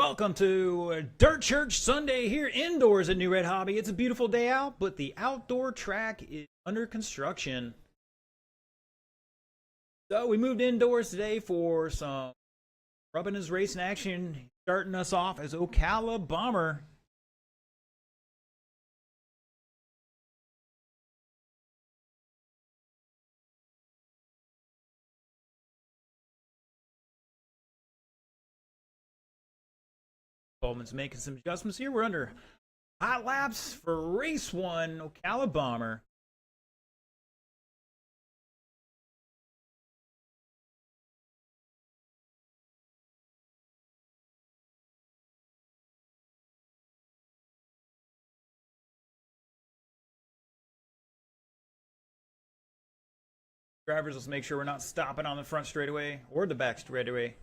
Welcome to Dirt Church Sunday here indoors at Newred Hobby. It's a beautiful day out, but the outdoor track is under construction. So we moved indoors today for some rubbing his racing action. Starting us off as Ocala Bomber. Coleman's making some adjustments here. We're under hot laps for race one, Ocala Bomber. Drivers, let's make sure we're not stopping on the front straightaway or the back straightaway.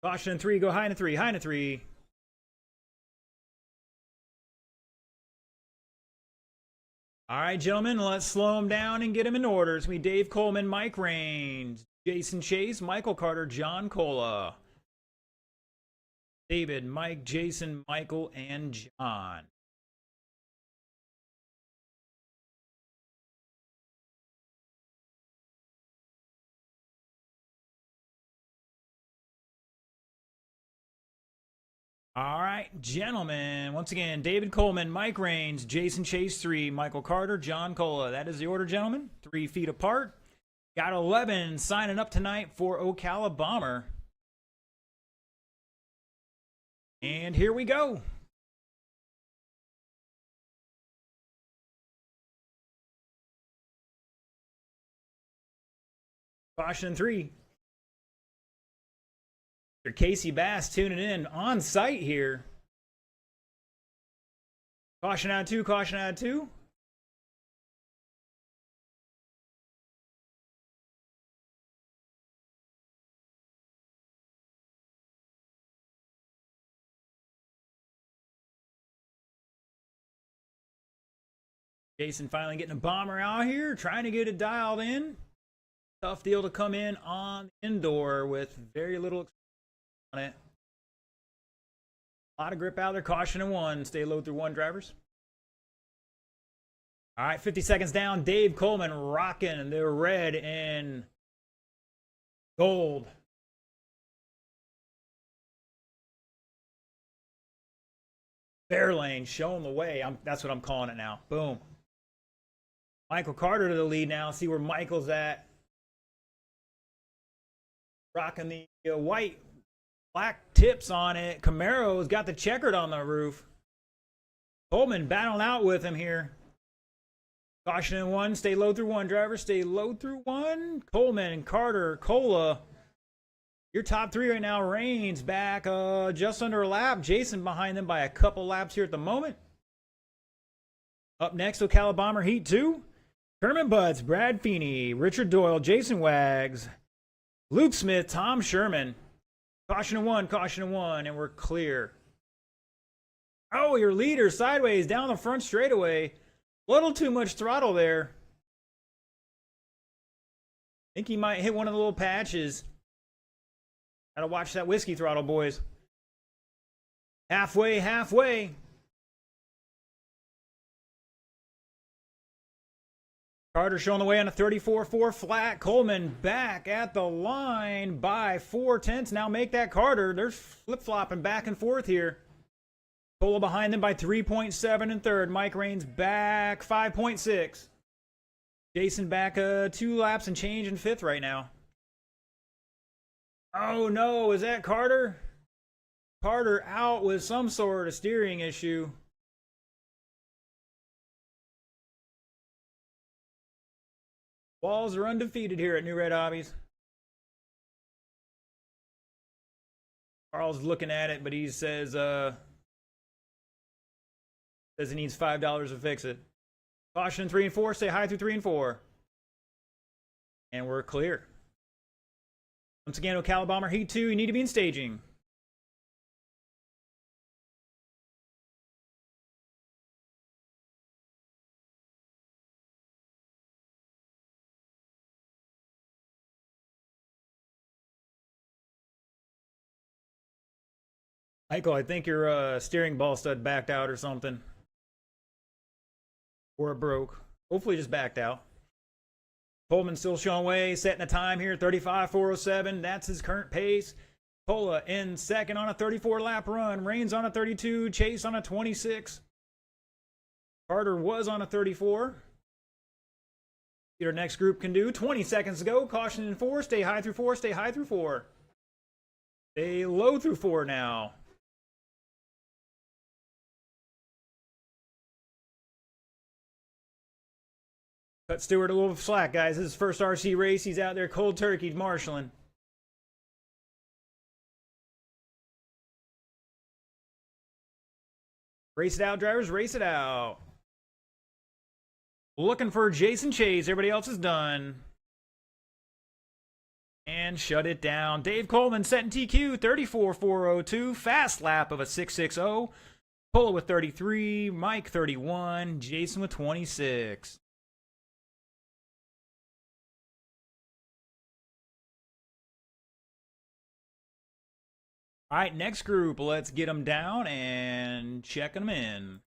Caution in three, go high in three, high in three. All right, gentlemen, let's slow him down and get him in order. It's me, Dave Coleman, Mike Raines, Jason Chase, Michael Carter, John Cola. David, Mike, Jason, Michael, and John. All right, gentlemen. Once again, David Coleman, Mike Raines, Jason Chase 3, Michael Carter, John Cola. That is the order, gentlemen. 3 feet apart. Got 11 signing up tonight for Ocala Bomber. And here we go. Caution 3. Casey Bass tuning in on site here. Caution out 2, caution out 2. Jason finally getting a bomber out here, trying to get it dialed in. Tough deal to come in on indoor with very little on it. A lot of grip out there. Caution in 1. Stay low through 1, drivers. All right, 50 seconds down. Dave Coleman rocking the red and gold. Fair lane showing the way. That's what I'm calling it now. Boom. Michael Carter to the lead now. See where Michael's at. Rocking the white. Black tips on it. Camaro's got the checkered on the roof. Coleman battling out with him here. Caution in 1. Stay low through 1, driver. Stay low through 1. Coleman, Carter, Cola. Your top 3 right now. Raines back just under a lap. Jason behind them by a couple laps here at the moment. Up next, Ocala Bomber Heat 2. Kermit Butts, Brad Feeney, Richard Doyle, Jason Wags, Luke Smith, Tom Sherman. Caution in 1, and we're clear. Oh, your leader sideways down the front straightaway. Little too much throttle there. Think he might hit one of the little patches. Gotta watch that whiskey throttle, boys. Halfway, halfway. Carter showing the way on a 34-4 flat. Coleman back at the line by 4/10. Now make that Carter. They're flip-flopping back and forth here. Cola behind them by 3.7 in third. Mike Raines back 5.6. Jason back 2 laps and change in 5th right now. Oh no, is that Carter? Carter out with some sort of steering issue. Walls are undefeated here at Newred Hobbies. Carl's looking at it, but he says he needs $5 to fix it. Caution 3 and 4. Stay high through 3 and 4. And we're clear. Once again, Ocala Bomber Heat 2. You need to be in staging. Michael, I think your steering ball stud backed out or something. Or it broke. Hopefully just backed out. Coleman still showing way, setting a time here, 35.407. That's his current pace. Pola in second on a 34-lap run. Rains on a 32. Chase on a 26. Carter was on a 34. See what our next group can do. 20 seconds to go. Caution in 4. Stay high through 4. Stay high through 4. Stay low through 4 now. Cut Stewart a little slack, guys. This is his first RC race. He's out there cold turkey marshalling. Race it out, drivers. Race it out. Looking for Jason Chase. Everybody else is done. And shut it down. Dave Coleman setting TQ 34.402. Fast lap of a 6.60. Pola with 33. Mike 31. Jason with 26. All right, next group. Let's get them down and check them in.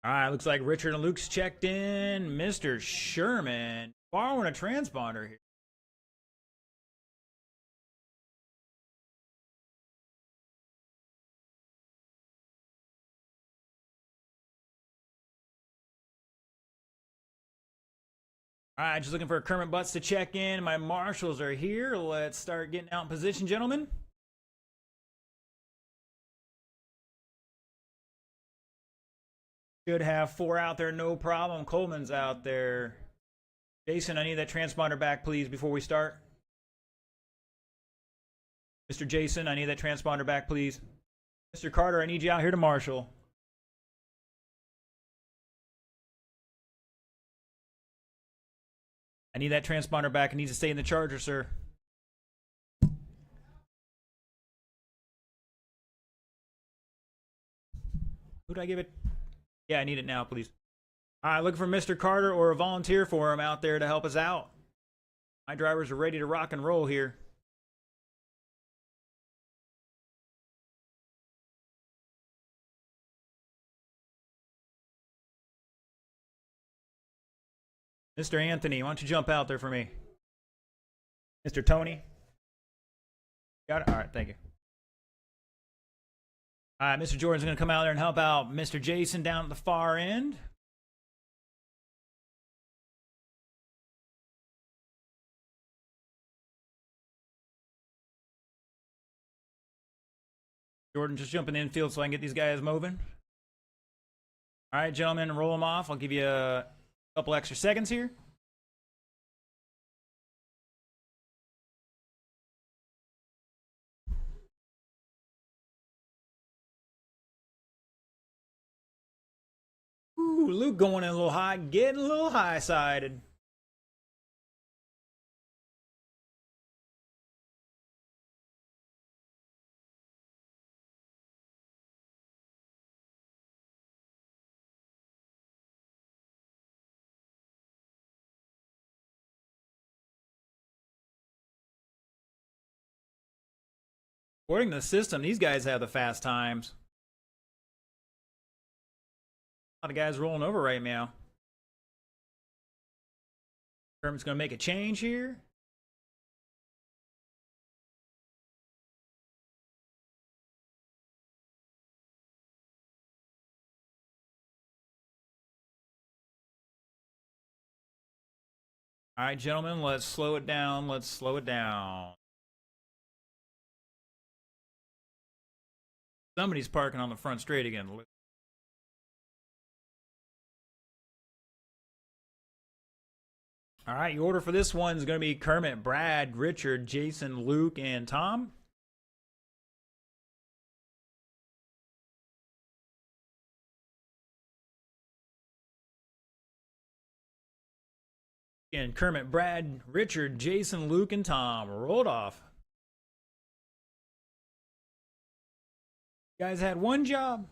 All right, looks like Richard and Luke's checked in. Mr. Sherman borrowing a transponder here. All right, just looking for Kermit Butts to check in. My marshals are here. Let's start getting out in position, gentlemen. Should have 4 out there, no problem. Coleman's out there. Jason, I need that transponder back, please, before we start. Mr. Jason, I need that transponder back, please. Mr. Carter, I need you out here to marshal. I need that transponder back. It needs to stay in the charger, sir. Who do I give it? Yeah, I need it now, please. All right, looking for Mr. Carter or a volunteer for him out there to help us out. My drivers are ready to rock and roll here. Mr. Anthony, why don't you jump out there for me? Mr. Tony? Got it? All right, thank you. All right, Mr. Jordan's going to come out there and help out Mr. Jason down at the far end. Jordan just jumping the infield so I can get these guys moving. All right, gentlemen, roll them off. I'll give you a couple extra seconds here. Ooh, Luke going in a little high, getting a little high-sided. According to the system, these guys have the fast times. A lot of guys rolling over right now. Kermit's going to make a change here. All right, gentlemen, let's slow it down. Let's slow it down. Somebody's parking on the front straight again. All right, your order for this one is going to be Kermit, Brad, Richard, Jason, Luke, and Tom. And Kermit, Brad, Richard, Jason, Luke, and Tom rolled off. You guys had one job.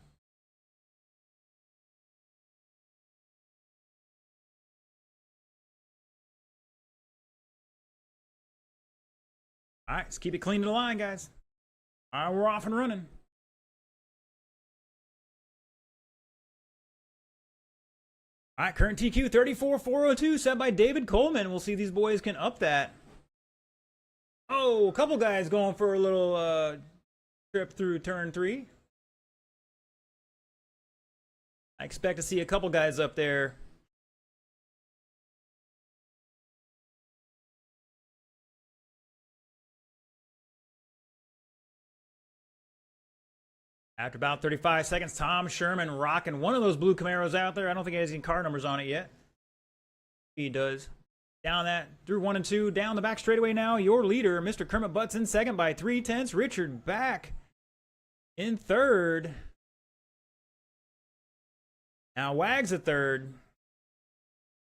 All right, let's keep it clean to the line, guys. All right, we're off and running. All right, current TQ 34,402 set by David Coleman. We'll see if these boys can up that. Oh, a couple guys going for a little trip through turn 3. I expect to see a couple guys up there. After about 35 seconds, Tom Sherman rocking one of those blue Camaros out there. I don't think he has any car numbers on it yet. He does. Down that through 1 and 2. Down the back straightaway now. Your leader, Mr. Kermit Butts, in second by 3/10. Richard back in third. Now Wags at third.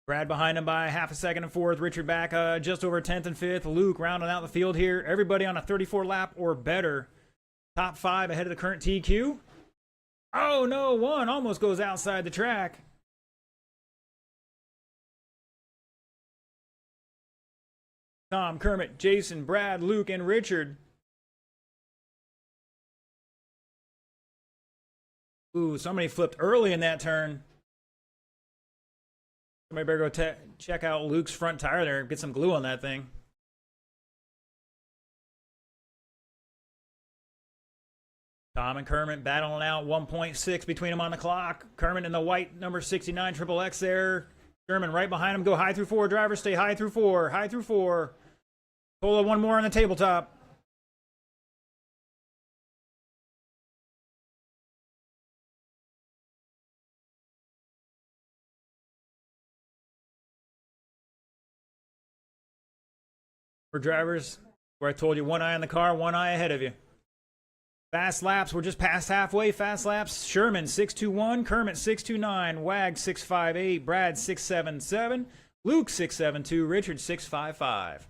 Brad behind him by half a second in fourth. Richard back just over 10th and 5th. Luke rounding out the field here. Everybody on a 34 lap or better. Top 5 ahead of the current TQ. Oh no, one almost goes outside the track. Tom, Kermit, Jason, Brad, Luke, and Richard. Ooh, somebody flipped early in that turn. Somebody better go check out Luke's front tire there and get some glue on that thing. Tom and Kermit battling out 1.6 between them on the clock. Kermit in the white number 69 Triple X there. Sherman right behind him. Go high through 4. Drivers stay high through 4. High through 4. Pull one more on the tabletop. For drivers, where I told you one eye on the car, one eye ahead of you. Fast laps, we're just past halfway. Fast laps, Sherman 621, Kermit 629, Wag 658, Brad 677, Luke 672, Richard 655.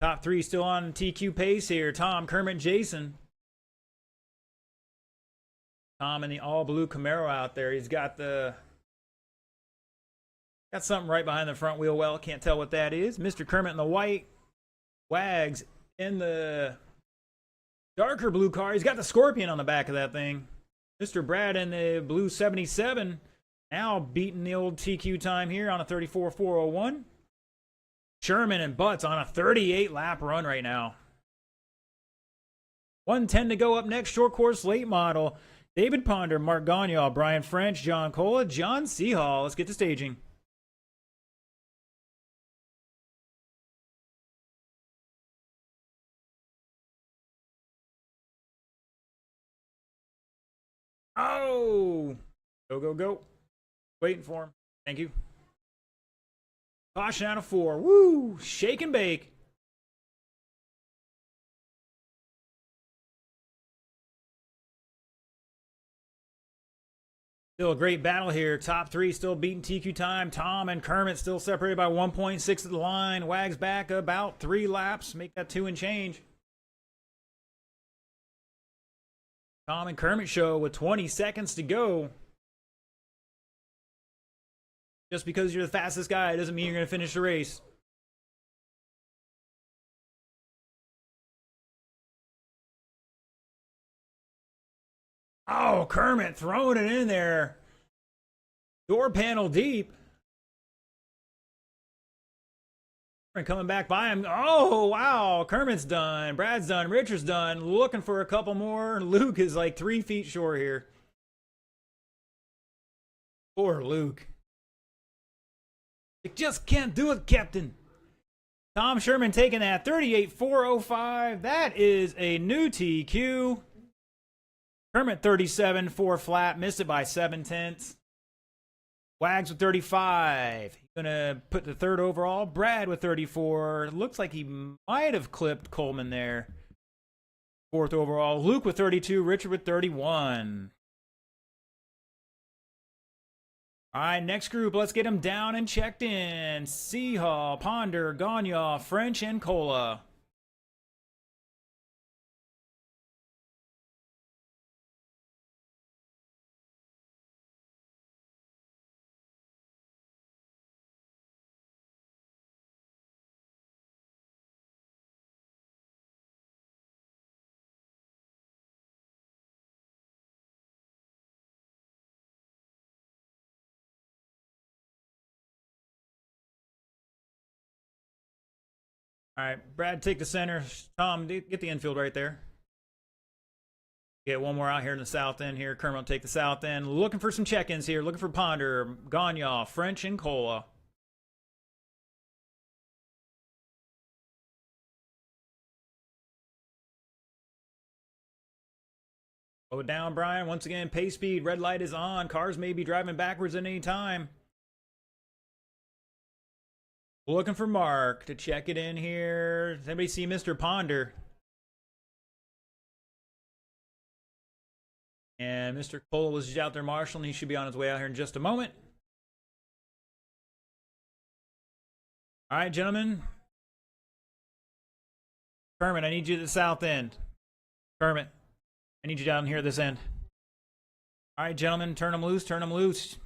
Top 3 still on TQ pace here. Tom, Kermit, Jason. Tom in the all blue Camaro out there. He's got something right behind the front wheel well. Can't tell what that is. Mr. Kermit in the white. Wags in the darker blue car. He's got the Scorpion on the back of that thing. Mr. Brad in the blue 77. Now beating the old TQ time here on a 34,401. Sherman and Butts on a 38 lap run right now. 110 to go up next. Short course late model. David Ponder, Mark Gagnol, Brian French, John Cola, John Seahall. Let's get to staging. Oh! Go, go, go. Waiting for him. Thank you. Caution out of 4. Woo! Shake and bake. Still a great battle here. Top 3 still beating TQ time. Tom and Kermit still separated by 1.6 at the line. Wags back about 3 laps. Make that 2 and change. Tom and Kermit show with 20 seconds to go. Just because you're the fastest guy doesn't mean you're going to finish the race. Oh, Kermit throwing it in there. Door panel deep. Coming back by him. Oh, wow. Kermit's done. Brad's done. Richard's done. Looking for a couple more. Luke is like 3 feet short here. Poor Luke. You just can't do it, Captain. Tom Sherman taking that 38,405. That is a new TQ. Kermit 37, 4 flat. Missed it by 7/10. Wags with 35. He's going to put the 3rd overall. Brad with 34. Looks like he might have clipped Coleman there. 4th overall. Luke with 32. Richard with 31. All right, next group, let's get them down and checked in. Seahall, Ponder, Ganya, French, and Cola. All right, Brad, take the center. Tom, get the infield right there. Get one more out here in the south end here. Kermit will take the south end. Looking for some check-ins here. Looking for Ponder, Ganya, French, and Cola. Slow it down, Brian. Once again, pace speed. Red light is on. Cars may be driving backwards at any time. Looking for Mark to check it in here. Does anybody see Mr. Ponder? And Mr. Cole was just out there marshalling. He should be on his way out here in just a moment. All right, gentlemen. Kermit, I need you at the south end. Kermit, I need you down here at this end. All right, gentlemen, turn them loose, turn them loose.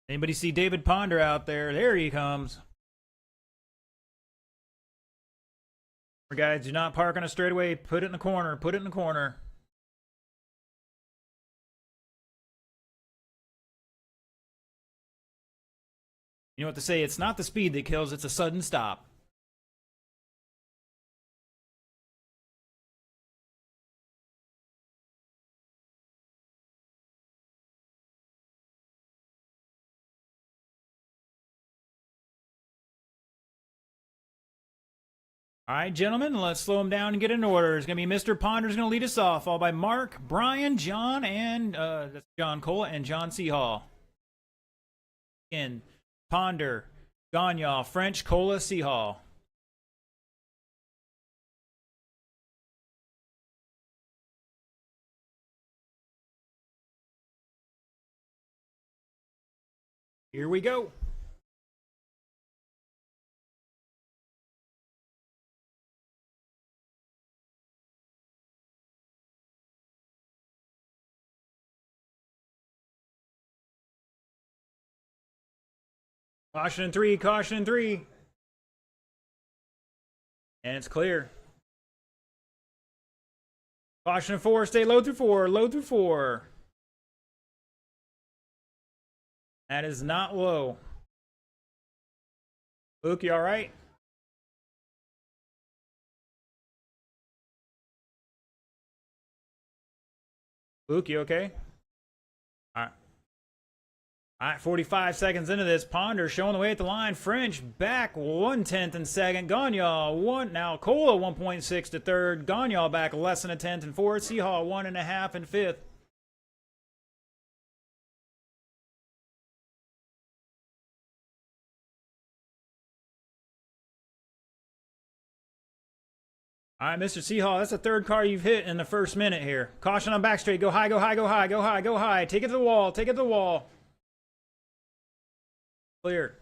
Anybody see David Ponder out there? There he comes. Guys, do not park on a straightaway. Put it in the corner. Put it in the corner. You know what to say? It's not the speed that kills, it's a sudden stop. All right, gentlemen, let's slow him down and get in order. It's going to be Mr. Ponder's going to lead us off, followed by Mark, Brian, John, and that's John Cola and John Seahall. In Ponder, Ganya, French, Cola, Seahall. Here we go. Caution in three, caution in three. And it's clear. Caution in four, stay low through four, low through four. That is not low. Luke, you all right? Luke, you okay? All right. All right, 45 seconds into this. Ponder showing the way at the line. French back 1/10 in second. Ganya now Cola 1.6 to third. Ganya back less than a tenth in fourth. Seahall 1.5 in fifth. All right, Mr. Seahall, that's the third car you've hit in the first minute here. Caution on back straight. Go high, go high, go high, go high, go high. Take it to the wall, take it to the wall. Clear.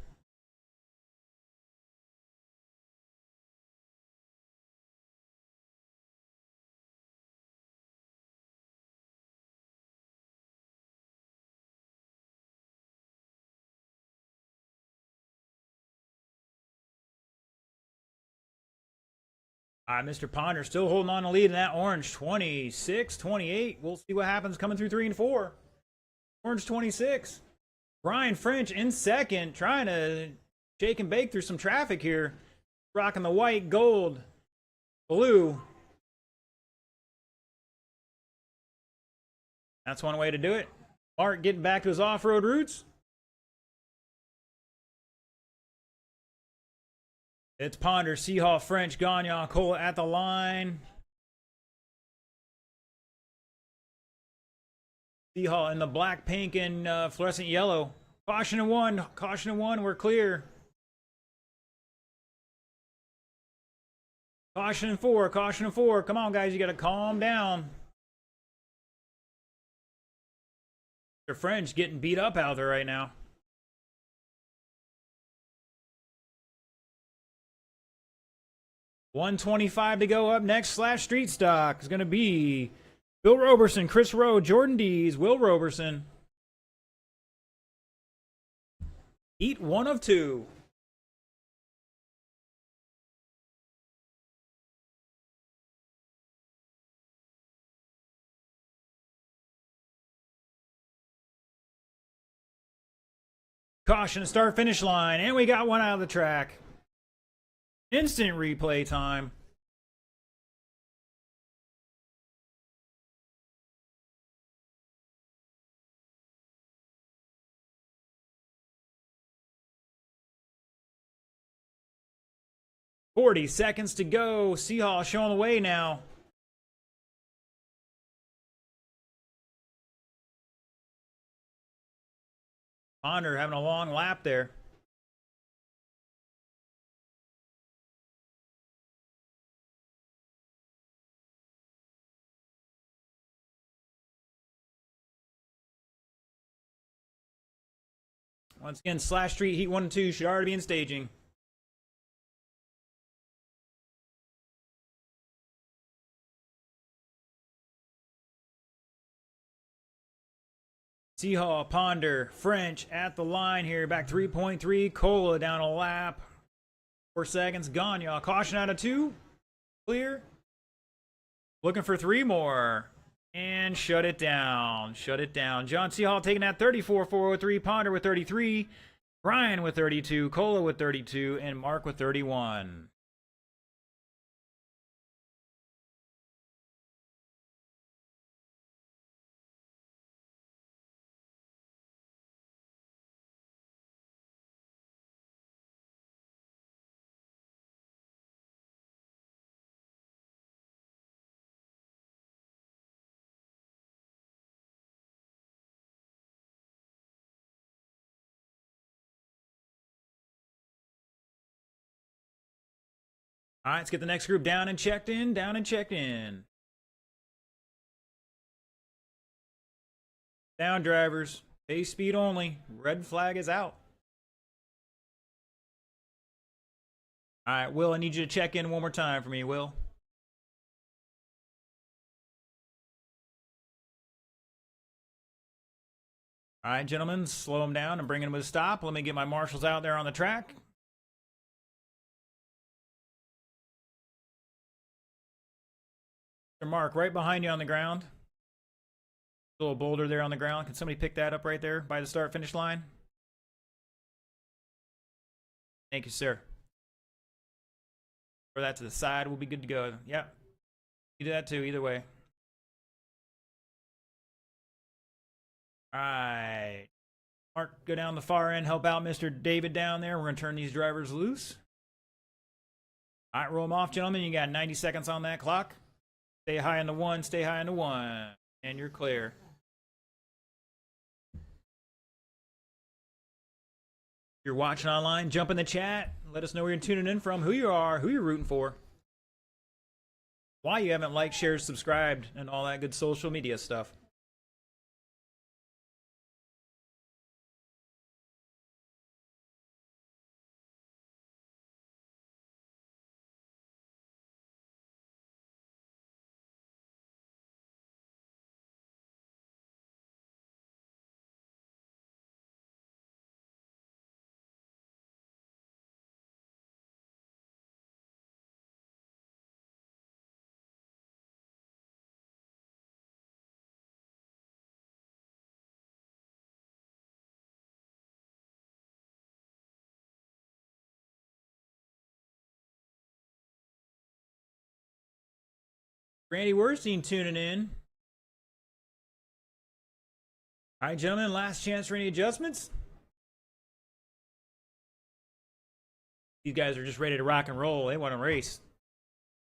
All right, Mr. Ponder still holding on to lead in that orange. 26, 28. We'll see what happens coming through 3 and 4. Orange 26. Brian French in second, trying to shake and bake through some traffic here. Rocking the white, gold, blue. That's one way to do it. Mark getting back to his off-road roots. It's Ponder, Seahawk, French, Gagnon, Cola at the line. Seahawk in the black, pink, and fluorescent yellow. Caution and one. Caution and one. We're clear. Caution and four. Caution and four. Come on, guys. You got to calm down. Your French getting beat up out there right now. $125 to go. Up next, Slash Street Stock is going to be Bill Roberson, Chris Rowe, Jordan Dees, Will Roberson. Eat one of two. Caution, start finish line, and we got one out of the track. Instant replay time. $40 seconds to go. Seahawks showing the way now. Ponder having a long lap there. Once again, Slash Street Heat 1 and 2 should already be in staging. Seahawk, Ponder, French at the line here. Back 3.3. Cola down a lap. 4 seconds. Gagnon. Caution out of 2. Clear. Looking for 3 more. And shut it down. Shut it down. John Seahawk taking that 34,403. Ponder with 33. Brian with 32. Cola with 32. And Mark with 31. All right, let's get the next group down and checked in. Down and checked in. Down, drivers. Pace speed only. Red flag is out. All right, Will, I need you to check in one more time for me, Will. All right, gentlemen, slow them down and bring them to a stop. Let me get my marshals out there on the track. Mark, right behind you on the ground. A little boulder there on the ground. Can somebody pick that up right there by the start-finish line? Thank you, sir. Throw that to the side. We'll be good to go. Yep. You do that too, either way. All right. Mark, go down the far end. Help out Mr. David down there. We're going to turn these drivers loose. All right, roll them off, gentlemen. You got 90 seconds on that clock. Stay high on the 1. Stay high on the 1. And you're clear. If you're watching online, jump in the chat. Let us know where you're tuning in from, who you are, who you're rooting for, why you haven't liked, shared, subscribed, and all that good social media stuff. Randy Werstein tuning in. All right, gentlemen, last chance for any adjustments. These guys are just ready to rock and roll. They want to race.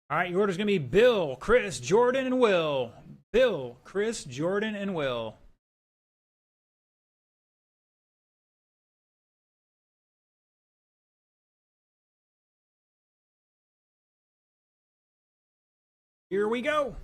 All right, your order's going to be Bill, Chris, Jordan, and Will. Bill, Chris, Jordan, and Will. Here we go.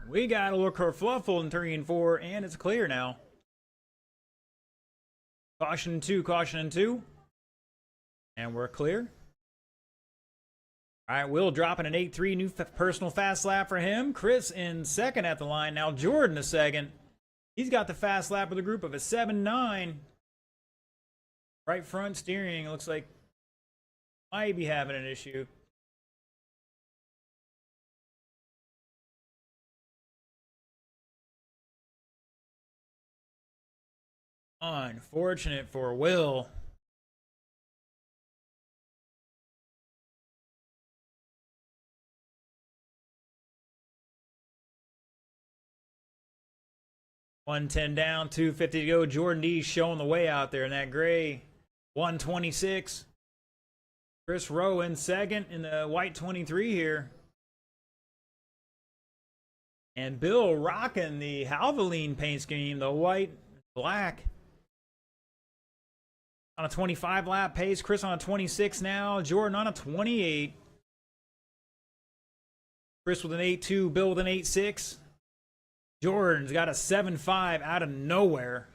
We got a little kerfluffle in 3 and 4, and it's clear now. Caution in 2, caution in 2. And we're clear. All right, Will dropping an 8-3, new personal fast lap for him. Chris in second at the line. Now Jordan a second. He's got the fast lap with a group of a 7-9. Right front steering looks like might be having an issue. Unfortunate for Will. $110 down, $250 to go. Jordan D showing the way out there in that gray. 126. Chris Rowe in second in the white 23 here. And Bill rocking the Halvoline paint scheme, the white, black. On a 25 lap pace. Chris on a 26 now. Jordan on a 28. Chris with an 8-2. Bill with an 8-6. Jordan's got a 7-5 out of nowhere.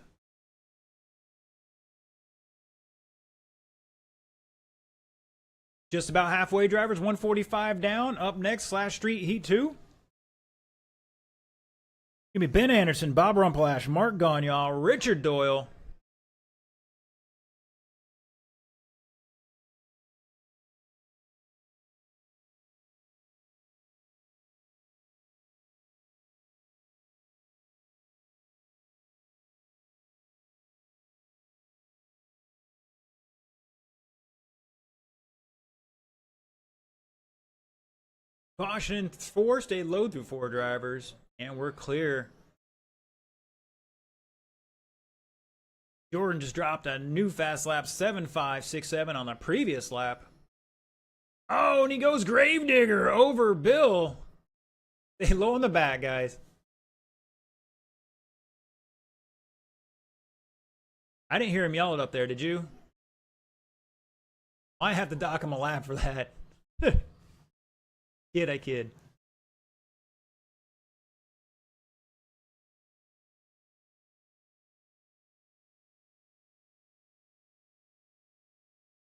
Just about halfway, drivers. 145 down. Up next, Slash Street Heat 2. Give me Ben Anderson, Bob Rumplash, Mark Gagne, Richard Doyle. Caution 4, stay low through 4 drivers, and we're clear. Jordan just dropped a new fast lap, 7.567 on the previous lap. Oh, and he goes Gravedigger over Bill. Stay low in the back, guys. I didn't hear him yell it up there, did you? I have to dock him a lap for that. Kid, I kid.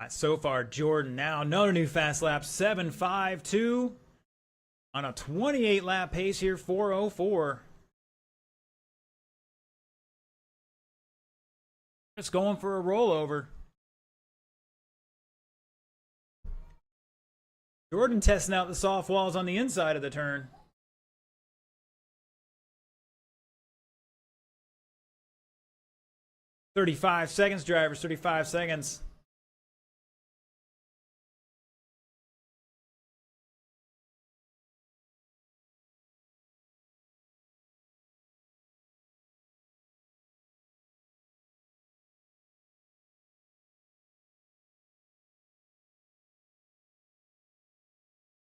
So far, Jordan now another new fast lap, 7.52 on a 28 lap pace here, 4.04. It's going for a rollover. Jordan testing out the soft walls on the inside of the turn. "35 seconds, drivers, 35 seconds.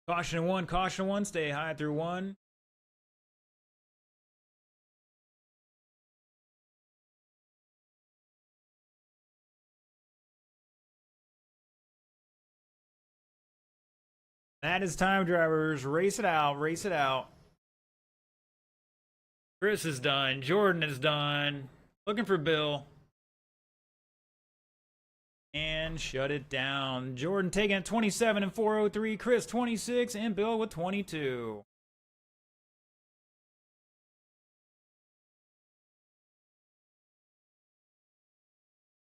Caution 1, stay high through 1. That is time, drivers. Race it out, race it out. Chris is done. Jordan is done. Looking for Bill. And shut it down. Jordan taking it 27 and 403. Chris 26 and Bill with 22.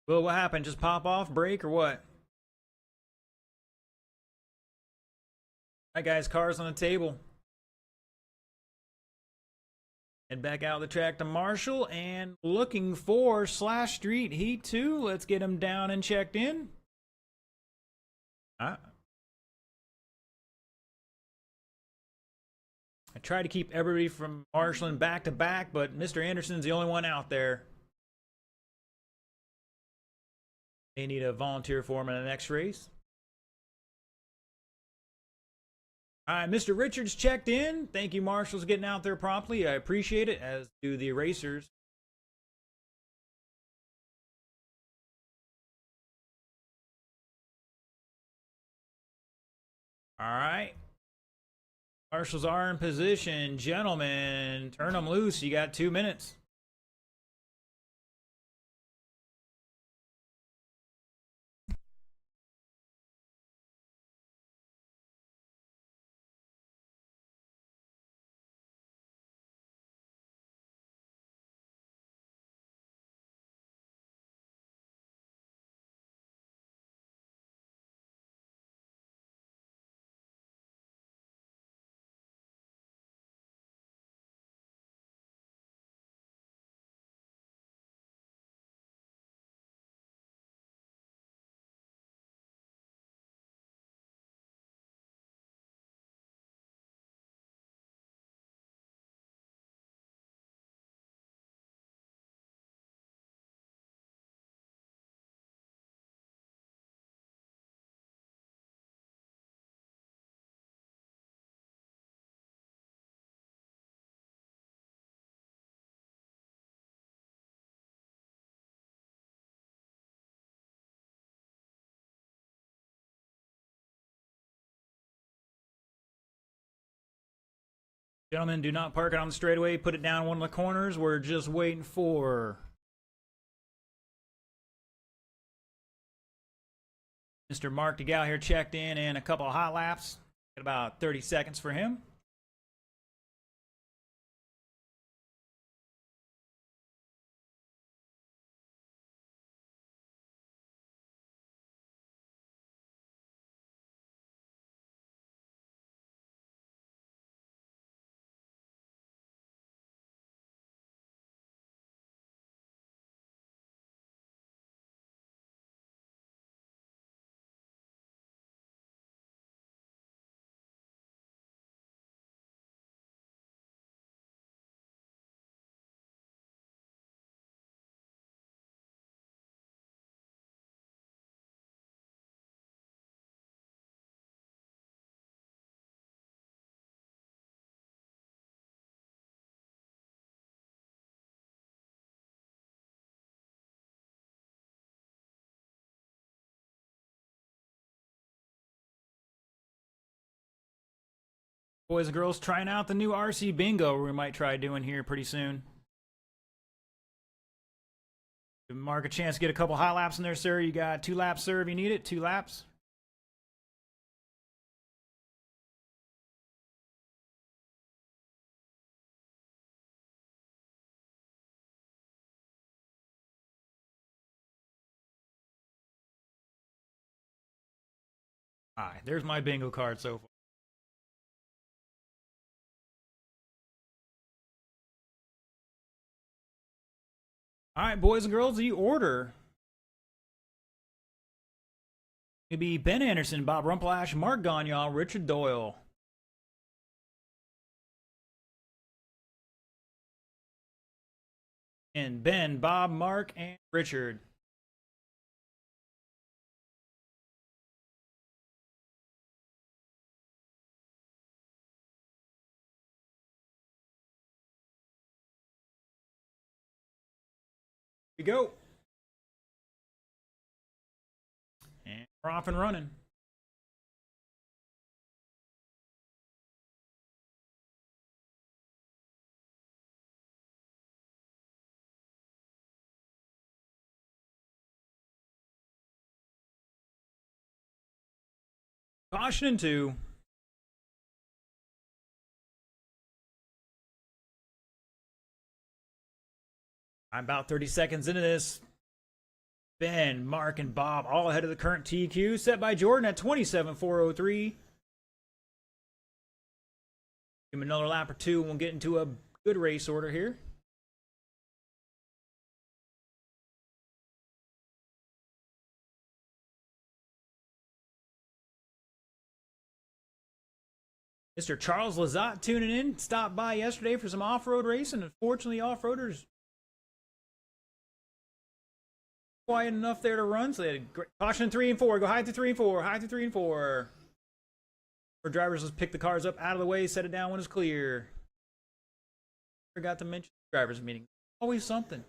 Bill, what happened? Just pop off, break, or what? All right, guys, cars on the table. Head back out of the track to Marshall and looking for Slash Street Heat 2. Let's get him down and checked in. I try to keep everybody from marshalling back to back, but Mr. Anderson's the only one out there. They need a volunteer for him in the next race. All right, Mr. Richards checked in. Thank you, Marshall's getting out there promptly. I appreciate it, as do the racers. All right. Marshals are in position. Gentlemen, turn them loose. You got 2 minutes. Gentlemen, do not park it on the straightaway. Put it down one of the corners. We're just waiting for Mr. Mark DeGal here checked in and a couple of hot laps. Got about 30 seconds for him. Boys and girls, trying out the new RC Bingo we might try doing here pretty soon. Give Mark a chance to get a couple hot laps in there, sir. You got 2 laps, sir, if you need it. 2 laps. All right, there's my bingo card so far. All right, boys and girls, the order. It'd be Ben Anderson, Bob Rumplash, Mark Gagnon, Richard Doyle. And Ben, Bob, Mark, and Richard. Here we go. And we're off and running. Caution in 2. I'm about 30 seconds into this. Ben, Mark, and Bob all ahead of the current TQ, set by Jordan at 27.403. Give him another lap or 2, and we'll get into a good race order here. Mr. Charles Lazat tuning in. Stopped by yesterday for some off-road racing. Unfortunately, off-roaders quiet enough there to run, so they had a great caution 3 and 4. Go high through 3 and 4. High through 3 and 4. For drivers, let's pick the cars up out of the way, set it down when it's clear. Forgot to mention the drivers meeting. Always something.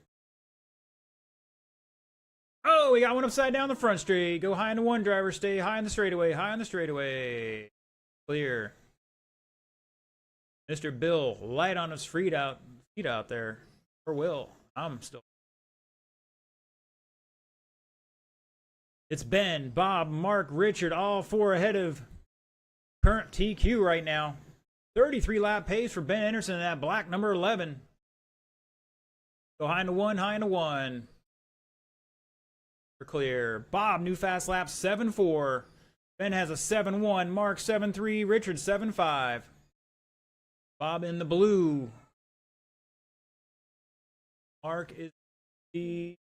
Oh, we got one upside down the front straight. Go high into 1, driver. Stay high on the straightaway. High on the straightaway. Clear. Mr. Bill, light on his feet out there. Or Will. I'm still. It's Ben, Bob, Mark, Richard, all 4 ahead of current TQ right now. 33 lap pace for Ben Anderson in that black number 11. Go high into 1, high into 1. We're clear. Bob, new fast lap 7-4. Ben has a 7-1. Mark 7-3. Richard 7-5. Bob in the blue. Mark is the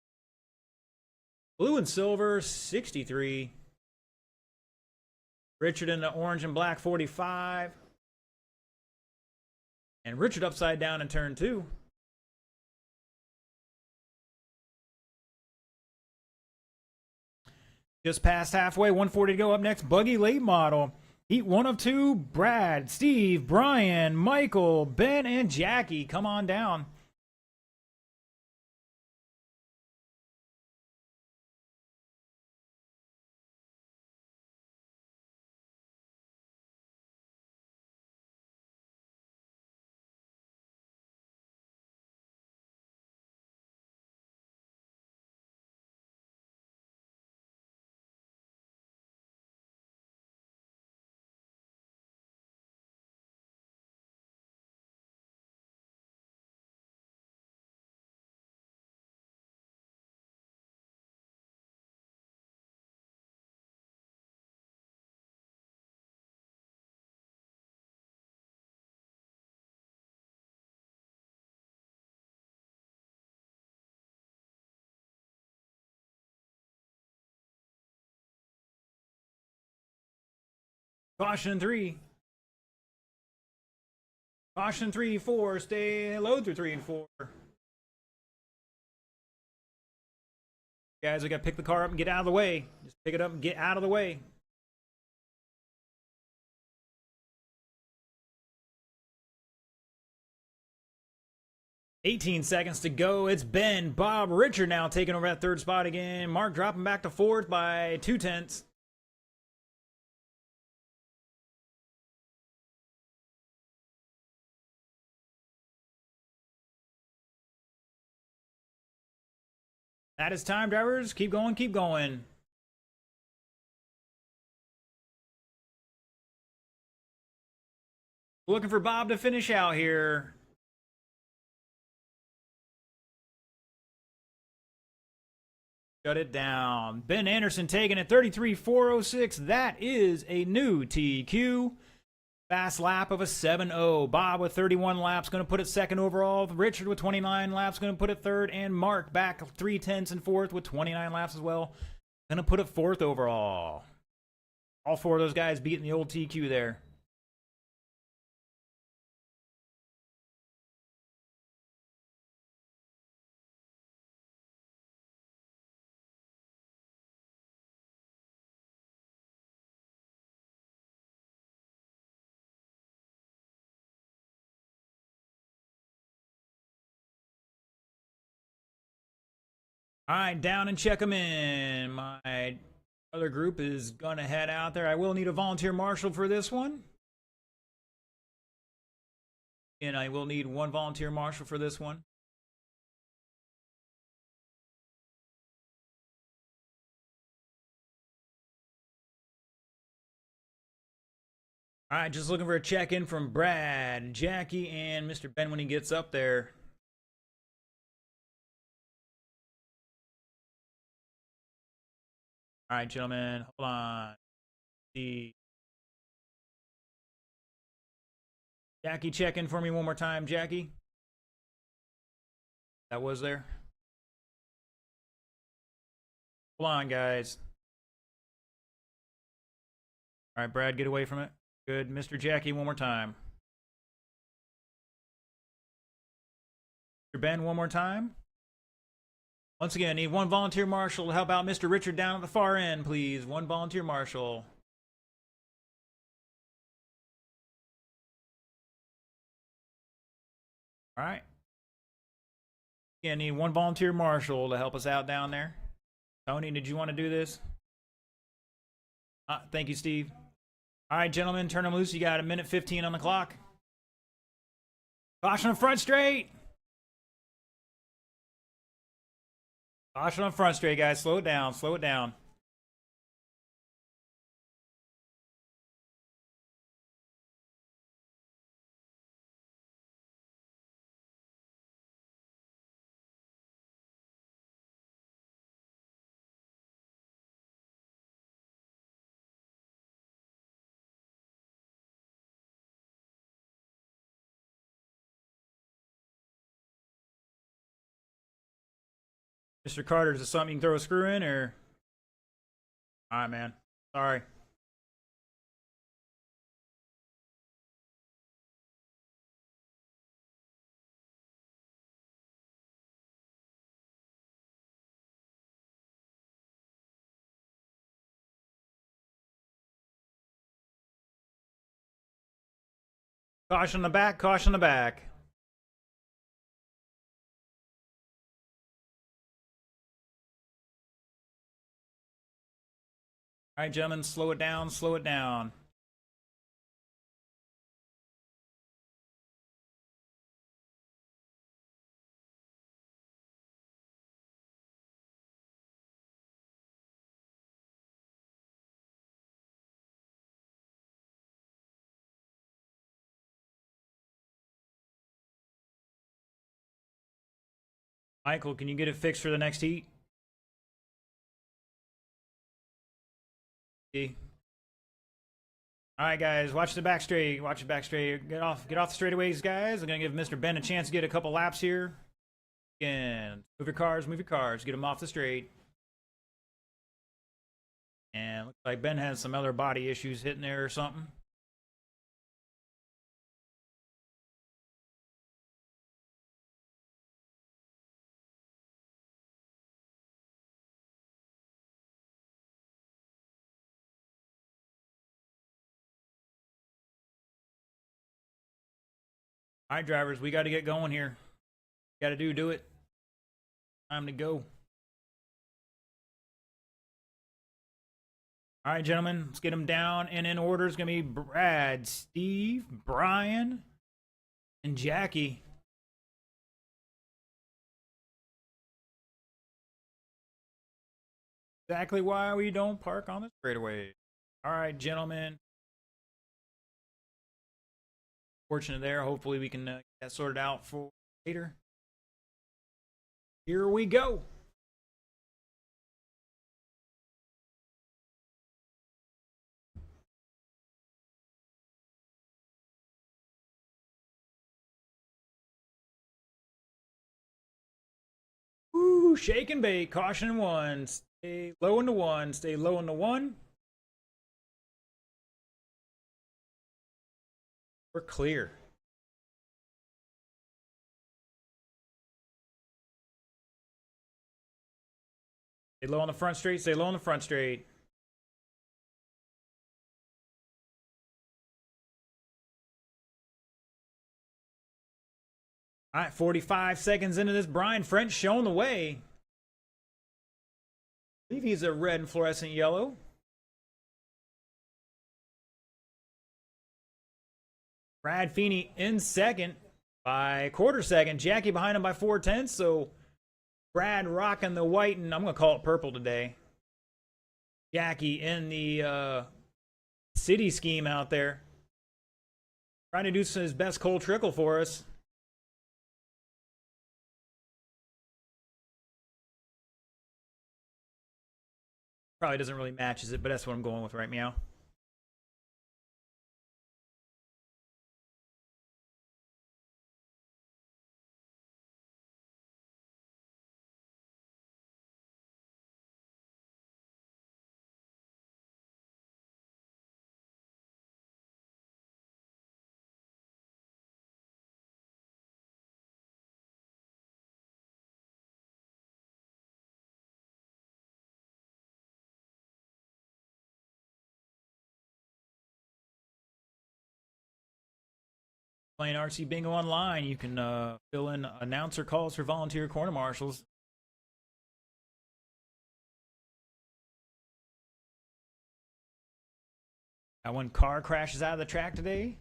blue and silver 63. Richard in the orange and black 45. And Richard upside down in turn 2. Just past halfway, 140 to go. Up next, Buggy Late Model. Heat 1 of 2, Brad, Steve, Brian, Michael, Ben, and Jackie. Come on down. Caution 3. Caution 3, 4. Stay low through 3 and 4. Guys, we got to pick the car up and get out of the way. Just pick it up and get out of the way. $18 seconds to go. It's Ben, Bob, Richard now taking over that 3rd spot again. Mark dropping back to 4th by 0.2. That is time, drivers. Keep going, keep going. Looking for Bob to finish out here. Shut it down. Ben Anderson taking it 33.406. That is a new TQ. Fast lap of a 7-0. Bob with 31 laps, going to put it 2nd overall. Richard with 29 laps, going to put it 3rd. And Mark back 3/10 and 4th with 29 laps as well. Going to put it 4th overall. All 4 of those guys beating the old TQ there. All right, down and check them in. My other group is going to head out there. I will need a volunteer marshal for this one. And I will need 1 volunteer marshal for this one. All right, just looking for a check-in from Brad, Jackie, and Mr. Ben when he gets up there. All right, gentlemen, hold on. Jackie, check in for me one more time, Jackie. That was there. Hold on, guys. All right, Brad, get away from it. Good. Mr. Jackie, one more time. Mr. Ben, one more time. Once again, I need one volunteer marshal to help out Mr. Richard down at the far end, please. One volunteer marshal. All right. Yeah, I need one volunteer marshal to help us out down there. Tony, did you want to do this? Thank you, Steve. All right, gentlemen, turn them loose. You got a minute 15 on the clock. Caution on front straight. Caution on front straight, guys. Slow it down. Slow it down. Mr. Carter, is this something you can throw a screw in, or? All right, man. Sorry. Caution the back. Caution the back. All right, gentlemen, slow it down. Slow it down. Michael, can you get it fixed for the next heat? See? All right, guys, watch the back straight. Watch the back straight. Get off the straightaways, guys. I'm gonna give Mr. Ben a chance to get a couple laps here. And move your cars, move your cars. Get them off the straight. And looks like Ben has some other body issues hitting there or something. All right, drivers, we got to get going here. Got to do it. Time to go. All right, gentlemen, let's get them down and in order. It's going to be Brad, Steve, Brian, and Jackie. Exactly why we don't park on the straightaway. All right, gentlemen. Fortunate there. Hopefully we can get that sorted out for later. Here we go. Ooh, shake and bake. Caution one. Stay low into one. Stay low into one. We're clear. Stay low on the front straight. Stay low on the front straight. All right, 45 seconds into this. Brian French showing the way. I believe he's a red and fluorescent yellow. Brad Feeney in second by a quarter second. Jackie behind him by 4/10. So Brad rocking the white, and I'm going to call it purple today. Jackie in the city scheme out there. Trying to do his best cold trickle for us. Probably doesn't really match, is it? But that's what I'm going with right meow. Playing RC Bingo online, you can fill in announcer calls for volunteer corner marshals. Got one car crashes out of the track today.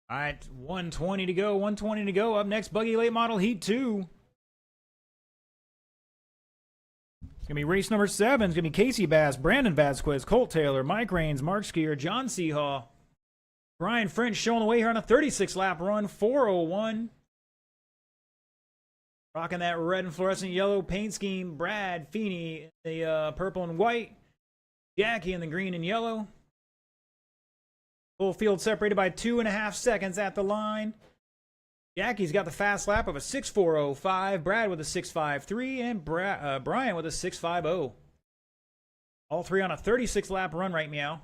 All right, 120 to go. 120 to go. Up next, Buggy Late Model Heat 2. It's going to be race number 7. It's going to be Casey Bass, Brandon Vasquez, Colt Taylor, Mike Raines, Mark Skier, John Seahall. Brian French showing the way here on a 36-lap run, 4:01. Rocking that red and fluorescent yellow paint scheme. Brad Feeney, the purple and white. Jackie in the green and yellow. Full field separated by 2.5 seconds at the line. Jackie's got the fast lap of a 6:4:05. Brad with a 6:53, and Brian with a 6:50. All three on a 36-lap run right meow.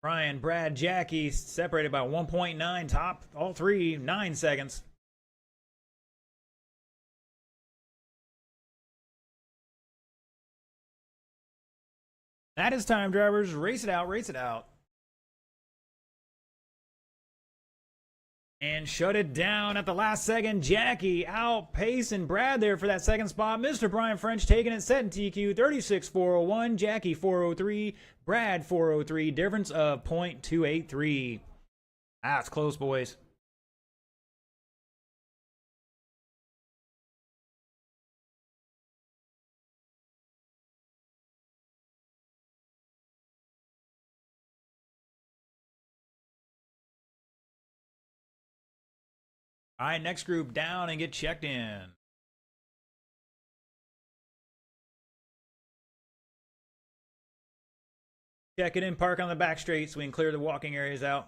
Brian, Brad, Jackie separated by 1.9. Top, all three, 9 seconds. That is time, drivers. Race it out, race it out. And shut it down at the last second. Jackie outpacing Brad there for that second spot. Mr. Brian French taking it, setting TQ 36.401. Jackie 4:03. Brad 4:03. Difference of 0.283. That's close, boys. All right, next group down and get checked in. Check it in, park on the back straight so we can clear the walking areas out.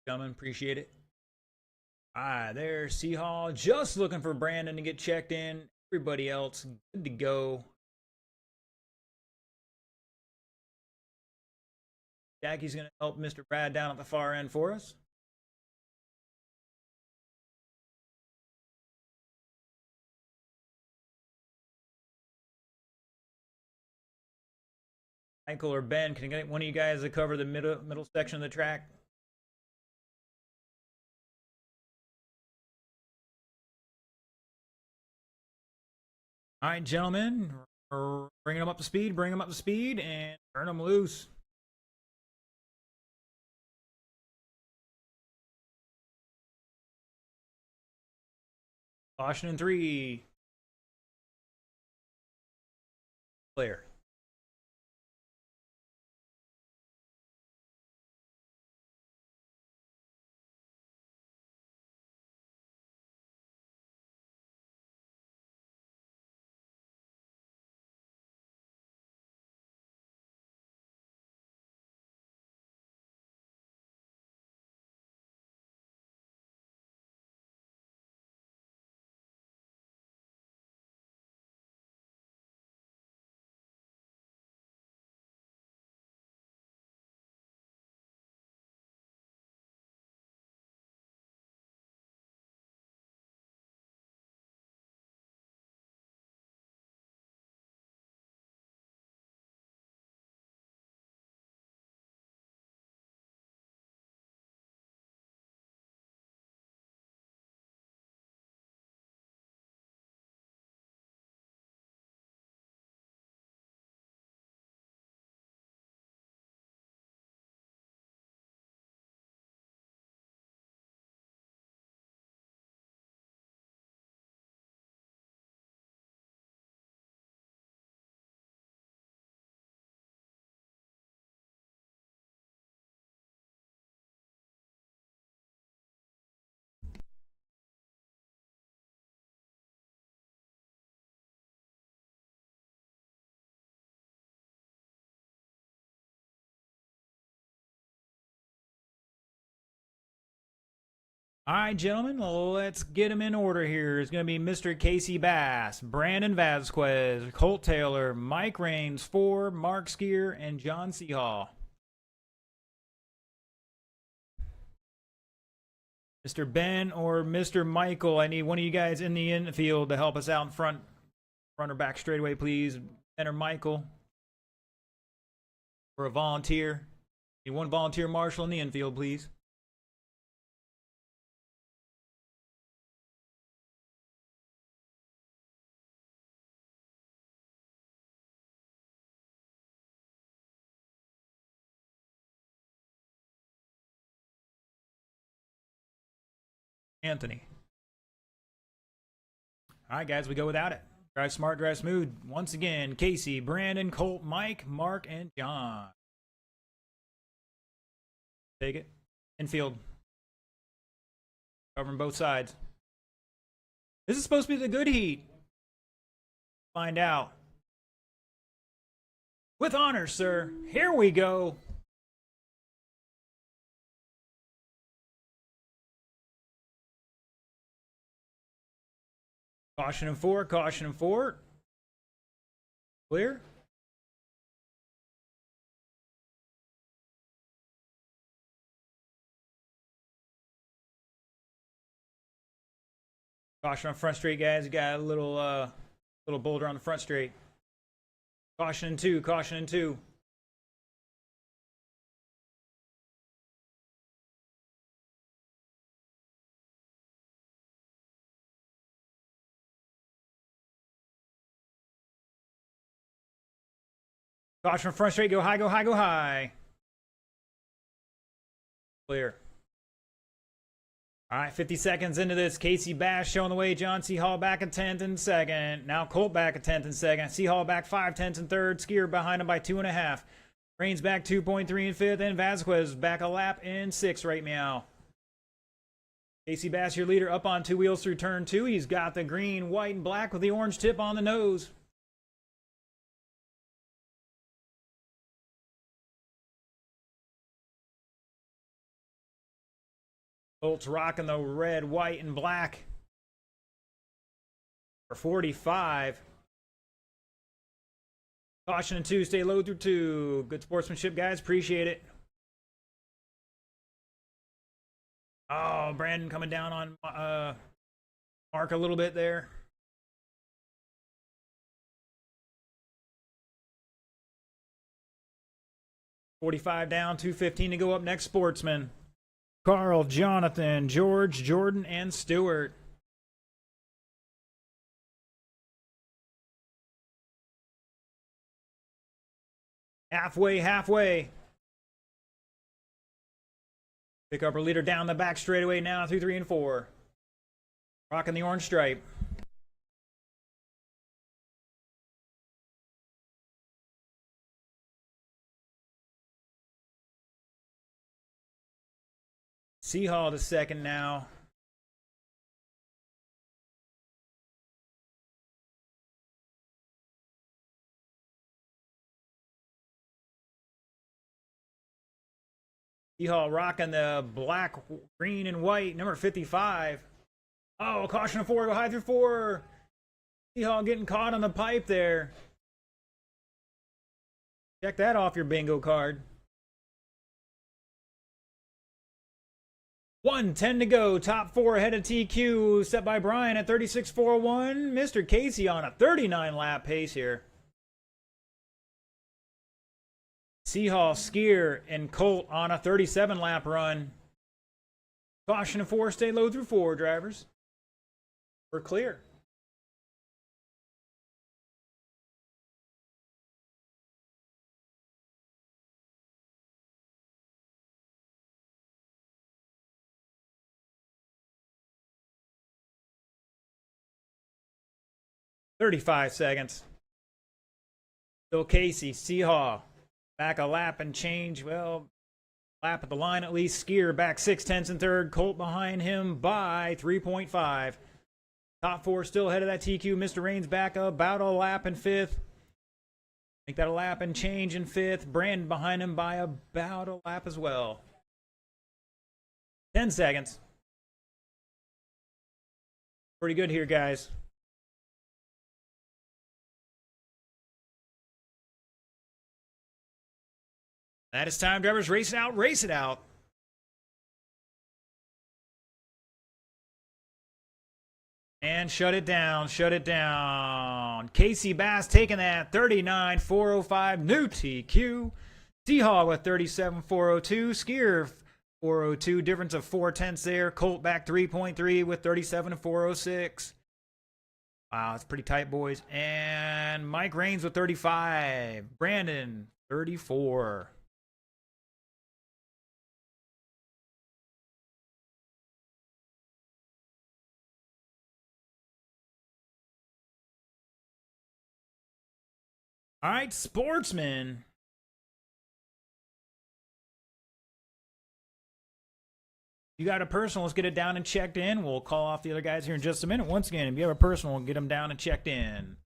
Coming, appreciate it. All right, there's Seahall. Just looking for Brandon to get checked in. Everybody else good to go. Jackie's going to help Mr. Brad down at the far end for us. Michael or Ben, can I get one of you guys to cover the middle section of the track? All right, gentlemen, bringing them up to speed, and turn them loose. Caution in 3. Clear. All right, gentlemen, let's get them in order here. It's going to be Mr. Casey Bass, Brandon Vasquez, Colt Taylor, Mike Raines, 4, Mark Skier, and John Seahall. Mr. Ben or Mr. Michael, I need one of you guys in the infield to help us out in front or back straightaway, please. Ben or Michael. Or a volunteer. Need one volunteer marshal in the infield, please. Anthony. All right, guys, we go without it. Drive smart, drive smooth. Once again, Casey, Brandon, Colt, Mike, Mark, and John. Take it. Infield. Covering both sides. This is supposed to be the good heat. Find out. With honor, sir. Here we go. Caution and 4, caution and 4. Clear. Caution on front straight, guys. You got a little boulder on the front straight. Caution and 2, caution and 2. Caution front straight, go high, go high, go high. Clear. All right, 50 seconds into this. Casey Bass showing the way. John Seahall back at 10th and 2nd. Now Colt back at 10th and 2nd. Seahall back 5/10 and 3rd. Skier behind him by 2.5. Raines back 2.3 and 5th. And Vasquez back a lap in 6th right now. Casey Bass, your leader, up on 2 wheels through turn 2. He's got the green, white, and black with the orange tip on the nose. Colt's rocking the red, white, and black for 45. Caution and 2, stay low through 2. Good sportsmanship, guys. Appreciate it. Oh, Brandon coming down on Mark a little bit there. $45 down, $215 to go up next, Sportsman. Carl, Jonathan, George, Jordan, and Stewart. Halfway. Pick up our leader down the back straightaway now through 3 and 4. Rocking the orange stripe. Seahall to 2nd now. Seahall rocking the black, green, and white, number 55. Oh, caution of 4, go high through 4. Seahall getting caught on the pipe there. Check that off your bingo card. 1:10 to go. Top 4 ahead of TQ. Set by Brian at 36.41. Mr. Casey on a 39 lap pace here. Seahall, Skier, and Colt on a 37 lap run. Caution of 4. Stay low through 4, drivers. We're clear. "35 seconds. Still Casey, Seahall. Back a lap and change. Well, lap at the line at least. Skier back 6/10 and 3rd. Colt behind him by 3.5. Top 4 still ahead of that TQ. Mr. Raines back about a lap in 5th. Make that a lap and change in 5th. Brandon behind him by about a lap as well. 10 seconds. Pretty good here, guys. That is time, drivers. Race it out, race it out. And shut it down, shut it down. Casey Bass taking that 39,405 new TQ. Seahawk with 37,402. Skier 402, difference of 4/10 there. Colt back 3.3 with 37,406. Wow, it's pretty tight, boys. And Mike Raines with 35. Brandon 34. All right, Sportsman. You got a personal, let's get it down and checked in. We'll call off the other guys here in just a minute. Once again, if you have a personal, we'll get them down and checked in.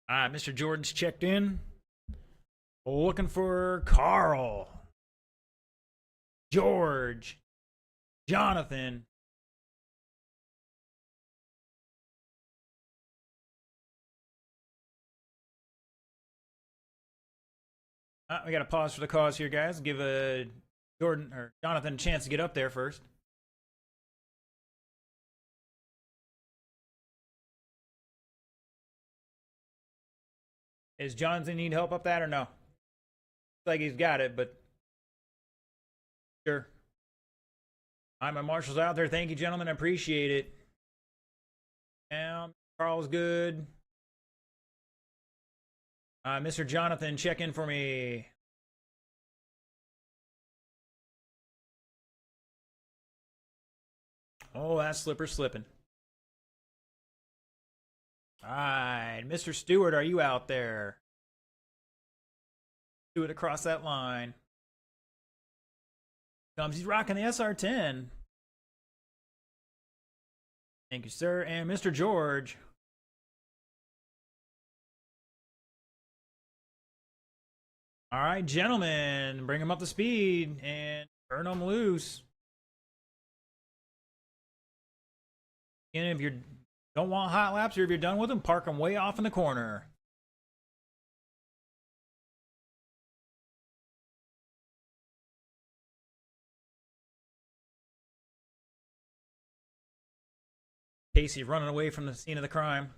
All right, Mr. Jordan's checked in. Looking for Carl, George, Jonathan. We got to pause for the cause here, guys. Give Jordan or Jonathan a chance to get up there first. Is Jonathan need help up that or no? Looks like he's got it, but sure. All right, my marshal's out there. Thank you, gentlemen. I appreciate it. Carl's good. Mr. Jonathan, check in for me. Oh, that slipper's slipping. All right, Mr. Stewart, are you out there? Do it across that line. Comes, he's rocking the SR10. Thank you, sir. And Mr. George. All right, gentlemen, bring them up to speed and turn them loose. And if you don't want hot laps, or if you're done with them, park them way off in the corner. Casey running away from the scene of the crime.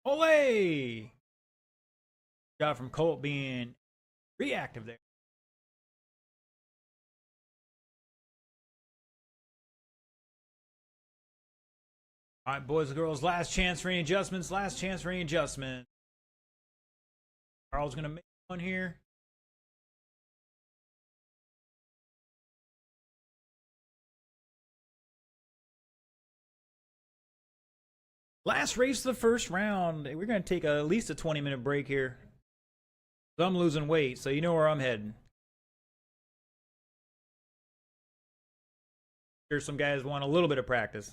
Ole! Job from Colt being reactive there. All right, boys and girls, last chance for any adjustments. Last chance for any adjustment. Carl's going to make one here. Last race of the first round. We're going to take at least a 20-minute break here. I'm losing weight, so you know where I'm heading. Sure, some guys want a little bit of practice.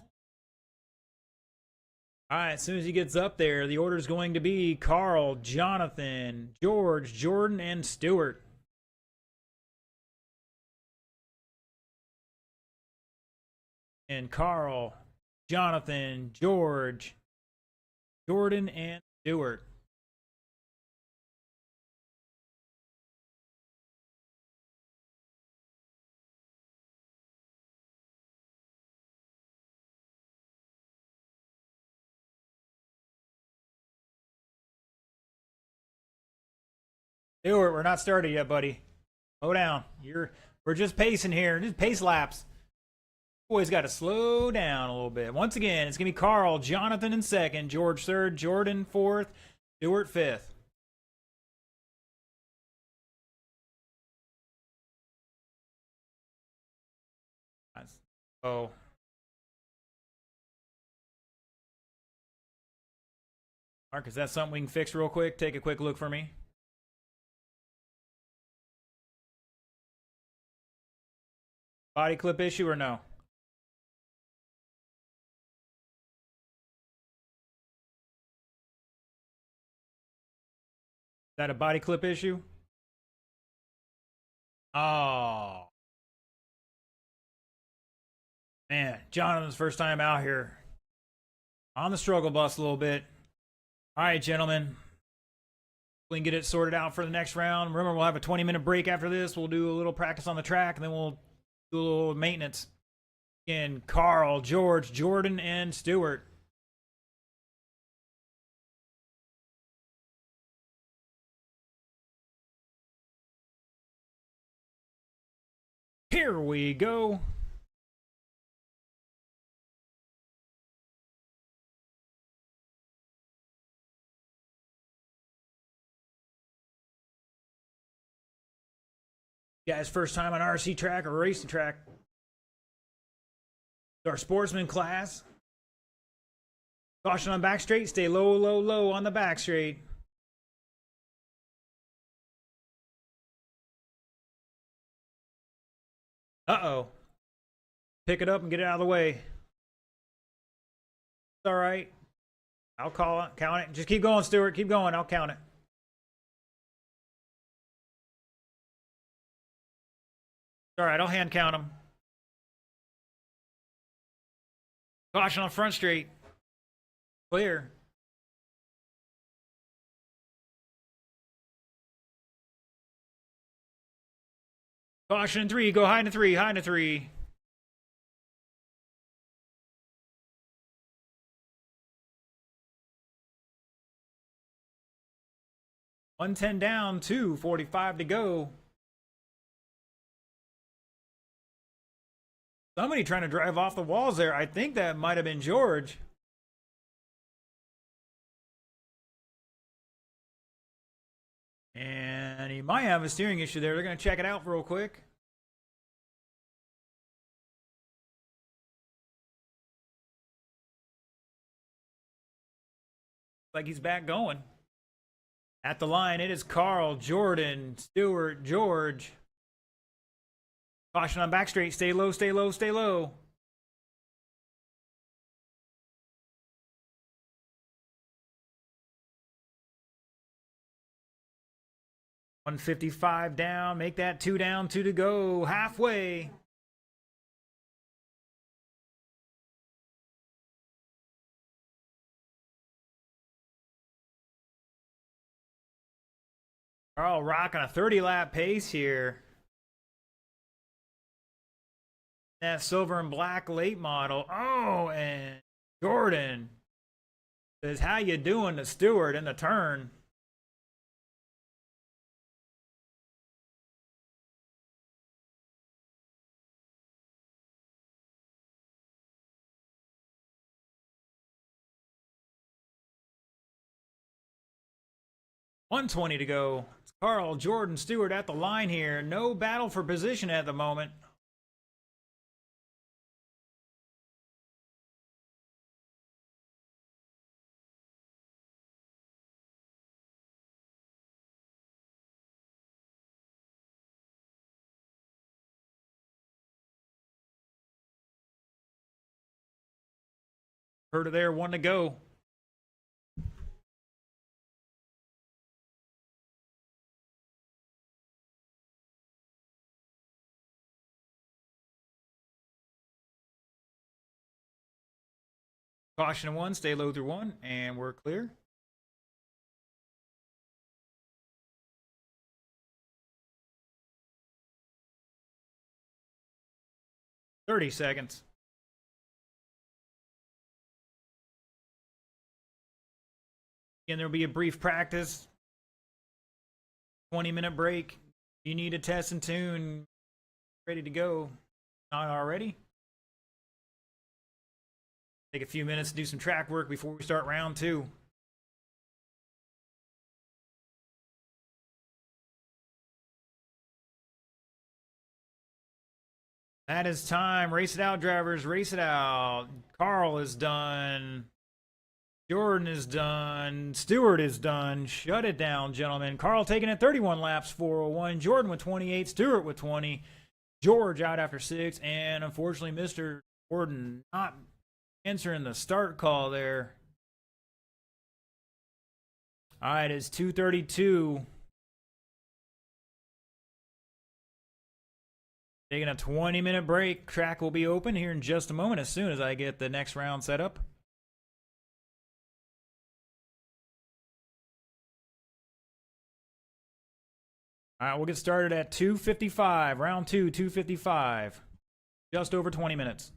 All right, as soon as he gets up there, the order is going to be Carl, Jonathan, George, Jordan, and Stewart. And Carl, Jonathan, George, Jordan, and Stewart. Stewart, we're not started yet, buddy. Slow down. We're just pacing here. Just pace laps. Boys got to slow down a little bit. Once again, it's going to be Carl, Jonathan in second, George third, Jordan fourth, Stewart fifth. Oh. Mark, is that something we can fix real quick? Take a quick look for me. Body clip issue or no? Is that a body clip issue? Oh. Man, Jonathan's first time out here. On the struggle bus a little bit. All right, gentlemen. We can get it sorted out for the next round. Remember, we'll have a 20-minute break after this. We'll do a little practice on the track, and then we'll do a little maintenance. Again, Carl, George, Jordan, and Stewart. Here we go. Guys, first time on RC track or racing track. Our sportsman class. Caution on back straight. Stay low, low, low on the back straight. Uh-oh. Pick it up and get it out of the way. It's all right. I'll call it. Count it. Just keep going, Stewart. Keep going. I'll count it. All right, I'll hand count them. Caution on front straight. Clear. Caution in 3. Go high in 3. High in 3. $110 down. 2:45 to go. Somebody trying to drive off the walls there. I think that might have been George. And he might have a steering issue there. They're going to check it out real quick. Like he's back going. At the line, it is Carl, Jordan, Stewart, George. Caution on back straight. Stay low, stay low, stay low. $155 down. Make that 2 down, 2 to go. Halfway. Carl rocking a 30-lap pace here. That silver and black late model. Oh, and Jordan says, how you doing to Stewart in the turn? $120 to go. It's Carl, Jordan, Stewart at the line here. No battle for position at the moment. Heard it there, 1 to go. Caution 1, stay low through 1, and we're clear. $30 seconds. Again, there'll be a brief practice. 20-minute break. You need a test and tune. Ready to go. Not already? Take a few minutes to do some track work before we start round 2. That is time. Race it out, drivers. Race it out. Carl is done. Jordan is done. Stewart is done. Shut it down, gentlemen. Carl taking it 31 laps, 401. Jordan with 28. Stewart with 20. George out after 6. And unfortunately, Mr. Jordan not answering the start call there. All right, it's 2:32. Taking a 20-minute break. Track will be open here in just a moment as soon as I get the next round set up. All right, we'll get started at 2:55. Round 2, 2:55. Just over 20 minutes.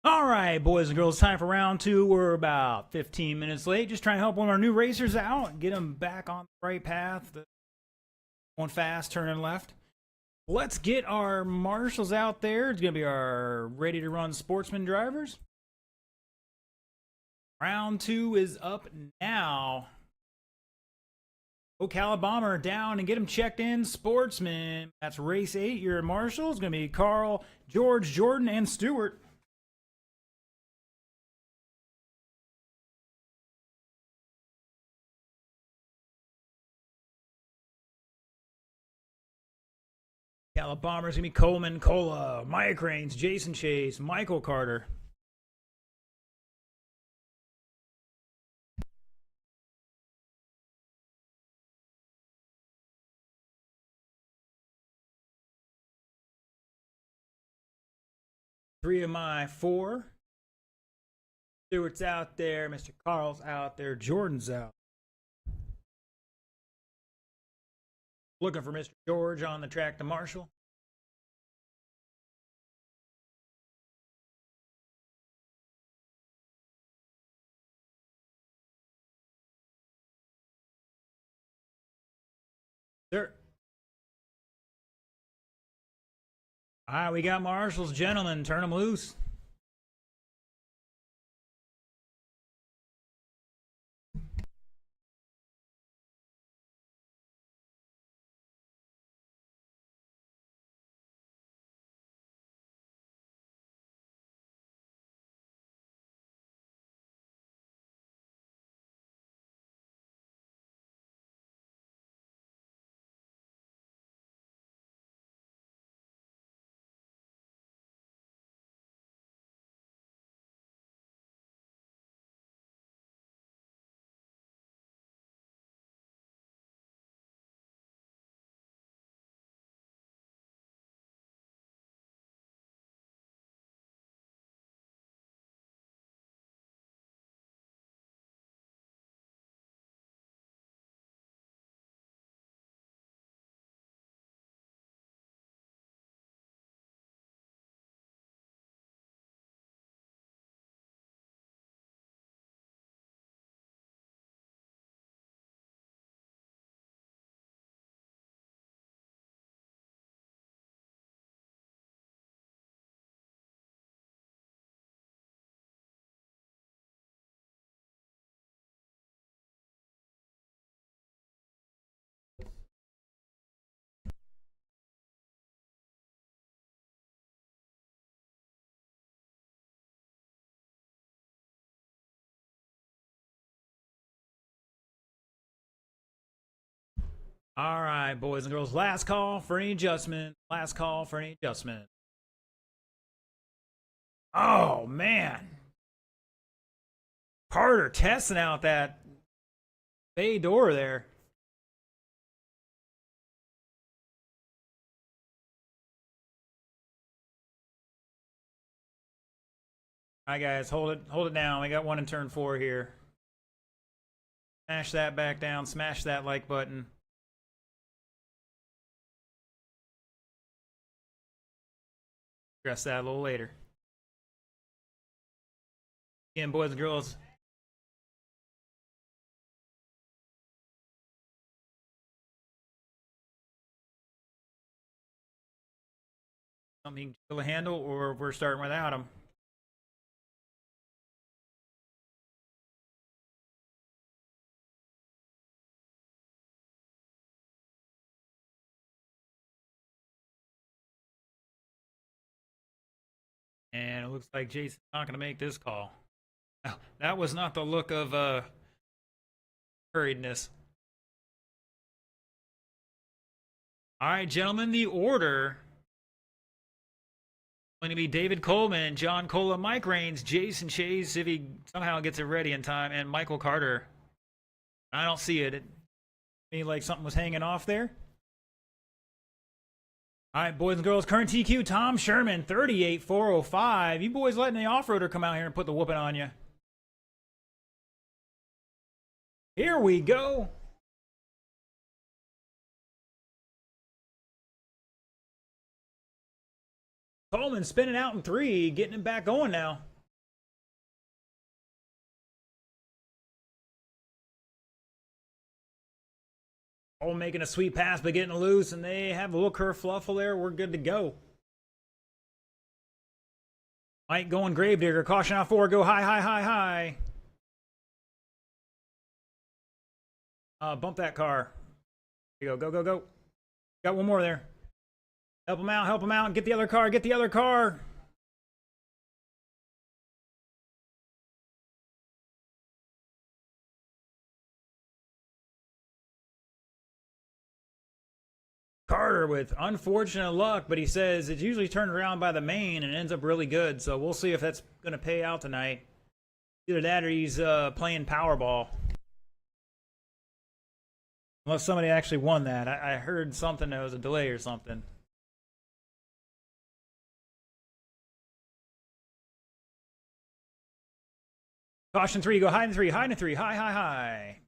All right, boys and girls, time for round two. We're about 15 minutes late. Just trying to help one of our new racers out and get them back on the right path. Going fast, turning left. Let's get our marshals out there. It's going to be our ready-to-run sportsman drivers. Round two is up now. Ocala Bomber down and get him checked in. Sportsman. That's race 8. Your marshals going to be Carl, George, Jordan, and Stewart. Ocala Bomber's going to be Coleman, Cola, Mike Rains, Jason Chase, Michael Carter. Three of my four. Stewart's out there. Mr. Carl's out there. Jordan's out. Looking for Mr. George on the track to Marshall. Sir. All right, we got marshals. Gentlemen, turn them loose. All right, boys and girls, last call for any adjustment. Last call for any adjustment. Oh, man. Carter testing out that bay door there. All right, guys, hold it down. We got one in turn 4 here. Smash that back down. Smash that like button. Address that a little later. Again, boys and girls. Something you can still handle, or we're starting without him. And it looks like Jason's not going to make this call. Oh, that was not the look of hurriedness. All right, gentlemen, the order going to be David Coleman, John Cola, Mike Rains, Jason Chase, if he somehow gets it ready in time, and Michael Carter. I don't see it. It seemed like something was hanging off there. All right, boys and girls, current TQ, Tom Sherman, 38,405. You boys letting the off-roader come out here and put the whooping on you. Here we go. Coleman spinning out in 3, getting it back going now. All making a sweet pass, but getting loose, and they have a little kerfluffle there. We're good to go. Mike going Gravedigger. Caution out 4. Go high, high, high, high. Bump that car. Here you go. Go, go, go. Got one more there. Help him out, help him out. Get the other car, get the other car. Carter with unfortunate luck, but he says it's usually turned around by the main and ends up really good. So we'll see if that's going to pay out tonight. Either that or he's playing Powerball. Unless somebody actually won that. I heard something that was a delay or something. Caution 3, go high in 3, high in 3, high, high, high.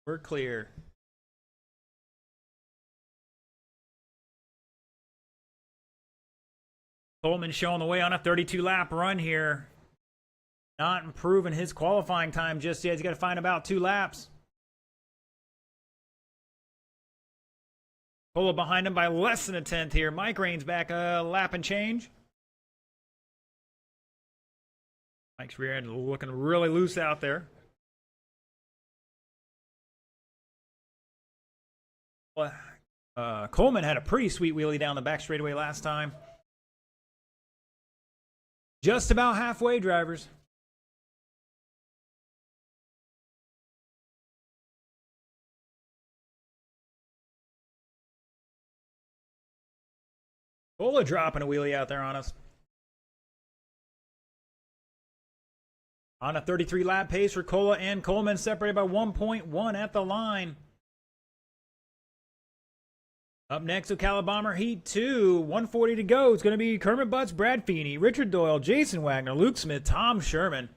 We're clear. Coleman showing the way on a 32-lap run here. Not improving his qualifying time just yet. He's got to find about 2 laps. Cola behind him by less than a tenth here. Mike Rain's back a lap and change. Mike's rear end looking really loose out there. Coleman had a pretty sweet wheelie down the back straightaway last time. Just about halfway, drivers. Cola dropping a wheelie out there on us. On a 33 lap pace for Cola and Coleman, separated by 1.1 at the line. Up next, Ocala Bomber Heat 2, 140 to go. It's going to be Kermit Butts, Brad Feeney, Richard Doyle, Jason Wagner, Luke Smith, Tom Sherman.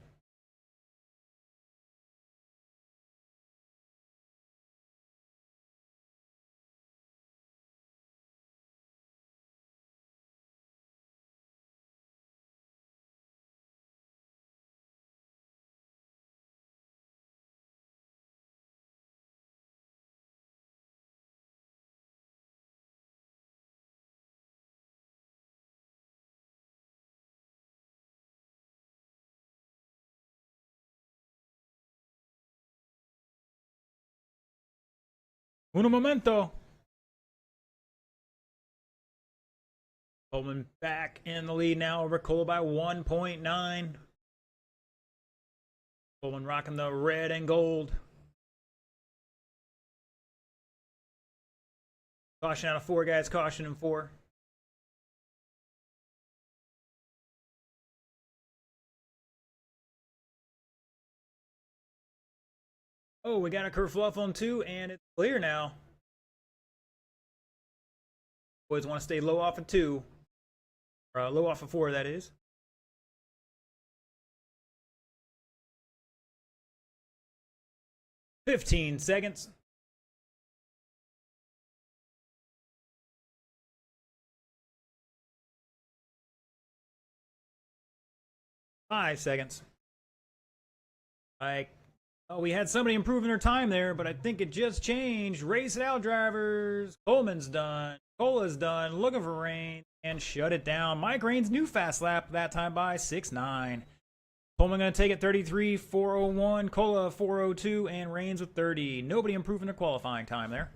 Uno momento. Coleman back in the lead now over Cola by 1.9. Coleman rocking the red and gold. Caution out of 4, guys. Caution in 4. Oh, we got a kerfluffle on 2, and it's clear now. Boys want to stay low off of 2. Or low off of 4, that is. "15 seconds. "5 seconds. Oh, we had somebody improving their time there, but I think it just changed. Race it out, drivers. Coleman's done. Cola's done. Looking for Rain. And shut it down. Mike Rain's new fast lap, that time by 6.9. Coleman going to take it 33.401. Cola 4.02. And Rain's with 30. Nobody improving their qualifying time there.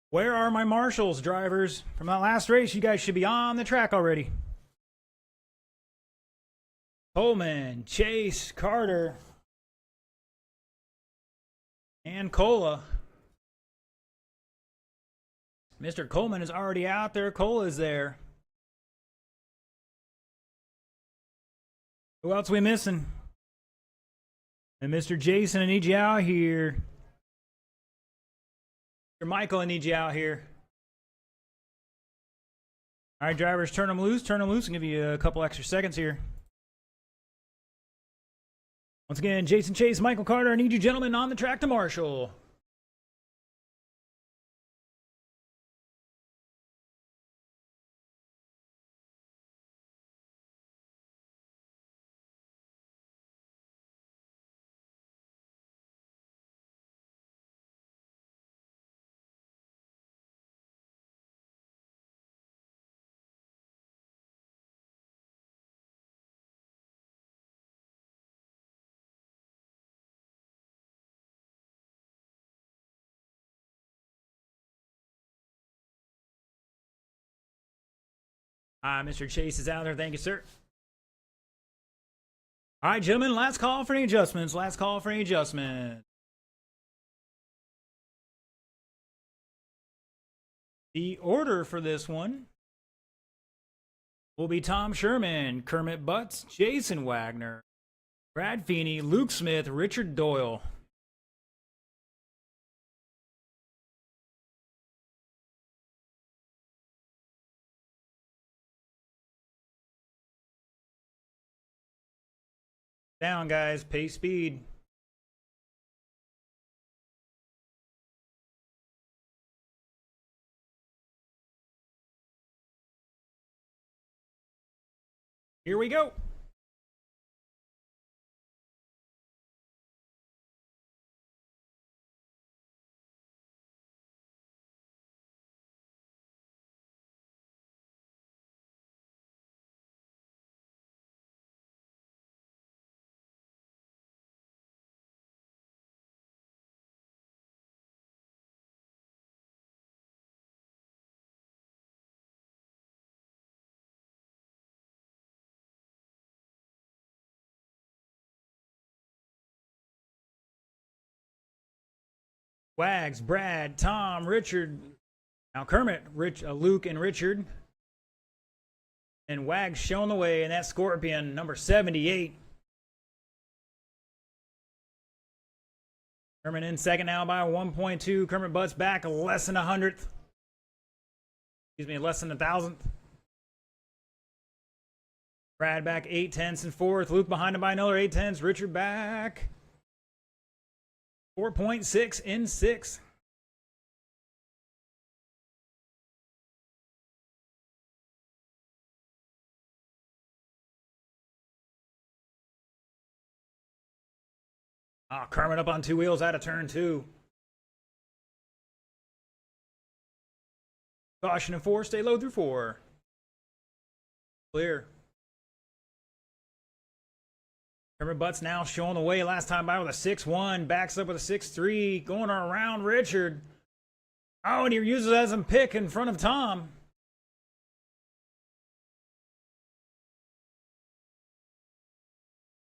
Where are my marshals, drivers? From that last race, you guys should be on the track already. Coleman, Chase, Carter, and Cola. Mr. Coleman is already out there. Cola's there. Who else are we missing? And Mr. Jason, I need you out here. Mr. Michael, I need you out here. All right, drivers, turn them loose. Turn them loose and give you a couple extra seconds here. Once again, Jason Chase, Michael Carter, I need you gentlemen on the track to marshal. Mr. Chase is out there. Thank you, sir. All right, gentlemen, last call for any adjustments. Last call for any adjustments. The order for this one will be Tom Sherman, Kermit Butts, Jason Wagner, Brad Feeney, Luke Smith, Richard Doyle. Down, guys. Pace speed. Here we go. Wags, Brad, Tom, Richard. Now Kermit, Luke, and Richard. And Wags showing the way in that Scorpion, number 78. Kermit in second now by 1.2. Kermit Butts back less than 100th. Excuse me, less than 1,000th. Brad back 8/10ths in fourth. Luke behind him by another 8/10ths. Richard back 4.6 in sixth. Kermit up on two wheels out of turn two. Caution in four, stay low through four. Clear. Kermit Butts now showing the way. Last time by with a 6-1. Backs up with a 6-3. Going around Richard. Oh, and he uses it as a pick in front of Tom.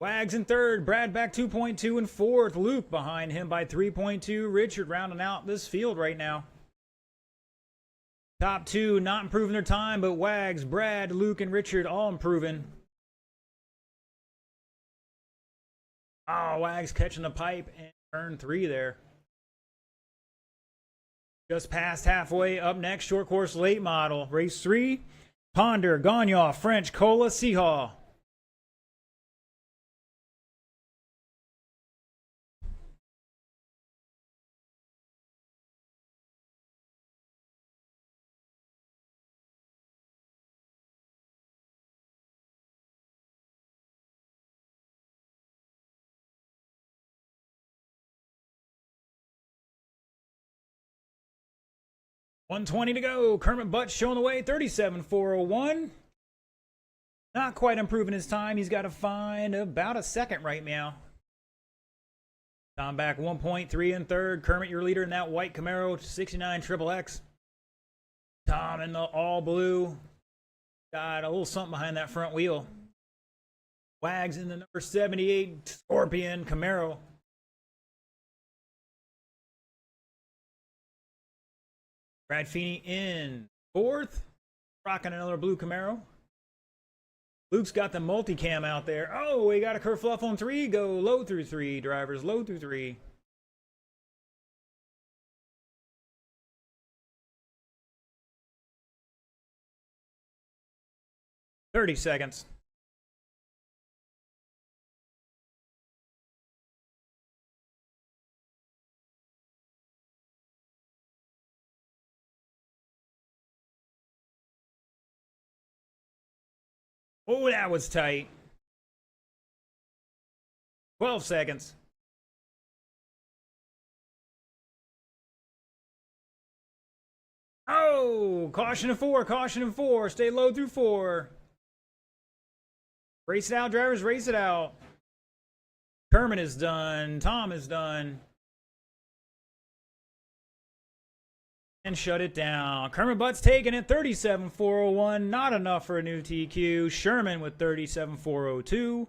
Wags in third. Brad back 2.2 in fourth. Luke behind him by 3.2. Richard rounding out this field right now. Top two not improving their time, but Wags, Brad, Luke, and Richard all improving. Oh, Wags catching the pipe in turn three there. Just past halfway. Up next, short course late model. Race 3. Ponder, Gagnon, French, Cola, Seahall. $120 to go. Kermit Butts showing the way. 37.401. Not quite improving his time. He's got to find about a second right now. Tom back 1.3 in third. Kermit, your leader in that white Camaro 69 XXX. Tom in the all blue. Got a little something behind that front wheel. Wags in the number 78 Scorpion Camaro. Brad Feeney in fourth. Rocking another blue Camaro. Luke's got the multicam out there. Oh, we got a kerfluff on 3. Go low through 3. Drivers low through 3. "30 seconds. Oh, that was tight. 12 seconds. Oh, caution in 4, caution in 4. Stay low through 4. Race it out, drivers, race it out. Kermit is done. Tom is done. And shut it down. Kermit Butt's taking it. 37,401. Not enough for a new TQ. Sherman with 37,402.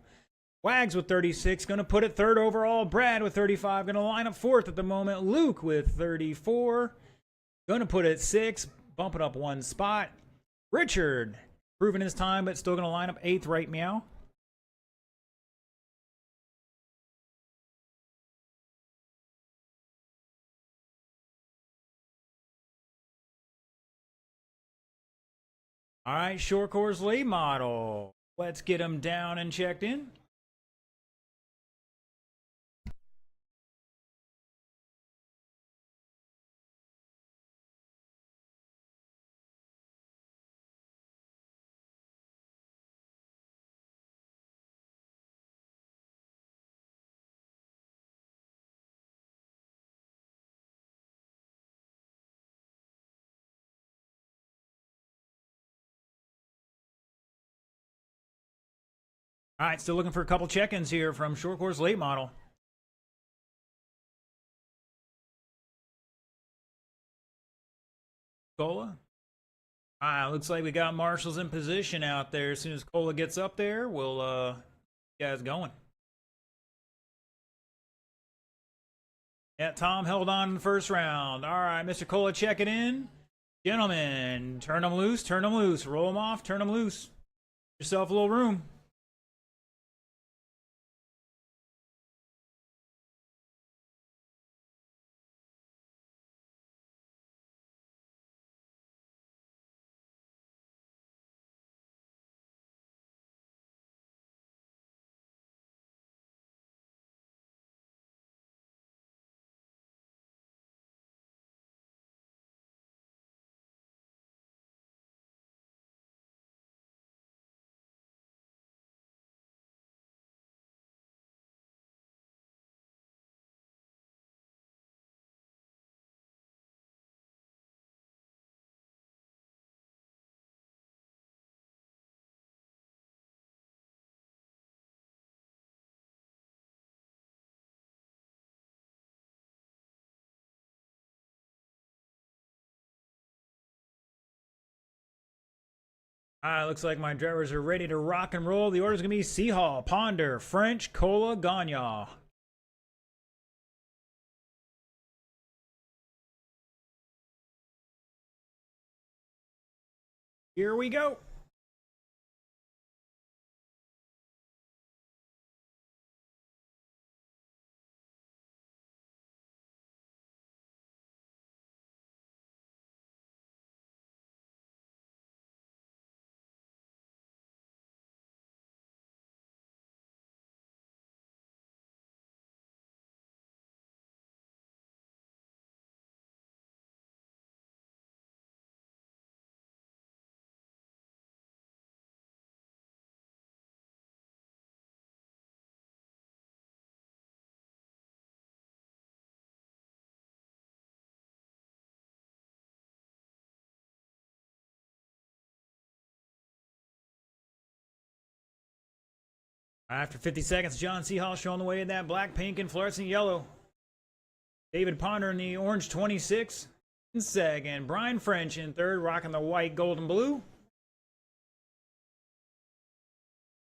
Wags with 36. Going to put it third overall. Brad with 35. Going to line up fourth at the moment. Luke with 34. Going to put it 6. Bumping up 1 spot. Richard proving his time, but still going to line up 8th, right meow. All right, short course late model. Let's get him down and checked in. All right, still looking for a couple check-ins here from short course late model. Cola. Looks like we got marshals in position out there. As soon as Cola gets up there, we'll get guys going. Yeah, Tom held on in the first round. All right, Mr. Cola checking in. Gentlemen, turn them loose, turn them loose. Roll them off, turn them loose. Give yourself a little room. Looks like my drivers are ready to rock and roll. The order's going to be Seahall, Ponder, French, Cola, Gagne. Here we go. After 50 seconds, John Seahall showing the way in that black, pink, and fluorescent yellow. David Ponder in the orange 26 in second. Brian French in third, rocking the white, gold, and blue.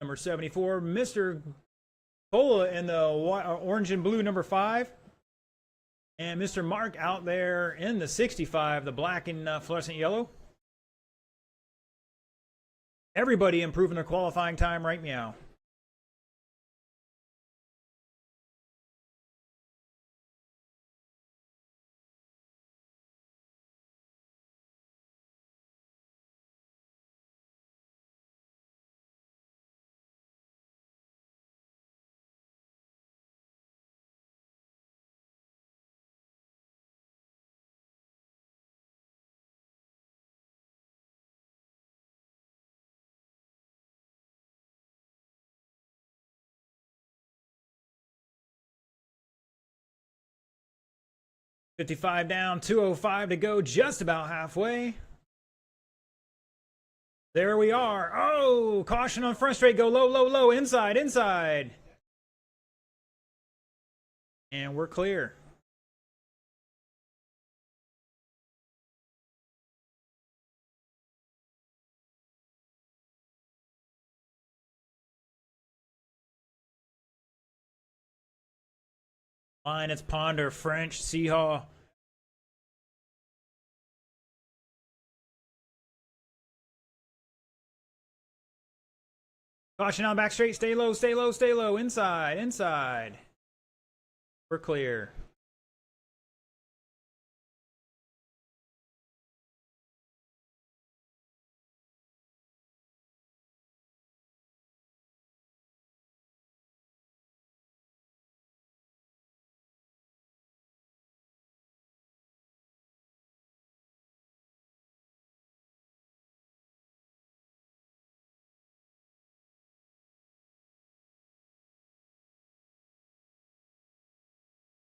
Number 74, Mr. Cola in the orange and blue, number 5. And Mr. Mark out there in the 65, the black and fluorescent yellow. Everybody improving their qualifying time right meow. $55 down, 205 to go, just about halfway. There we are. Oh, caution on front straight. Go low, low, low. Inside, inside. And we're clear. Line, it's Ponder, French, Seahall. Caution on back straight. Stay low, stay low, stay low. Inside, inside. We're clear.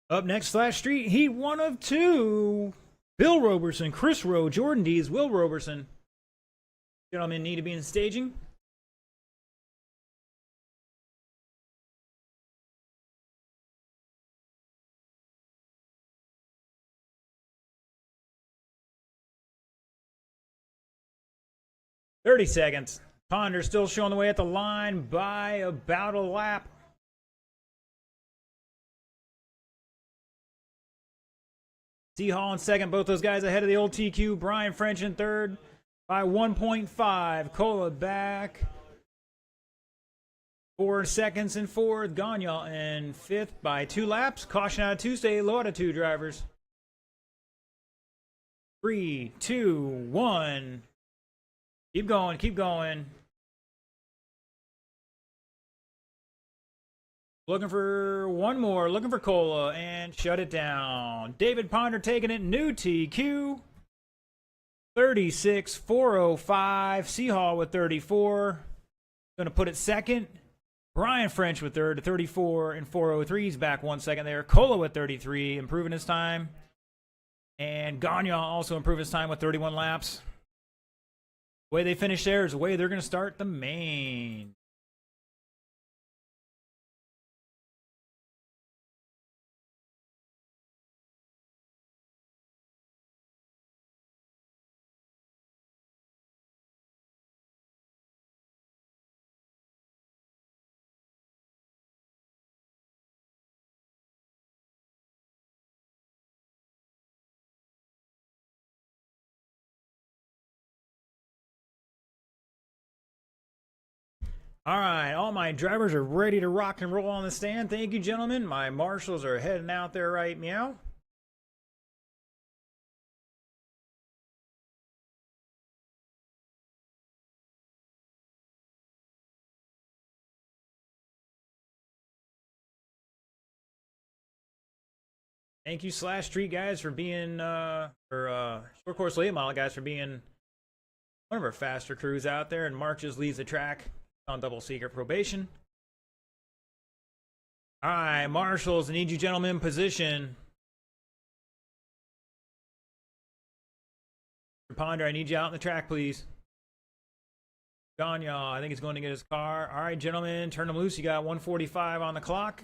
Up next, Slash Street, Heat 1 of 2. Bill Roberson, Chris Rowe, Jordan Dees, Will Roberson. Gentlemen need to be in staging. "30 seconds. Ponder still showing the way at the line by about a lap. Hall in second, both those guys ahead of the old TQ. Brian French in third by 1.5. Cola back 4 seconds in fourth. Gagnon in fifth by 2 laps. Caution out of 2, stay low out of 2 drivers. 3, 2, 1. Keep going, keep going. Looking for one more, looking for Cola, and shut it down. David Ponder taking it, new TQ. 36,405. Seahall with 34. Going to put it second. Brian French with third, 34 and 403. He's back 1 second there. Cola with 33, improving his time. And Gagnon also improving his time with 31 laps. The way they finish there is the way they're going to start the main. All right, all my drivers are ready to rock and roll on the stand. Thank you, gentlemen. My marshals are heading out there right meow. Thank you, Slash Street guys, for being, Short Course Late Model guys, for being one of our faster crews out there. And Mark just leaves the track on double secret probation. All right, marshals, I need you gentlemen in position. Ponder, I need you out on the track, please. Gagnon, I think he's going to get his car. All right, gentlemen, turn them loose. You got 1:45 on the clock.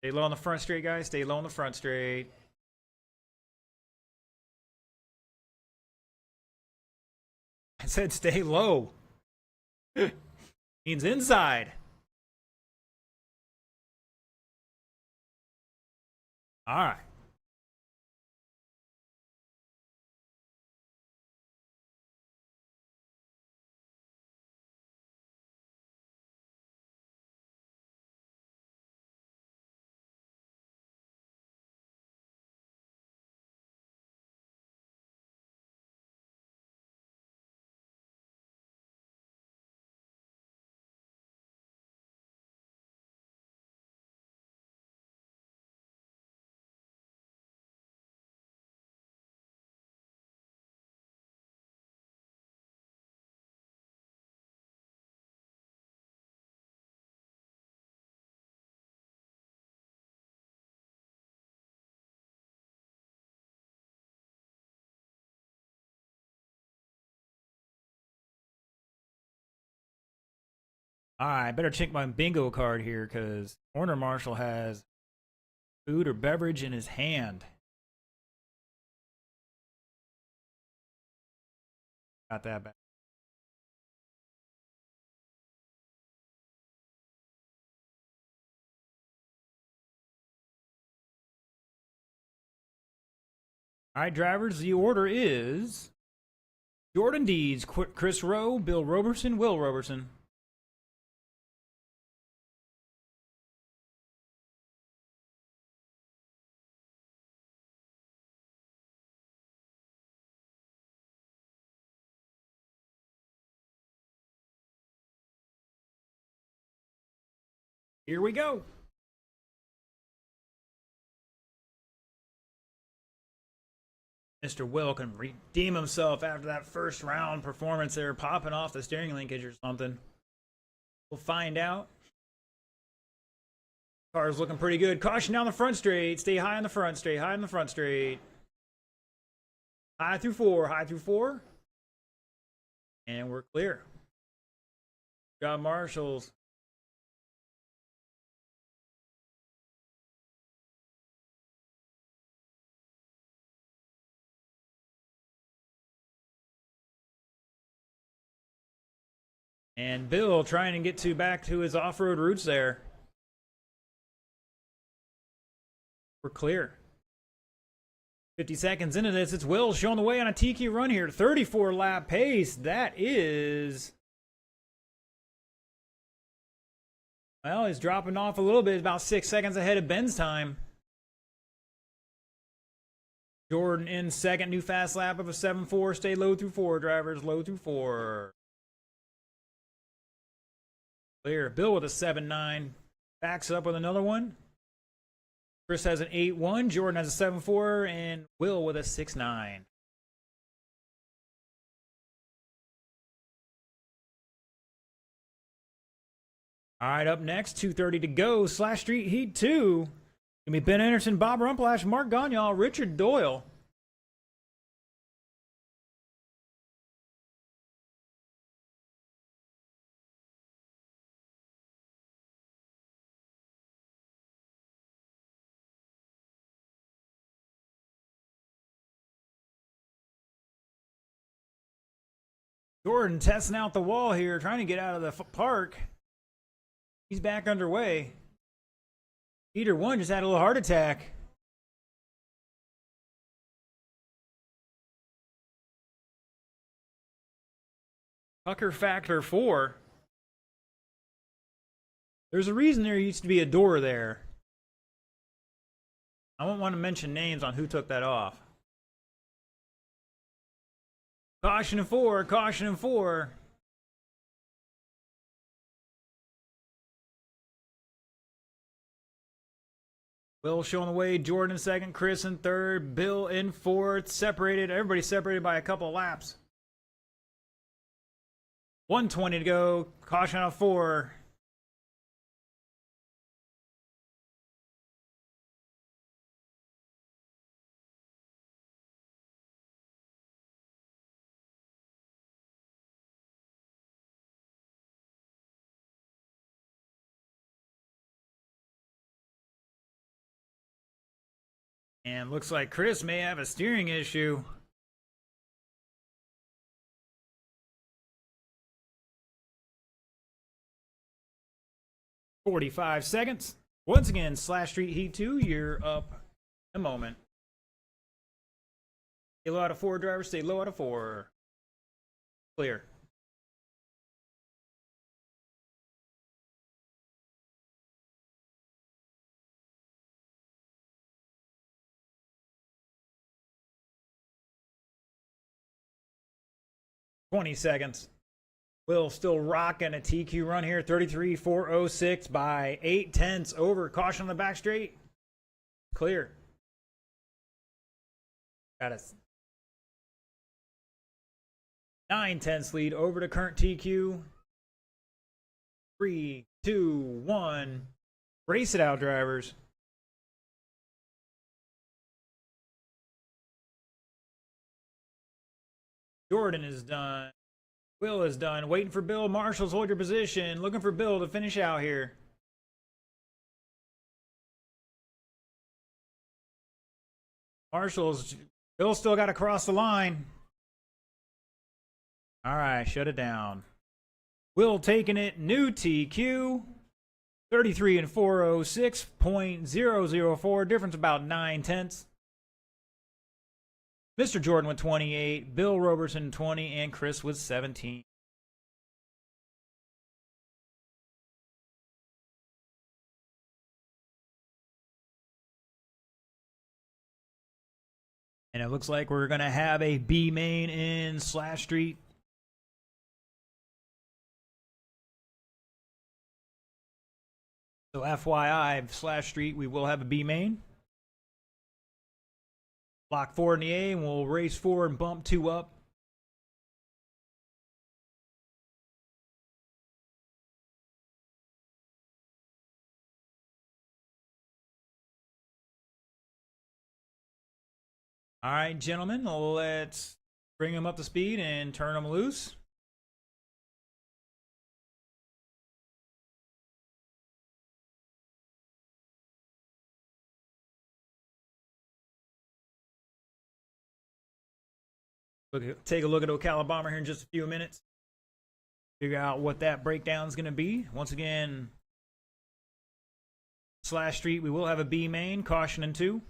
Stay low on the front straight, guys. Stay low on the front straight. I said stay low. Means inside. All right. All right, better check my bingo card here because Corner Marshal has food or beverage in his hand. Got that back. All right, drivers, the order is Jordan Deeds, Chris Rowe, Bill Roberson, Will Roberson. Here we go. Mr. Will can redeem himself after that first round performance there, popping off the steering linkage or something. We'll find out. Car's looking pretty good. Caution down the front straight. Stay high on the front straight. High on the front straight. High through four. High through four. And we're clear. Got marshals. And Bill trying to get back to his off-road roots there. We're clear. 50 seconds into this, it's Will showing the way on a TQ run here. 34 lap pace. That is... Well, he's dropping off a little bit. About 6 seconds ahead of Ben's time. Jordan in second. New fast lap of a 7.4. Stay low through four, drivers. Low through four. Clear. Bill with a 7.9. Backs up with another one. Chris has an 8.1. Jordan has a 7.4. And Will with a 6.9. All right, up next, 2:30 to go. Slash Street Heat 2. Gonna be Ben Anderson, Bob Rumplash, Mark Gagnol, Richard Doyle. Jordan testing out the wall here, trying to get out of the park. He's back underway. Peter 1 just had a little heart attack. Tucker Factor 4. There's a reason there used to be a door there. I won't want to mention names on who took that off. Caution and 4, caution and 4. Will showing the way, Jordan in second, Chris in third, Bill in fourth, separated, everybody separated by a couple of laps. 1:20 to go, caution on 4. And looks like Chris may have a steering issue. "45 seconds. Once again, Slash Street Heat 2, you're up in a moment. Stay low out of 4, driver. Stay low out of 4. Clear. "20 seconds. Will still rocking a TQ run here. 33.406 by 8/10 over. Caution on the back straight. Clear. Got a 9/10 lead over to current TQ. 3, 2, 1. Race it out, drivers. Jordan is done. Will is done. Waiting for Bill. Marshals, hold your position. Looking for Bill to finish out here. Marshals, Bill still got to cross the line. All right, shut it down. Will taking it. New TQ. 33 and 406.004. Difference about 9/10. Mr. Jordan with 28, Bill Robertson 20, and Chris with 17. And it looks like we're going to have a B main in Slash Street. So FYI, Slash Street, we will have a B main. Block 4 in the A, and we'll race 4 and bump 2 up. All right, gentlemen, let's bring them up to speed and turn them loose. Take a look at Ocala Bomber here in just a few minutes. Figure out what that breakdown is going to be. Once again, Slash Street, we will have a B main, caution in 2.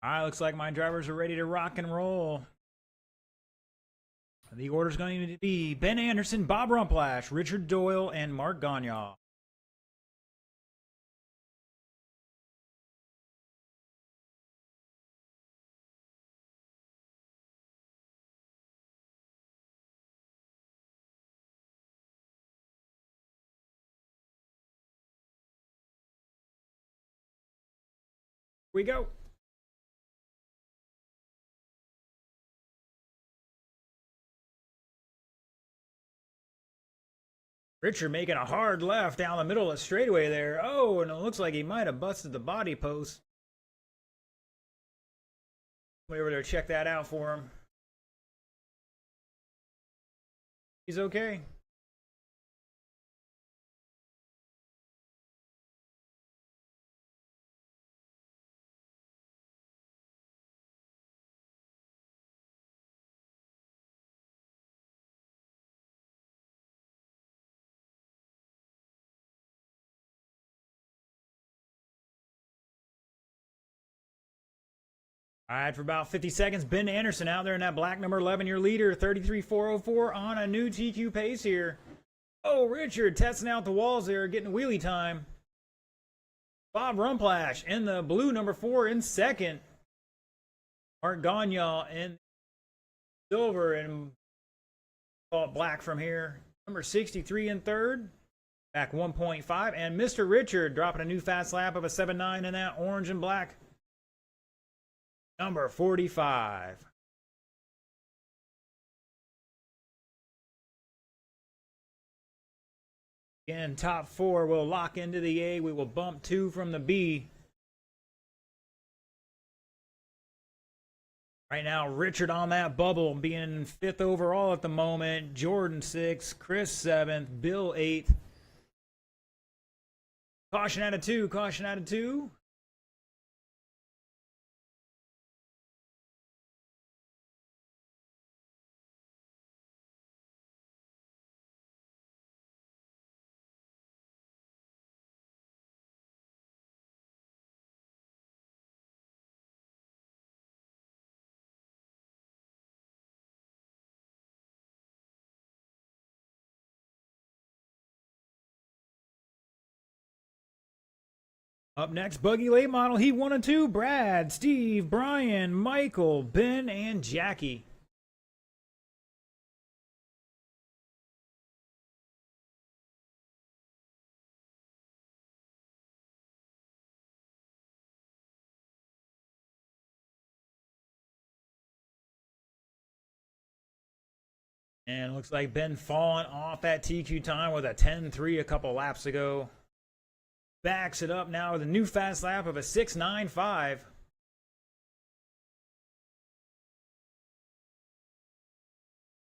All right, looks like my drivers are ready to rock and roll. The order's going to be Ben Anderson, Bob Rumplash, Richard Doyle, and Mark Gagne. We go. Richard making a hard left down the middle of the straightaway there. Oh, and it looks like he might have busted the body post. Somebody over there check that out for him. He's okay. All right, for about 50 seconds, Ben Anderson out there in that black number 11, your leader, 33.404 on a new TQ pace here. Oh, Richard testing out the walls there, getting wheelie time. Bob Rumplash in the blue number 4 in second. Mark Gagne in silver, and Call it black from here. Number 63 in third. Back 1.5. And Mr. Richard dropping a new fast lap of a 7.9 in that orange and black. Number 45. Again, top 4 will lock into the A. We will bump 2 from the B. Right now, Richard on that bubble, being 5th overall at the moment. Jordan 6th, Chris 7th, Bill 8th. Caution out of 2, caution out of 2. Up next, Buggy Late Model, Heat 1 and 2, Brad, Steve, Brian, Michael, Ben, and Jackie. And it looks like Ben falling off that TQ time with a 10.3 a couple laps ago. Backs it up now with a new fast lap of a 6.95.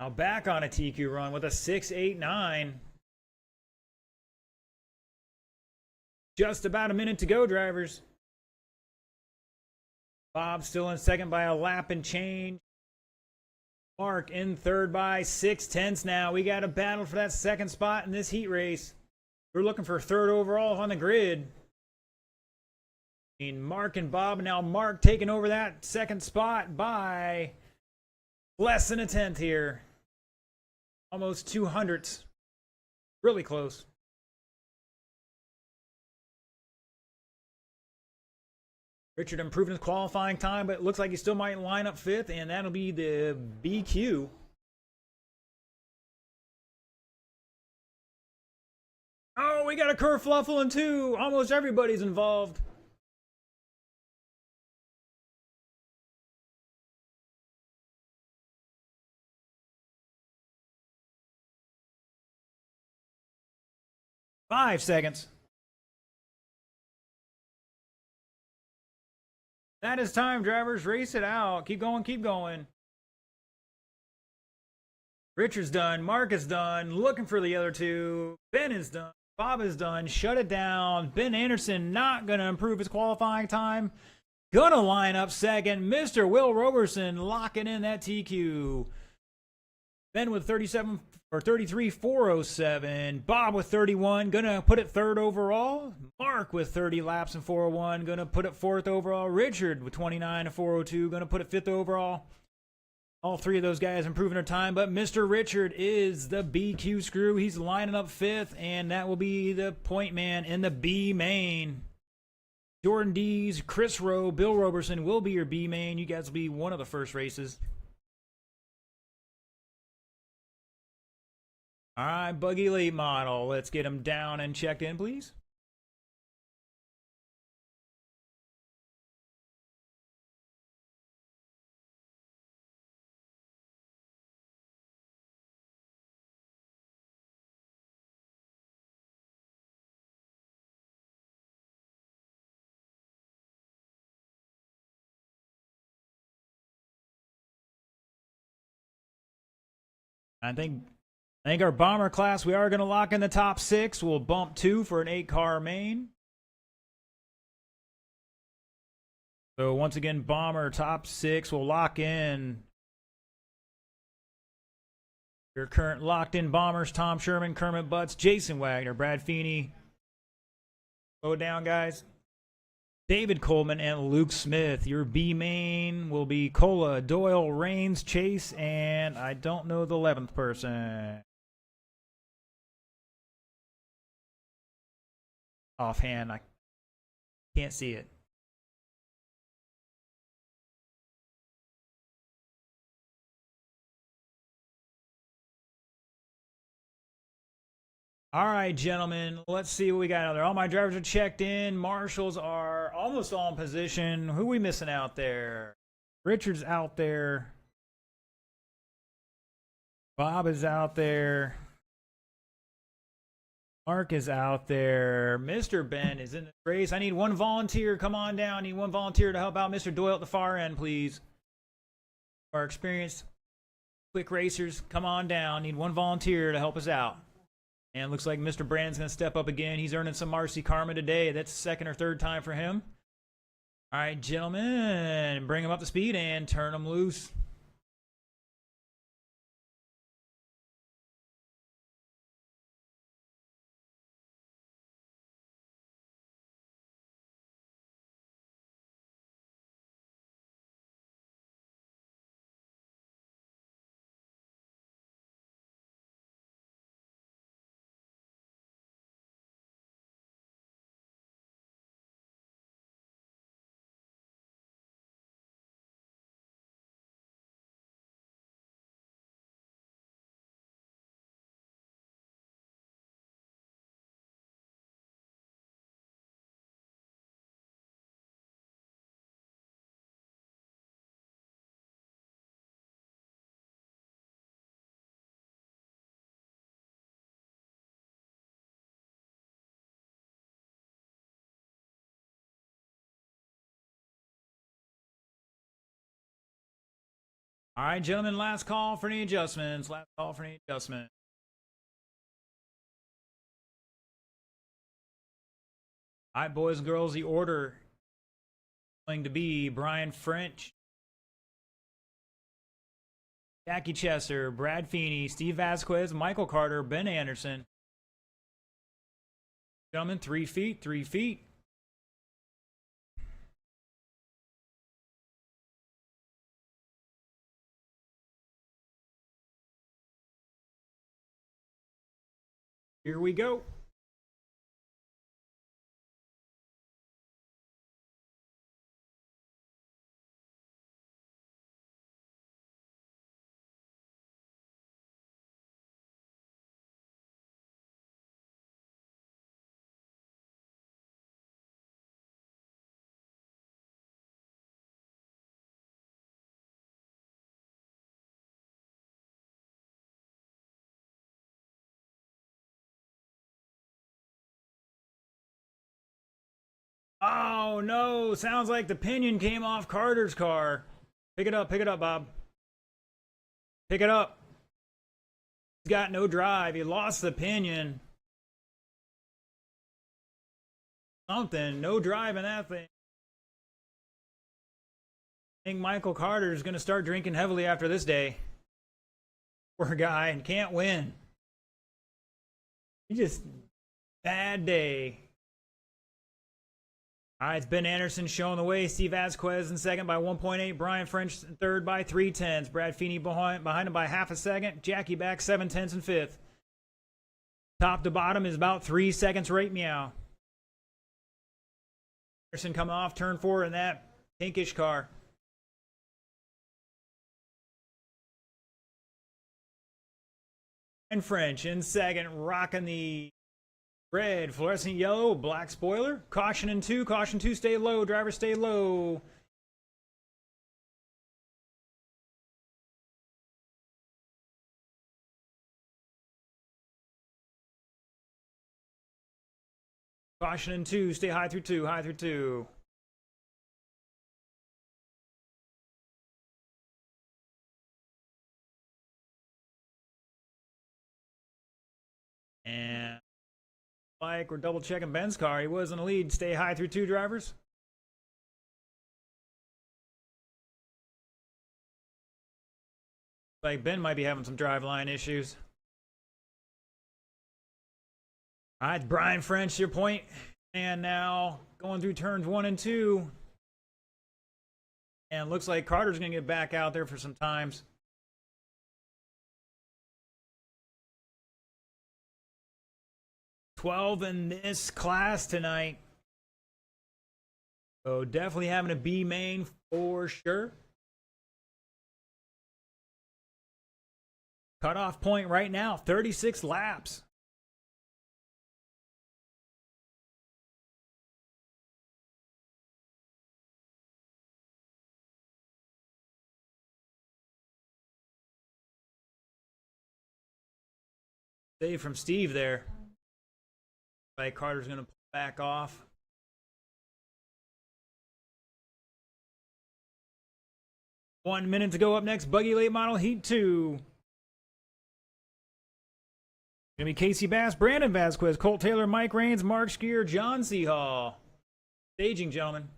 Now back on a TQ run with a 6.89. Just about a minute to go, drivers. Bob still in second by a lap and change. Mark in third by 6/10 now. We got a battle for that second spot in this heat race. We're looking for third overall on the grid. Mark and Bob. Now Mark taking over that second spot by less than a tenth here. Almost 200ths. Really close. Richard improving his qualifying time, but it looks like he still might line up 5th, and that'll be the BQ. Oh, we got a kerfluffle in 2. Almost everybody's involved. Five seconds. That is time, drivers. Race it out. Keep going, keep going. Richard's done. Mark is done. Looking for the other 2. Ben is done. Bob is done. Shut it down. Ben Anderson not going to improve his qualifying time. Gonna line up second. Mr. Will Roberson locking in that TQ. Ben with 37 or 33.407. Bob with 31. Gonna put it 3rd overall. Mark with 30 laps and 401. Gonna put it 4th overall. Richard with 29 and 402. Gonna put it 5th overall. All 3 of those guys improving their time, but Mr. Richard is the BQ screw. He's lining up 5th, and that will be the point man in the B main. Jordan D's, Chris Rowe, Bill Roberson will be your B main. You guys will be one of the first races. All right, Buggy Late Model. Let's get him down and checked in, please. I think our bomber class, we are going to lock in the top 6. We'll bump 2 for an 8-car main. So once again, bomber top 6 will lock in. Your current locked in bombers: Tom Sherman, Kermit Butts, Jason Wagner, Brad Feeney. Slow it down, guys. David Coleman and Luke Smith. Your B main will be Cola, Doyle, Rains, Chase, and I don't know the 11th person. Offhand, I can't see it. All right, gentlemen, let's see what we got out there. All my drivers are checked in. Marshals are almost all in position. Who are we missing out there? Richard's out there. Bob is out there. Mark is out there. Mr. Ben is in the race. I need one volunteer. Come on down. I need one volunteer to help out Mr. Doyle at the far end, please. Our experienced quick racers, come on down. Need one volunteer to help us out. And it looks like Mr. Brandon's going to step up again. He's earning some Marcy Karma today. That's second or third time for him. All right, gentlemen, bring him up to speed and turn him loose. All right, gentlemen, last call for any adjustments. Last call for any adjustment. All right, boys and girls, the order is going to be Brian French, Jackie Chester, Brad Feeney, Steve Vasquez, Michael Carter, Ben Anderson. Gentlemen, 3 feet, 3 feet. Here we go. Oh no, sounds like the pinion came off Carter's car. Pick it up, Bob. Pick it up. He's got no drive. He lost the pinion. Something, no drive in that thing. I think Michael Carter is going to start drinking heavily after this day. Poor guy, and can't win. He just, bad day. All right, it's Ben Anderson showing the way. Steve Vasquez in second by 1.8. Brian French in third by 3/10. Brad Feeney behind him by half a second. Jackie back 7/10 in fifth. Top to bottom is about 3 seconds right meow. Anderson coming off turn 4 in that pinkish car. And French in second, rocking the red, fluorescent yellow, black spoiler. Caution in 2. Caution 2, stay low. Driver, stay low. Caution in 2, stay high through 2. High through 2. And like we're double checking Ben's car. He was in the lead. Stay high through 2, drivers. Like Ben might be having some driveline issues. All right, Brian French, your point. And now going through turns 1 and 2. And looks like Carter's going to get back out there for some times. $12 in this class tonight. So definitely having a B main for sure. Cutoff point right now, 36 laps. Save from Steve there. Like Carter's going to pull back off. One minute to go. Up next, Buggy Late Model Heat 2. Gonna be Casey Bass, Brandon Vasquez, Colt Taylor, Mike Raines, Mark Skier, John C. Hall. Staging, gentlemen.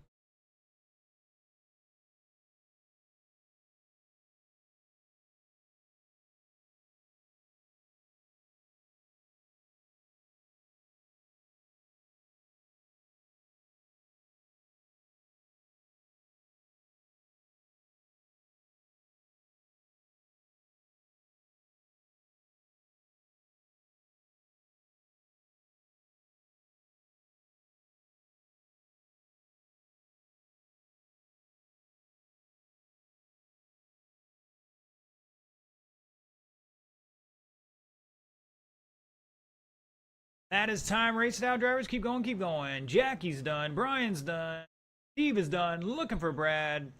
That is time. Race it out, drivers. Keep going, keep going. Jackie's done. Brian's done. Steve is done. Looking for Brad.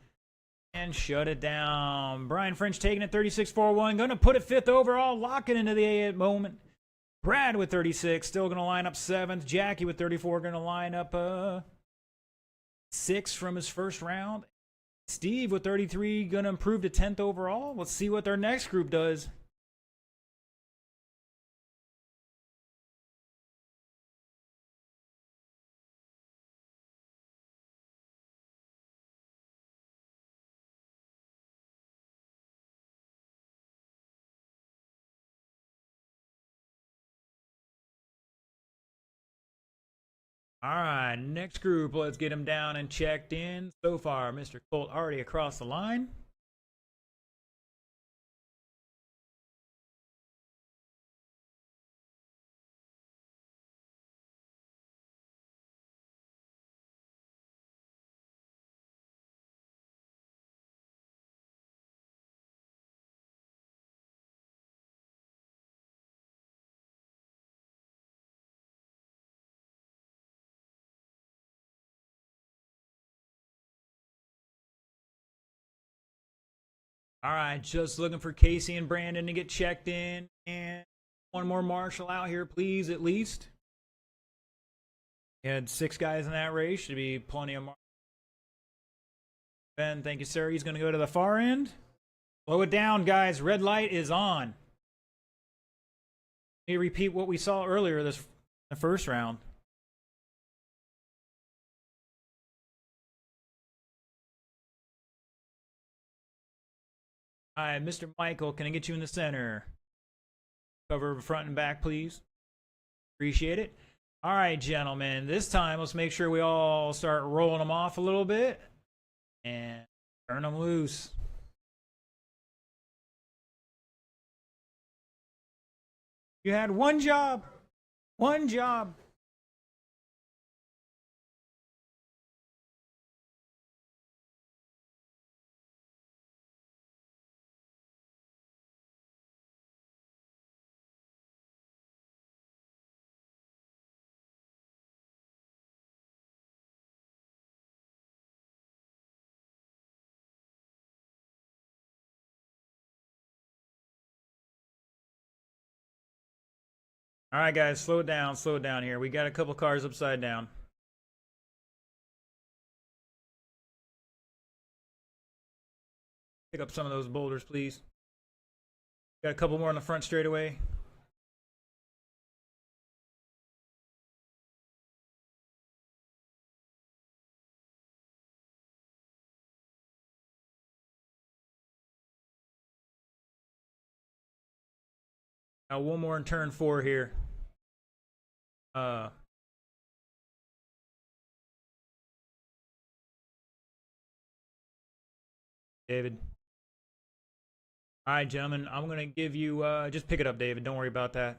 And shut it down. Brian French taking it 36-4-1. Going to put it fifth overall. Locking into the A at moment. Brad with 36. Still going to line up seventh. Jackie with 34. Going to line up sixth from his first round. Steve with 33. Going to improve to 10th overall. Let's see what their next group does. All right, next group, let's get him down and checked in. So far, Mr. Colt already across the line. All right, just looking for Casey and Brandon to get checked in. And one more marshal out here, please, at least. We had 6 guys in that race. Should be plenty of marshals. Ben, thank you, sir. He's going to go to the far end. Slow it down, guys. Red light is on. Let me repeat what we saw earlier this the first round. All right, Mr. Michael, can I get you in the center? Cover front and back, please. Appreciate it. All right, gentlemen. This time, let's make sure we all start rolling them off a little bit. And turn them loose. You had one job. One job. All right, guys, slow it down here. We got a couple cars upside down. Pick up some of those boulders, please. Got a couple more on the front straightaway. Now one more in turn 4 here. David. All right, gentlemen, I'm going to give you, just pick it up, David. Don't worry about that.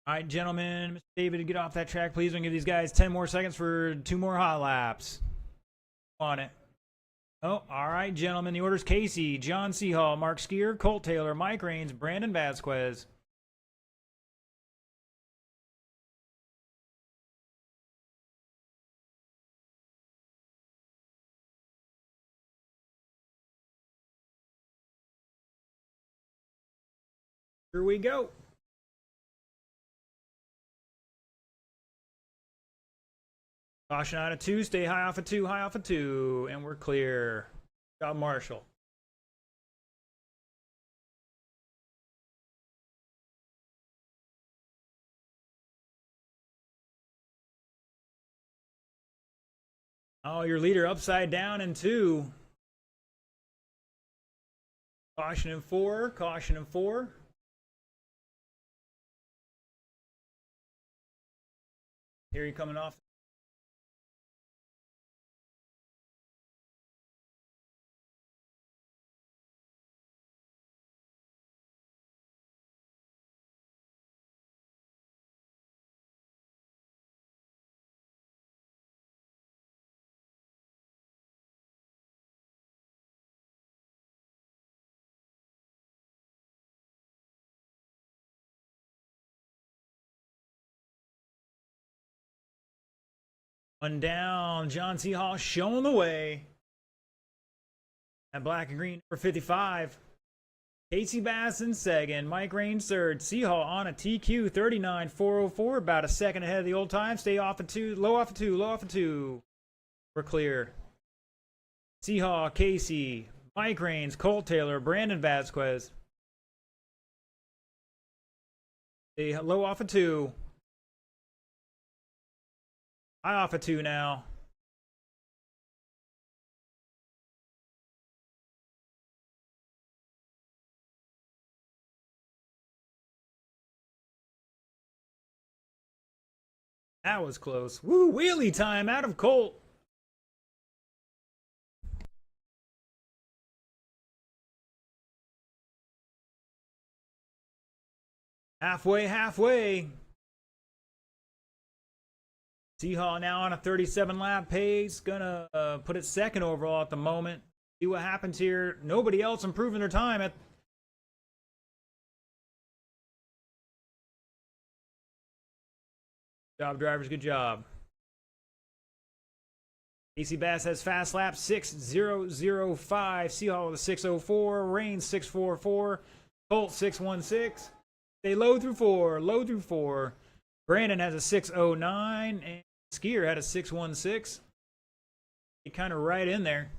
All right, gentlemen, Mr. David, get off that track, please. I'm going to give these guys 10 more seconds for 2 more hot laps. On it. Oh, all right, gentlemen. The order's Casey, John C. Hall, Mark Skier, Colt Taylor, Mike Raines, Brandon Vasquez. Here we go. Caution out of 2, stay high off of 2, high off of 2, and we're clear. Got Marshall. Oh, your leader upside down in 2. Caution in 4, caution in 4. Here you coming off. One down. John C. Hall showing the way. At black and green, number 55. Casey Bass in second. Mike Raines third. C. Hall on a TQ 39.404. About a second ahead of the old time. Stay off of 2. Low off of 2. Low off of 2. We're clear. C. Hall, Casey, Mike Raines, Colt Taylor, Brandon Vasquez. Stay low off of 2. High off of 2 now. That was close. Woo, wheelie time out of Colt. Halfway, halfway. Seahawk now on a 37 lap pace. Gonna put it second overall at the moment. See what happens here. Nobody else improving their time at. Job, drivers. Good job. AC Bass has fast lap 6.005. Seahawk with a 6.04. Rain 6.44. Colt 6.16. They low through 4. Low through 4. Brandon has a 6.09. And Skier had a 6.16. He kind of right in there.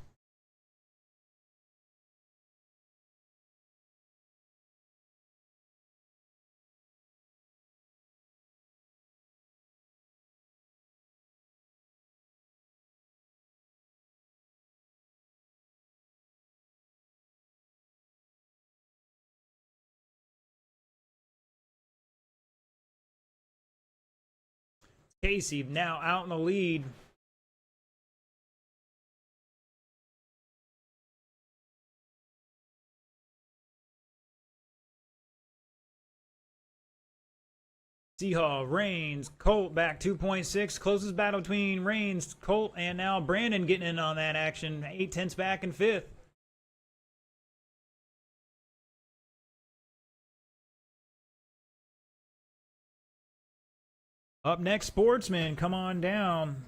Casey now out in the lead. Seahawk, Rains, Colt back 2.6. Closest battle between Rains, Colt, and now Brandon getting in on that action. 8/10 back in 5th. Up next, Sportsman. Come on down.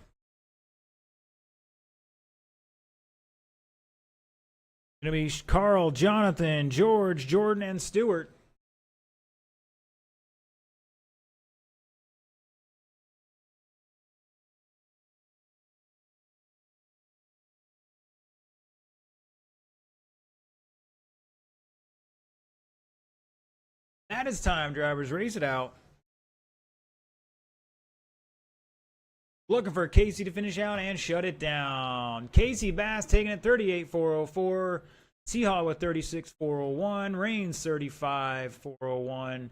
Gonna be Carl, Jonathan, George, Jordan, and Stewart. That is time, drivers. Race it out. Looking for Casey to finish out and shut it down. Casey Bass taking it 38.404. Seahawk with 36.401. Rains 35.401.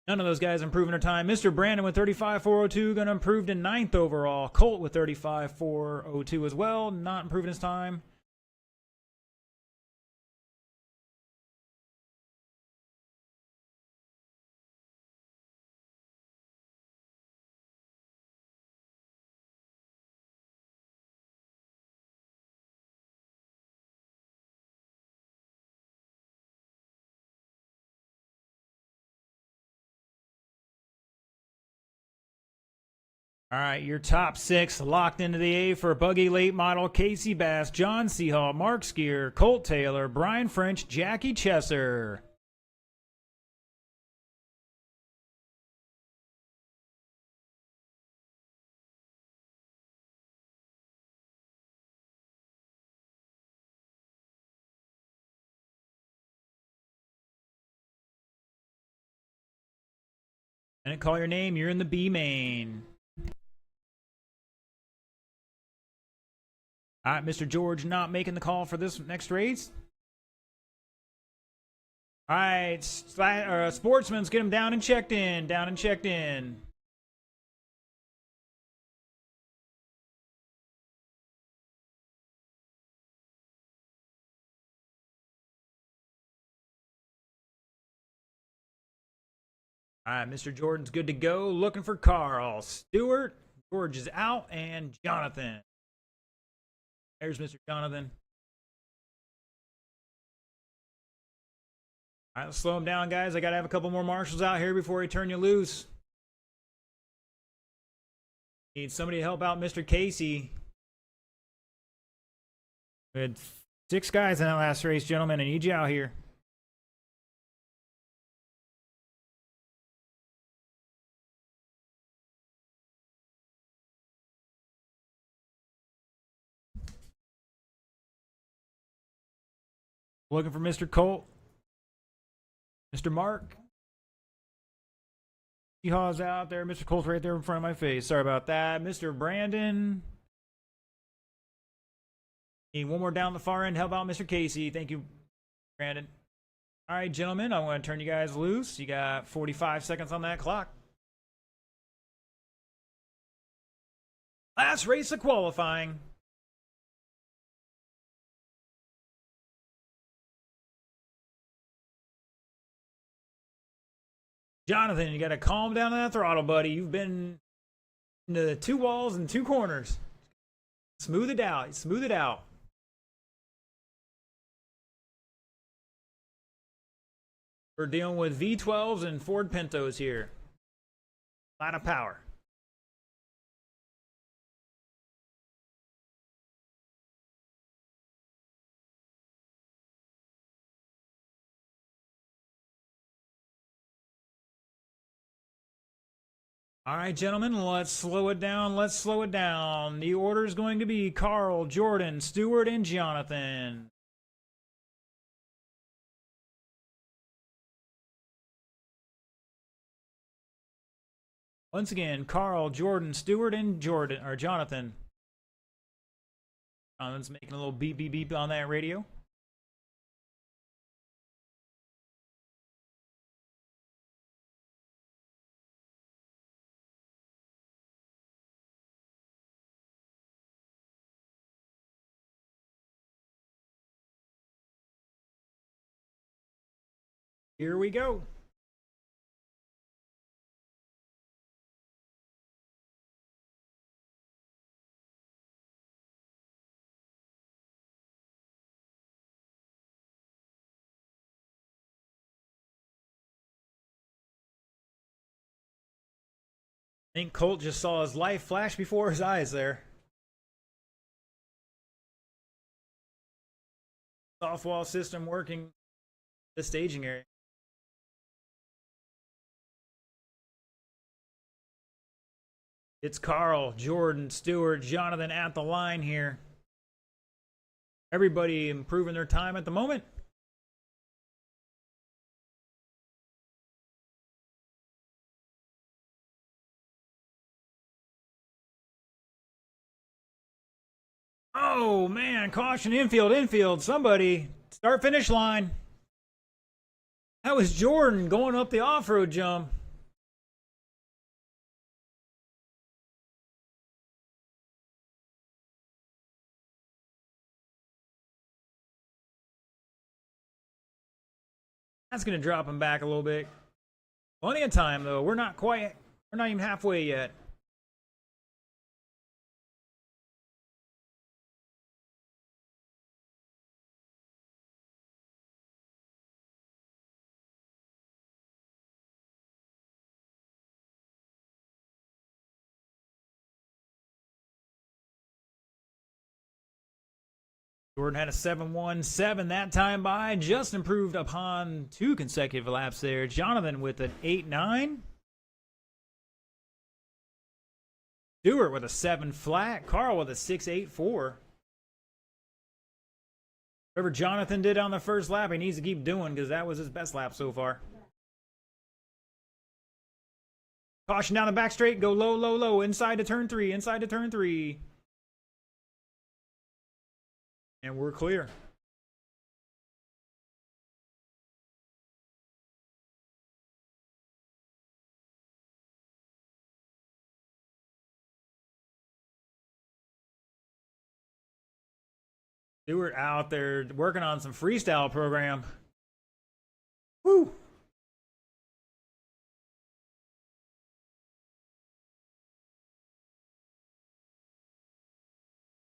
None of those guys improving their time. Mr. Brandon with 35.402, going to improve to 9th overall. Colt with 35.402 as well, not improving his time. All right, your top 6 locked into the A for Buggy Late Model, Casey Bass, John Seahall, Mark Skier, Colt Taylor, Brian French, Jackie Chesser. I didn't call your name. You're in the B main. All right, Mr. George not making the call for this next race. All right, sportsmen's get him down and checked in. Down and checked in. All right, Mr. Jordan's good to go. Looking for Carl. Stewart. George is out. And Jonathan. There's Mr. Jonathan. All right, let's slow him down, guys. I got to have a couple more marshals out here before I turn you loose. Need somebody to help out Mr. Casey. We had 6 guys in that last race, gentlemen. I need you out here. Looking for Mr. Colt. Mr. Mark. Yeehaw's out there. Mr. Colt's right there in front of my face. Sorry about that. Mr. Brandon. Need one more down the far end. Help out Mr. Casey. Thank you, Brandon. All right, gentlemen. I want to turn you guys loose. You got 45 seconds on that clock. Last race of qualifying. Jonathan, you got to calm down that throttle, buddy. You've been into 2 walls and 2 corners. Smooth it out. Smooth it out. We're dealing with V12s and Ford Pintos here. A lot of power. All right, gentlemen, let's slow it down. Let's slow it down. The order is going to be Carl, Jordan, Stewart, and Jonathan. Once again, Carl, Jordan, Stewart, and Jonathan. Jonathan's making a little beep, beep, beep on that radio. Here we go. I think Colt just saw his life flash before his eyes there. Soft wall system working the staging area. It's Carl, Jordan, Stewart, Jonathan at the line here. Everybody improving their time at the moment. Oh, man. Caution, infield. Somebody start finish line. That was Jordan going up the off-road jump. That's going to drop him back a little bit. Plenty of time, though. We're not even halfway yet. Jordan had a 7.17 that time by, just improved upon 2 consecutive laps there. Jonathan with an 8.9. Stewart with a 7 flat. Carl with a 6.84. Whatever Jonathan did on the first lap, he needs to keep doing because that was his best lap so far. Caution down the back straight. Go low, low, low. Inside to turn 3. Inside to turn 3. And we're clear. Stewart out there working on some freestyle program. Woo!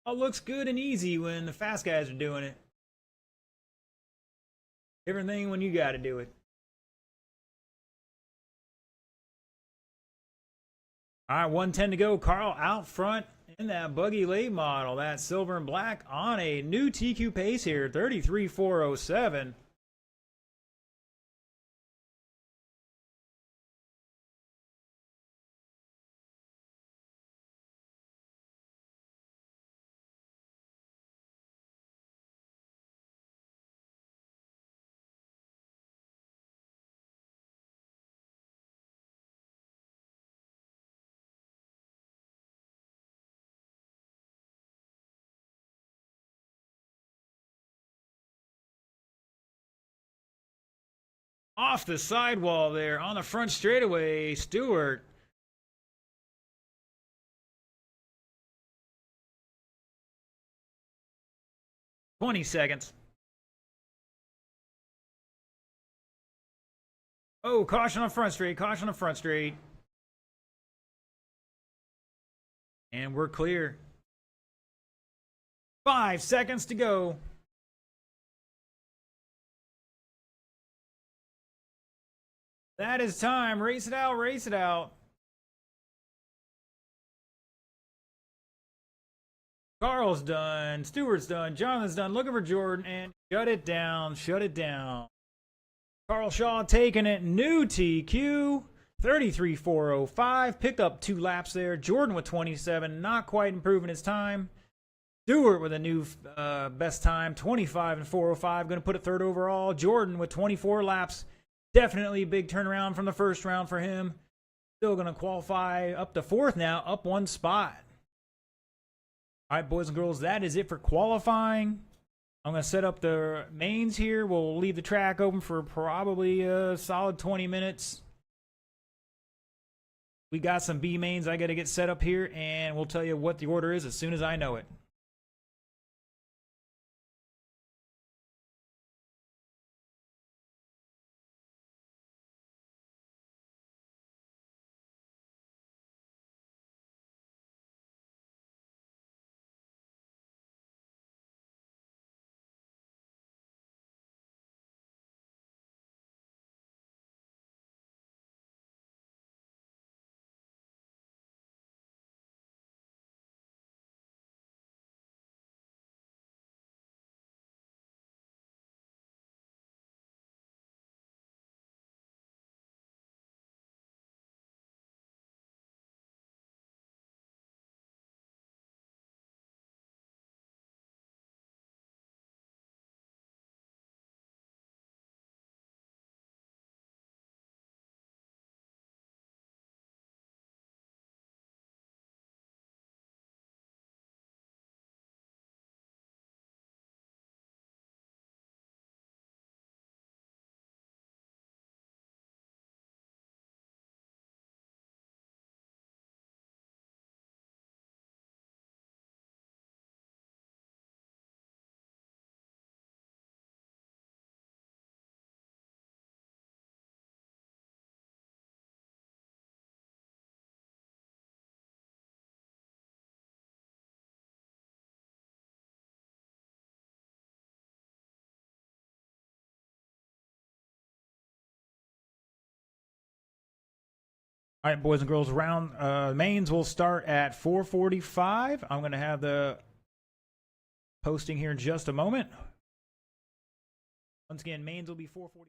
All looks good and easy when the fast guys are doing it. Different thing when you got to do it. All right, 110 to go. Carl out front in that buggy late model. That silver and black on a new TQ pace here, 33.407. Off the sidewall there on the front straightaway, Stewart. "20 seconds. Oh, caution on front straight, caution on front straight. And we're clear. 5 seconds to go. That is time. Race it out, race it out. Carl's done. Stewart's done. Jonathan's done. Looking for Jordan. And shut it down. Shut it down. Carl Shaw taking it. New TQ. 33.405. Picked up 2 laps there. Jordan with 27. Not quite improving his time. Stewart with a new best time. 25.405. Going to put it 3rd overall. Jordan with 24 laps. Definitely a big turnaround from the first round for him. Still going to qualify up to 4th now, up 1 spot. All right, boys and girls, that is it for qualifying. I'm going to set up the mains here. We'll leave the track open for probably a solid 20 minutes. We got some B mains I got to get set up here, and we'll tell you what the order is as soon as I know it. All right, boys and girls, round mains will start at 4:45. I'm going to have the posting here in just a moment. Once again, mains will be 4:45.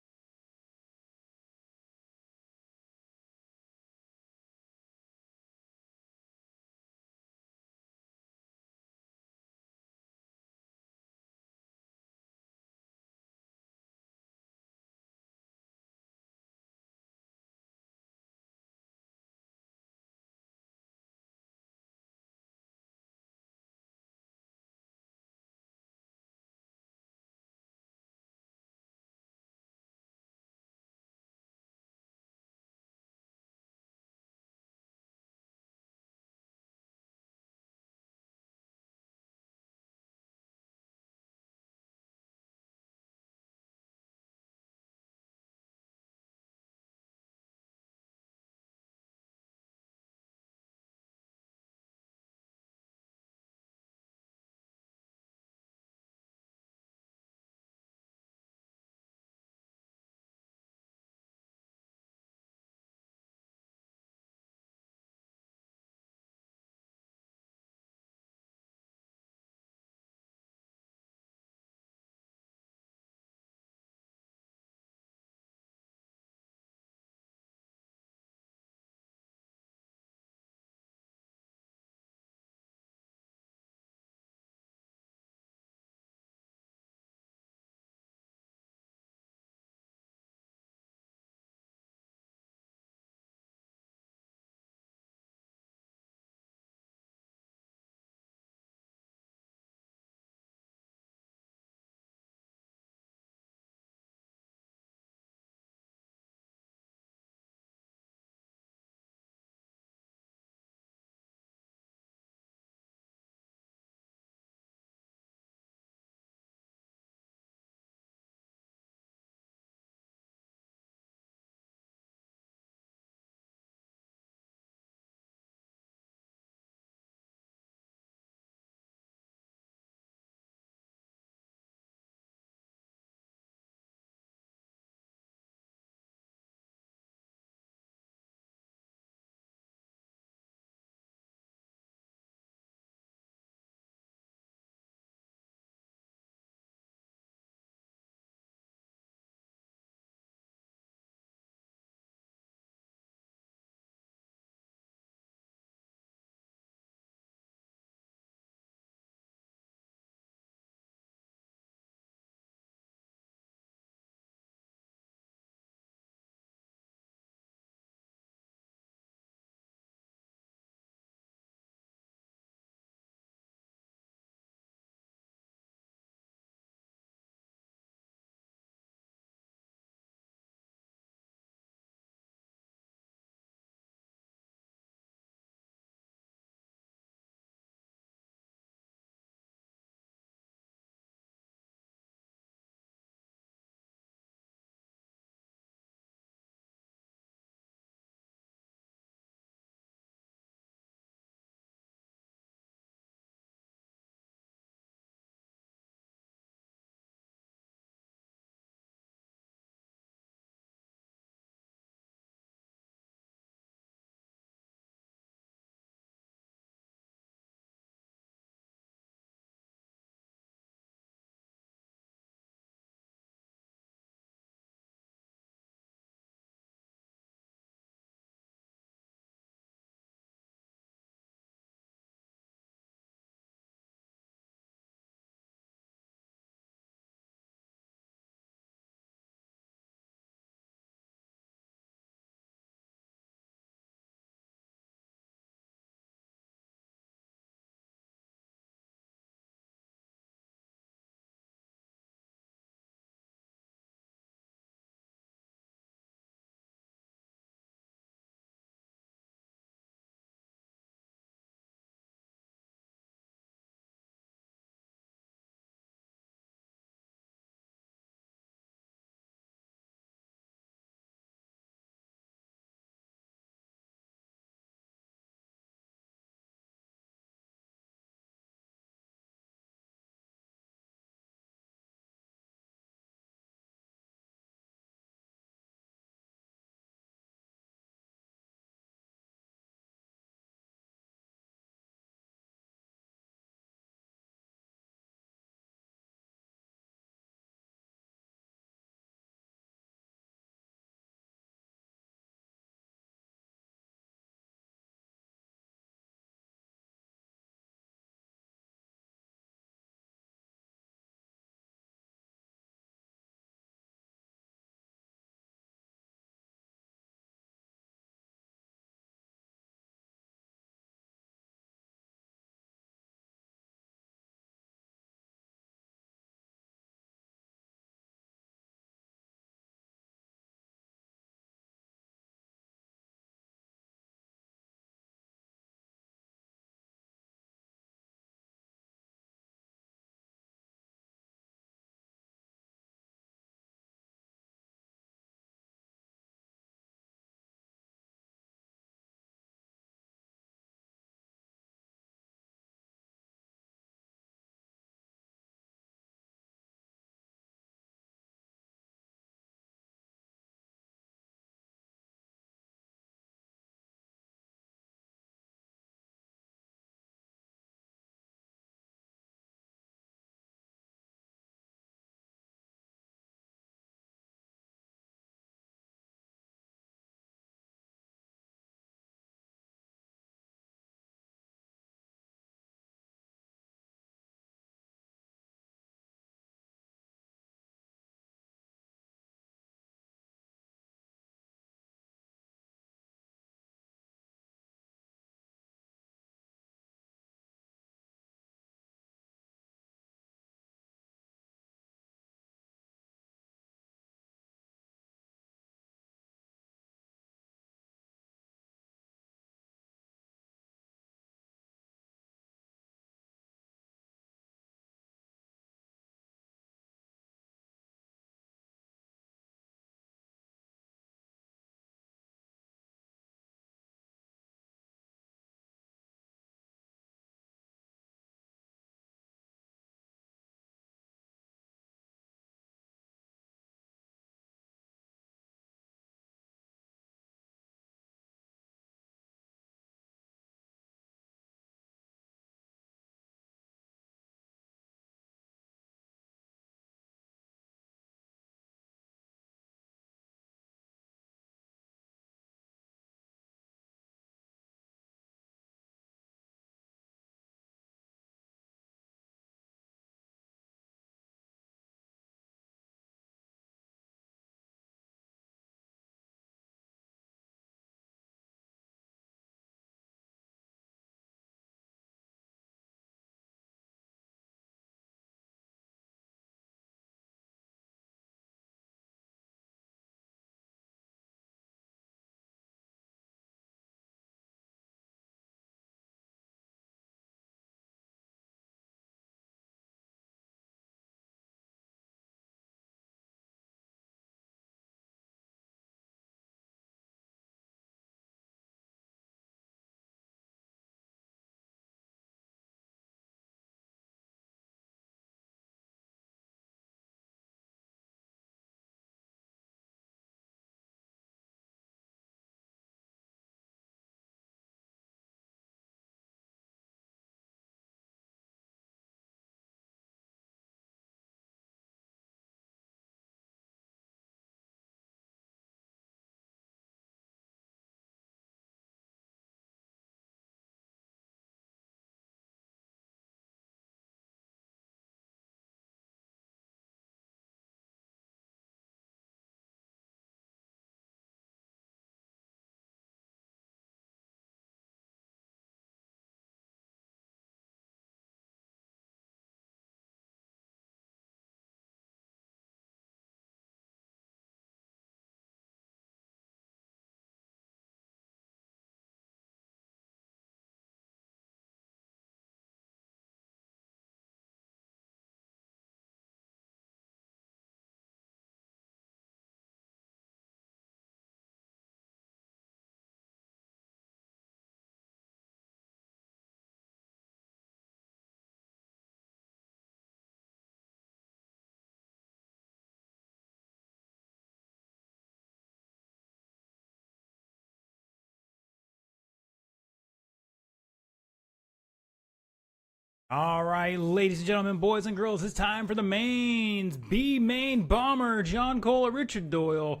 All right, ladies and gentlemen, boys and girls, it's time for the mains. B main bomber, John Cole, Richard Doyle,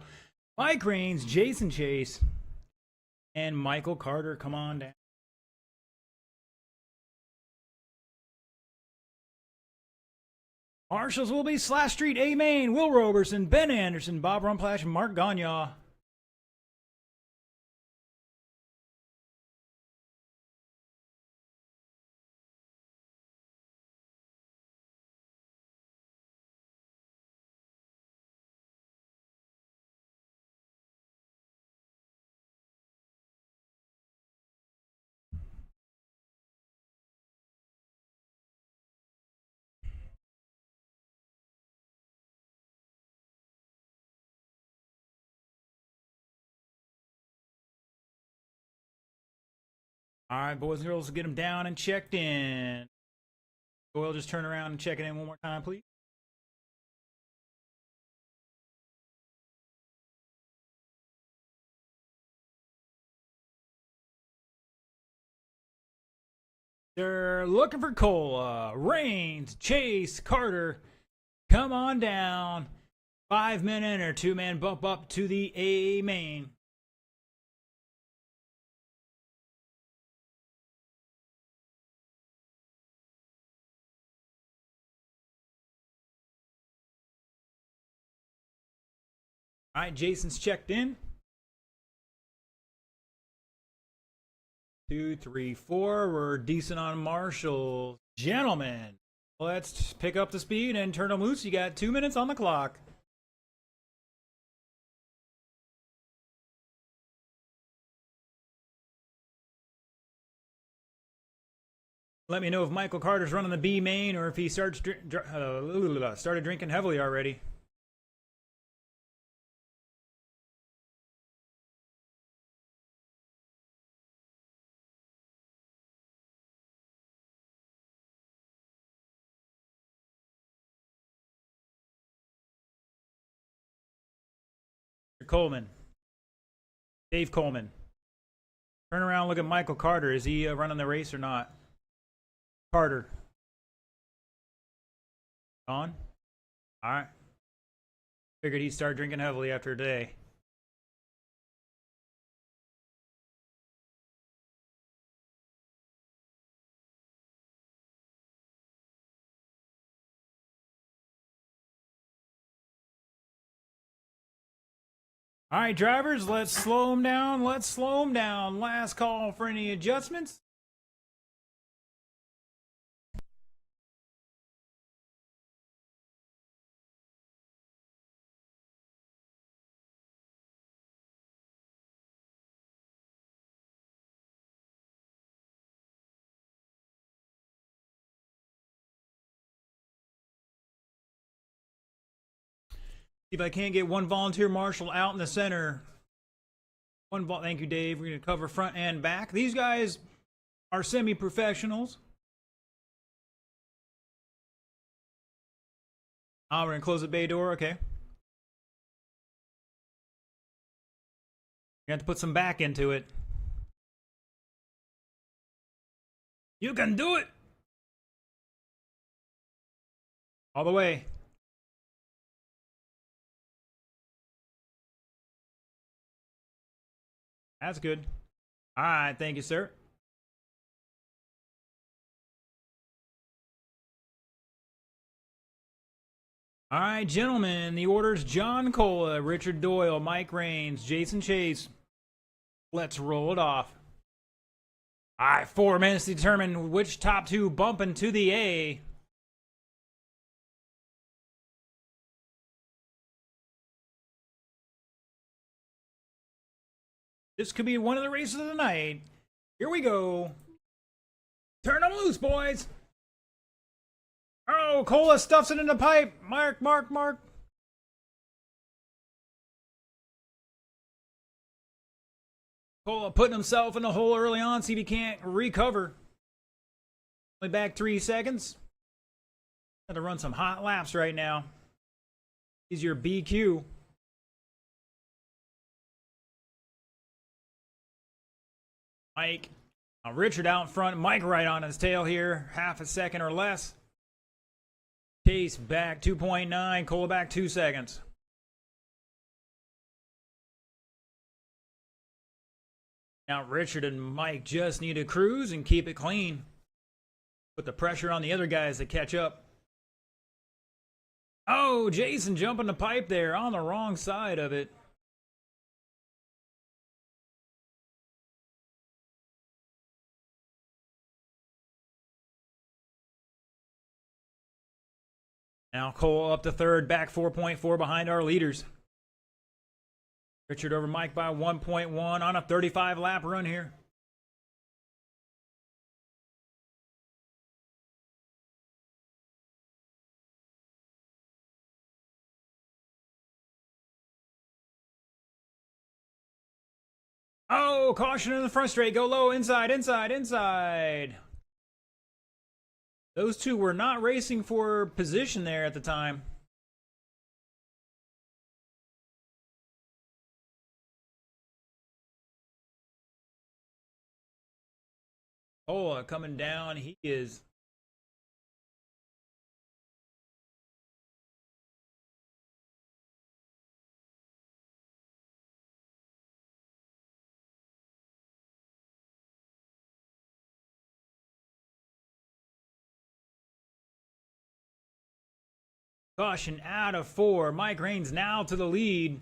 Mike Raines, Jason Chase, and Michael Carter. Come on down. Marshals will be Slash Street, A main, Will Roberson, Ben Anderson, Bob Rumplash, and Mark Gagne. All right, boys and girls, get them down and checked in. Doyle, just turn around and check it in one more time, please. They're looking for Cola, Raines, Chase, Carter. Come on down. 5-man or 2-man bump up to the A main. All right, Jason's checked in. 2, 3, 4. We're decent on marshals. Gentlemen, let's pick up the speed and turn them loose. You got 2 minutes on the clock. Let me know if Michael Carter's running the B main or if he started drinking heavily already. Coleman. Dave Coleman. Turn around, look at Michael Carter. Is he running the race or not? Carter. On? Alright. Figured he'd start drinking heavily after today. All right, drivers, let's slow them down. Let's slow them down. Last call for any adjustments. See if I can't get one volunteer marshal out in the center. Thank you, Dave. We're going to cover front and back. These guys are semi-professionals. We're going to close the bay door. Okay. You have to put some back into it. You can do it. All the way. That's good. All right, thank you, sir. All right, gentlemen, the order's John Cole, Richard Doyle, Mike Raines, Jason Chase. Let's roll it off. All right, 4 minutes to determine which top 2 bump into the A. This could be one of the races of the night. Here we go. Turn them loose, boys. Oh, Cola stuffs it in the pipe. Mark. Cola putting himself in the hole early on. See if he can't recover. Only back 3 seconds. Got to run some hot laps right now. He's your BQ. Mike Richard out in front, Mike right on his tail here, half a second or less. Chase back 2.9, Cole back 2 seconds. Now Richard and Mike just need to cruise and keep it clean. Put the pressure on the other guys to catch up. Oh, Jason jumping the pipe there on the wrong side of it. Now Cole up to third, back 4.4 behind our leaders. Richard over Mike by 1.1 on a 35 lap run here. Oh, caution in the front straight. Go low, inside, inside, inside. Those two were not racing for position there at the time. Oh, coming down. He is... Caution out of 4. Mike Raines now to the lead.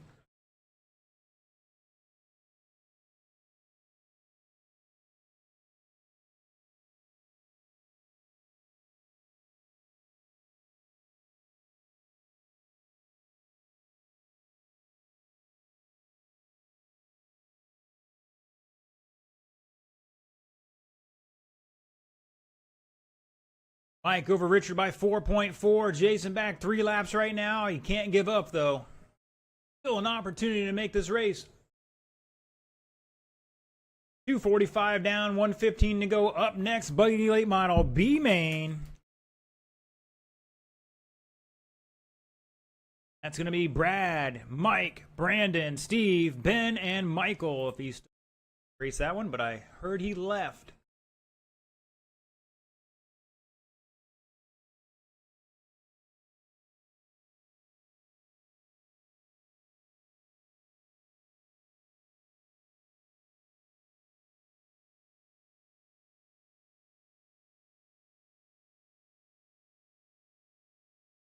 Mike over Richard by 4.4. Jason back 3 laps right now. He can't give up, though. Still an opportunity to make this race. 2:45 down, 1:15 to go. Up next, Buggy Late Model B main. That's going to be Brad, Mike, Brandon, Steve, Ben, and Michael. If he's race that one, but I heard he left.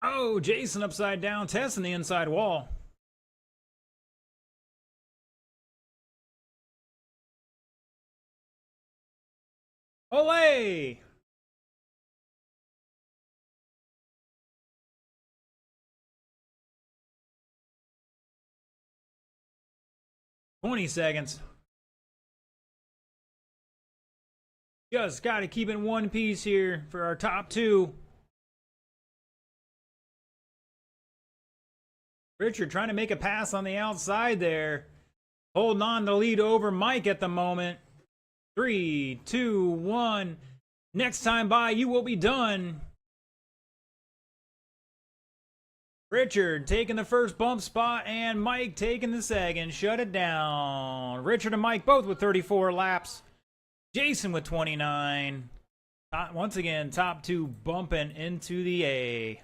Oh, Jason upside down, testing the inside wall. Olay! $20 seconds. Just got to keep in one piece here for our top 2. Richard trying to make a pass on the outside there. Holding on to lead over Mike at the moment. 3, 2, 1. Next time by, you will be done. Richard taking the first bump spot and Mike taking the second. Shut it down. Richard and Mike both with 34 laps. Jason with 29. Once again, top 2 bumping into the A.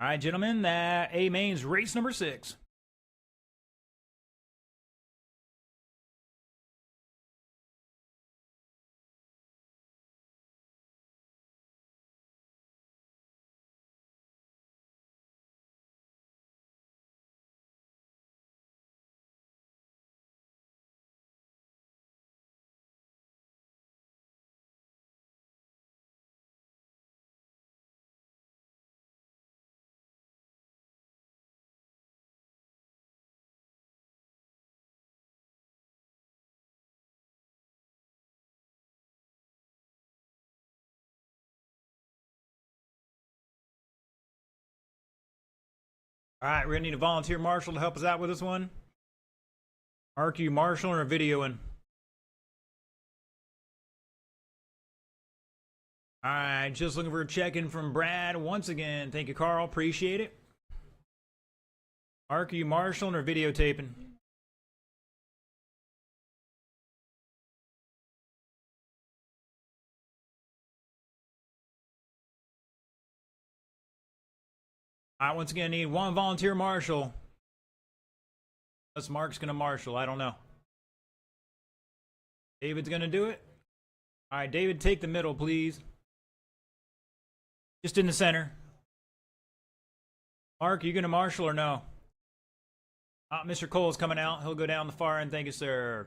All right, gentlemen, that A main's race number 6. All right, we're going to need a volunteer marshal to help us out with this one. Mark, you marshal or videoing? All right, just looking for a check-in from Brad once again. Thank you, Carl. Appreciate it. Mark, you marshaling or videotaping? I once again need one volunteer marshal. Unless Mark's gonna marshal, I don't know. David's gonna do it. All right, David, take the middle, please. Just in the center. Mark, you gonna marshal or no? Mr. Cole's coming out. He'll go down the far end. Thank you, sir.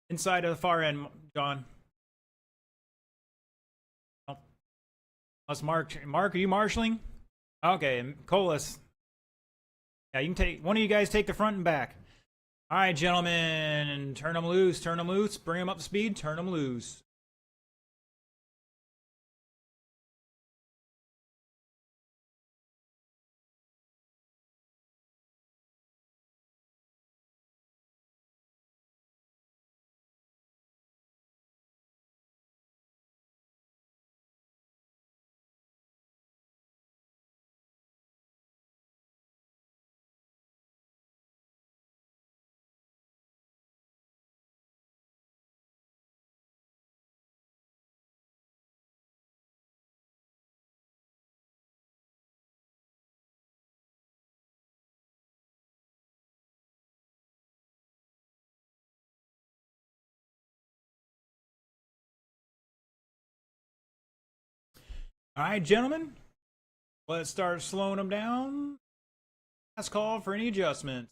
Inside of the far end, John. Us, Mark, are you marshaling? Okay, Colas. Yeah, you can take one of you guys. Take the front and back. All right, gentlemen, turn them loose. Turn them loose. Bring them up to speed. Turn them loose. All right, gentlemen, let's start slowing them down. Last call for any adjustments.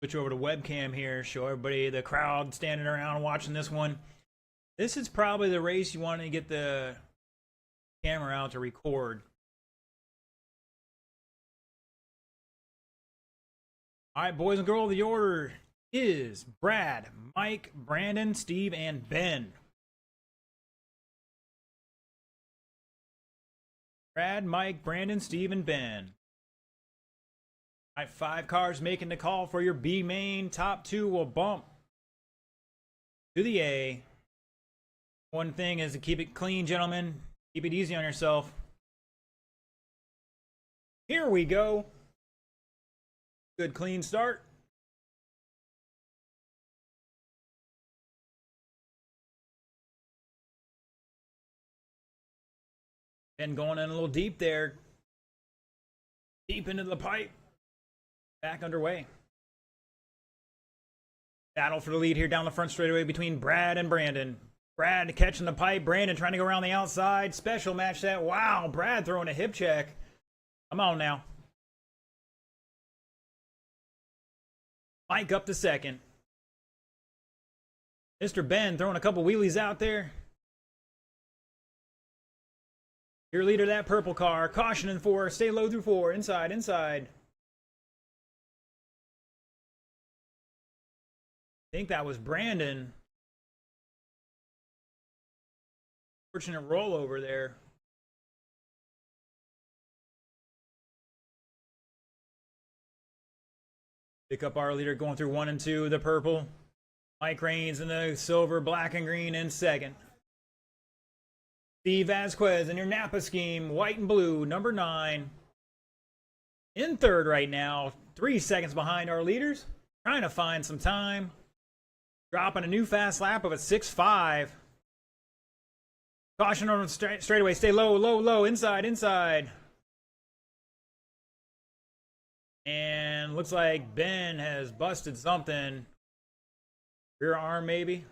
Switch over to webcam here, show everybody, the crowd standing around watching this one. This is probably the race you want to get the camera out to record. All right, boys and girls, the order is Brad, Mike, Brandon, Steve, and Ben. Brad, Mike, Brandon, Steve, and Ben. All right, 5 cars making the call for your B main. Top 2 will bump to the A. One thing is to keep it clean, gentlemen. Keep it easy on yourself. Here we go. Good clean start. Ben going in a little deep there. Deep into the pipe. Back underway. Battle for the lead here down the front straightaway between Brad and Brandon. Brad catching the pipe. Brandon trying to go around the outside. Special match that. Wow, Brad throwing a hip check. Come on now. Mike up to second. Mr. Ben throwing a couple wheelies out there. Your leader, that purple car. Caution in 4. Stay low through 4. Inside, inside. I think that was Brandon. Fortunate rollover there. Pick up our leader going through 1 and 2, the purple. Mike Raines in the silver, black and green in second. Steve Vasquez in your Napa scheme, white and blue, number 9. In third right now, 3 seconds behind our leaders. Trying to find some time. Dropping a new fast lap of a 6.5. Caution on straightaway. Stay low, low, low. Inside, inside. And looks like Ben has busted something. Rear arm, maybe.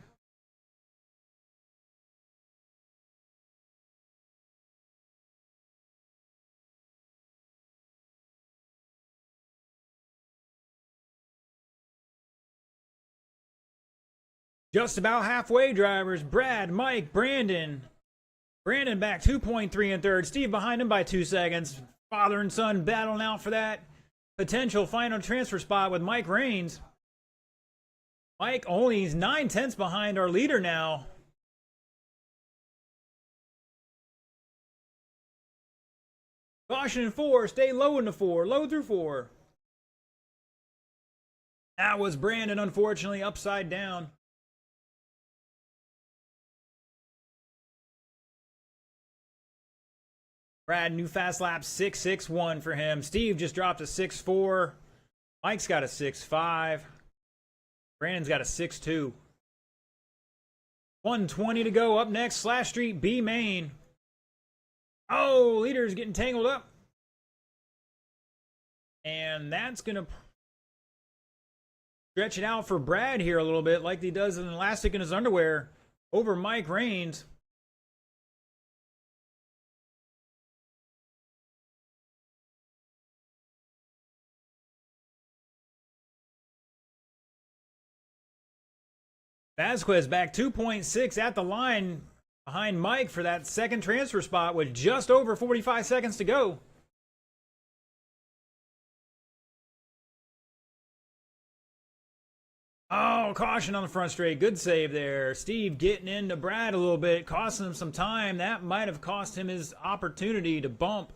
Just about halfway, drivers. Brad, Mike, Brandon. Brandon back 2.3 in third. Steve behind him by 2 seconds. Father and son battling out for that potential final transfer spot with Mike Raines. Mike only 9/10 behind our leader now. Caution in 4. Stay low in the 4. Low through 4. That was Brandon, unfortunately, upside down. Brad, new fast lap 6.61 for him. Steve just dropped a 6.4. Mike's got a 6.5. Brandon's got a 6.2. 120 to go. Up next, Slash Street B main. Oh, leader's getting tangled up. And that's going to stretch it out for Brad here a little bit, like he does an elastic in his underwear over Mike Raines. Vasquez back 2.6 at the line behind Mike for that second transfer spot with just over 45 seconds to go. Oh, caution on the front straight. Good save there. Steve getting into Brad a little bit, costing him some time. That might have cost him his opportunity to bump.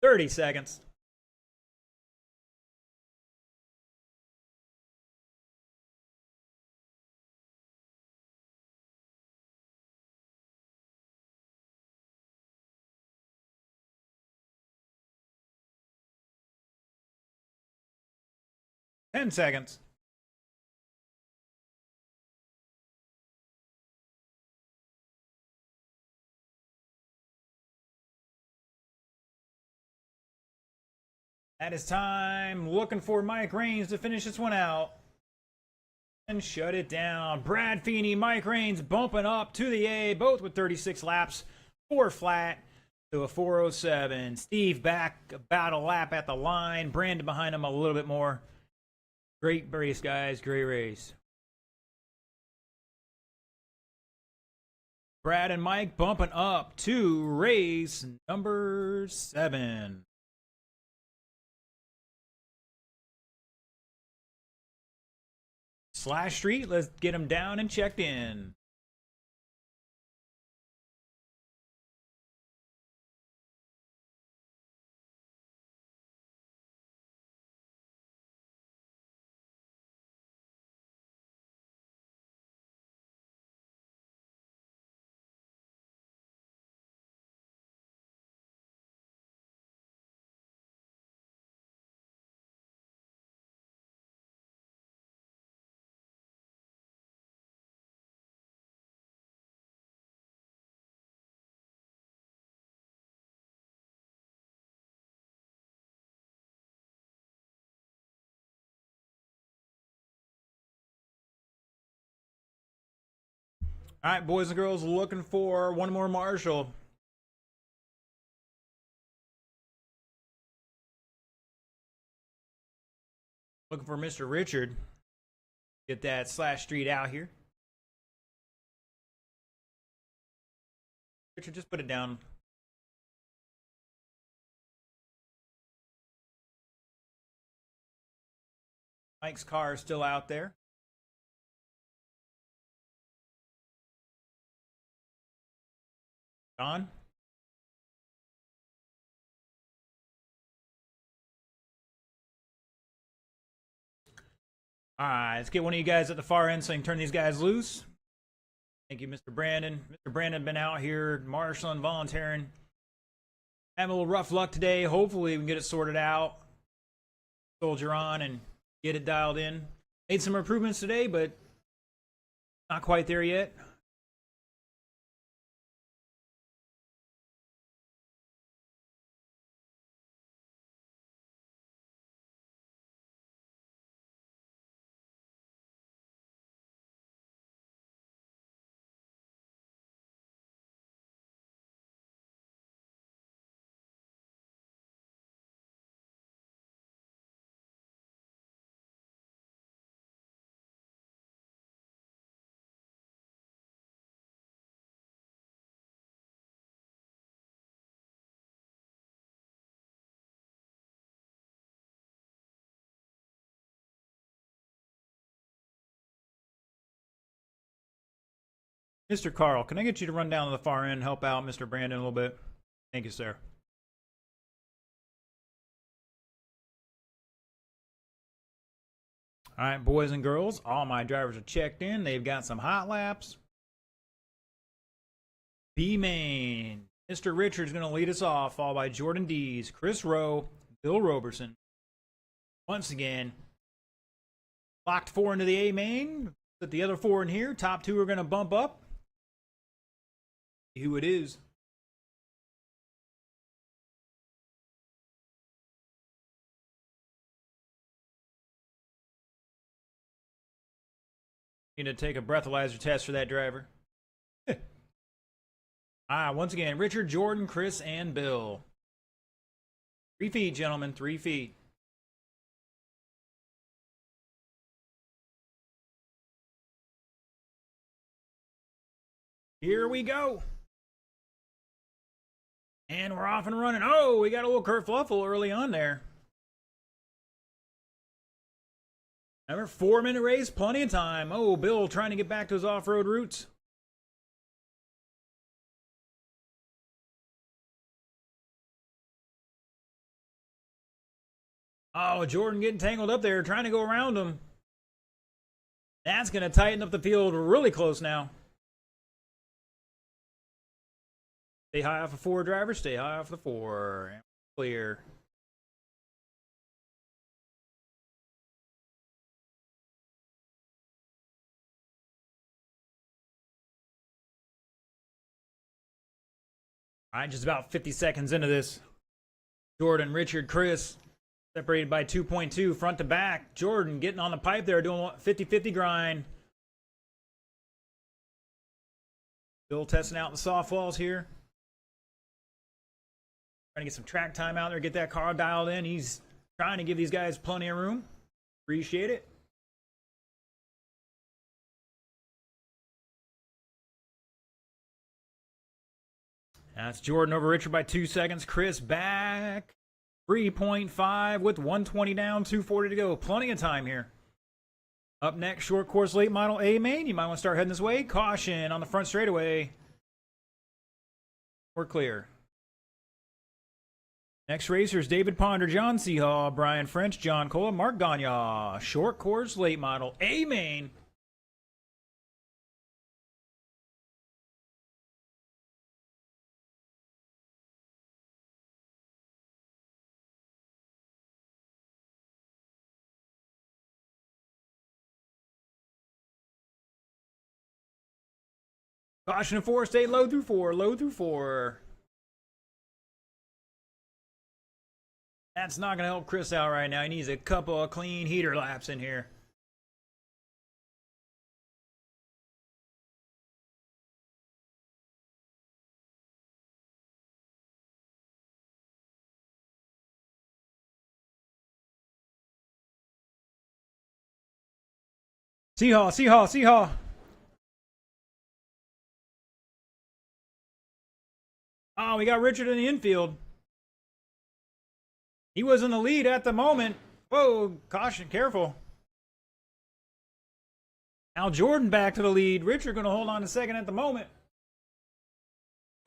30 seconds. Ten seconds. That is time. Looking for Mike Raines to finish this one out and shut it down. Brad Feeney, Mike Raines bumping up to the A, both with 36 laps, 4 flat to a 407. Steve back about a lap at the line. Brandon behind him a little bit more. Great race, guys. Great race. Brad and Mike bumping up to race number 7. Slash Street, let's get him down and checked in. All right, boys and girls, looking for one more Marshall. Looking for Mr. Richard. Get that Slash Street out here. Richard, just put it down. Mike's car is still out there. John? All right, let's get one of you guys at the far end so I can turn these guys loose. Thank you, Mr. Brandon. Mr. Brandon been out here marshaling, volunteering. Having a little rough luck today. Hopefully we can get it sorted out. Soldier on and get it dialed in. Made some improvements today, but not quite there yet. Mr. Carl, can I get you to run down to the far end and help out Mr. Brandon a little bit? Thank you, sir. All right, boys and girls, all my drivers are checked in. They've got some hot laps. B main. Mr. Richards going to lead us off, followed by Jordan Dees, Chris Rowe, Bill Roberson. Once again, locked 4 into the A main. Put the other 4 in here. Top 2 are going to bump up. See who it is. Need to take a breathalyzer test for that driver. Once again, Richard, Jordan, Chris, and Bill. 3 feet, gentlemen. 3 feet. Here we go. And we're off and running. Oh, we got a little kerfluffle early on there. Remember, 4-minute race, plenty of time. Oh, Bill trying to get back to his off-road roots. Oh, Jordan getting tangled up there, trying to go around him. That's going to tighten up the field really close now. Stay high off the 4, driver. Stay high off the 4. Clear. All right, just about 50 seconds into this. Jordan, Richard, Chris, separated by 2.2 front to back. Jordan getting on the pipe there, doing 50-50 grind. Bill testing out the soft walls here. Trying to get some track time out there, get that car dialed in. He's trying to give these guys plenty of room. Appreciate it. That's Jordan over Richard by 2 seconds. Chris back 3.5 with 120 down, 240 to go. Plenty of time here. Up next, short course late model A main. You might want to start heading this way. Caution on the front straightaway. We're clear. Next racers, David Ponder, John Seahaw, Brian French, John Cola, Mark Gagne. Short course late model A main. Caution and 4, stay low through 4, low through 4. That's not going to help Chris out right now. He needs a couple of clean heater laps in here. Seahaw, Seahaw, Seahaw. Oh, we got Richard in the infield. He was in the lead at the moment. Whoa, caution, careful. Now Jordan back to the lead. Richard going to hold on a second at the moment.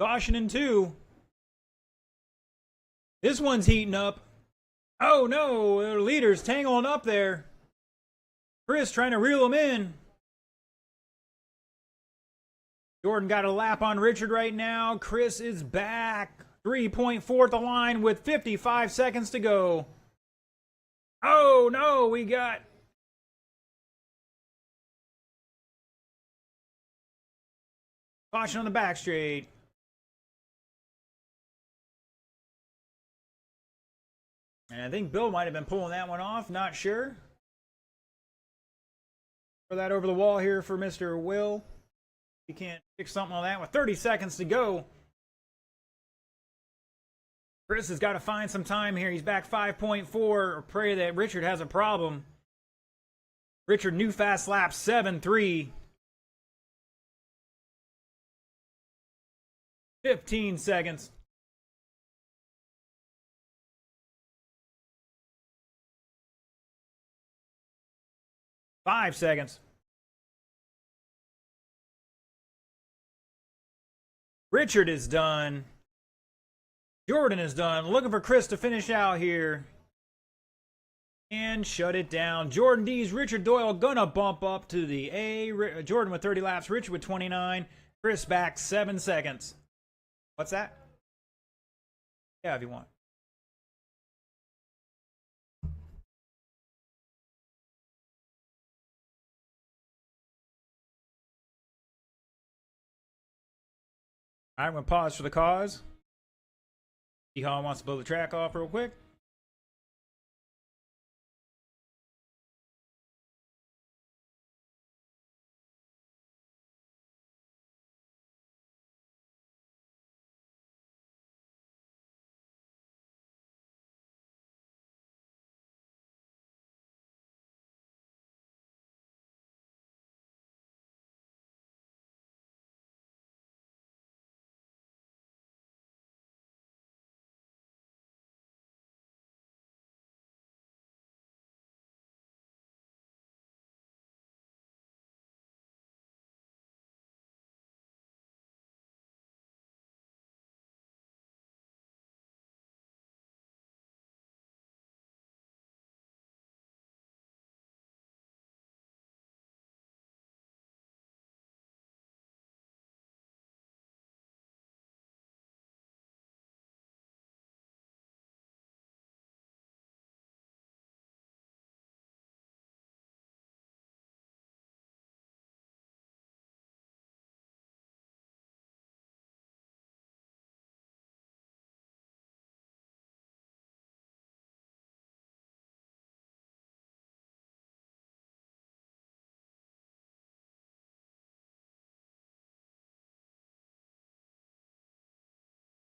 Caution in 2. This one's heating up. Oh no, the leader's tangling up there. Chris trying to reel him in. Jordan got a lap on Richard right now. Chris is back. 3.4 at the line with 55 seconds to go. Oh no, we got... Caution on the back straight. And I think Bill might have been pulling that one off. Not sure. Throw that over the wall here for Mr. Will. You can't fix something on that with 30 seconds to go. Chris has got to find some time here. He's back 5.4. Pray that Richard has a problem. Richard, new fast lap, 7.3. 15 seconds. Five seconds. Richard is done. Jordan is done. Looking for Chris to finish out here. And shut it down. Jordan D's, Richard Doyle gonna bump up to the A. Jordan with 30 laps. Richard with 29. Chris back 7 seconds. What's that? Yeah, if you want. I'm going to pause for the cause. Yeehaw wants to blow the track off real quick.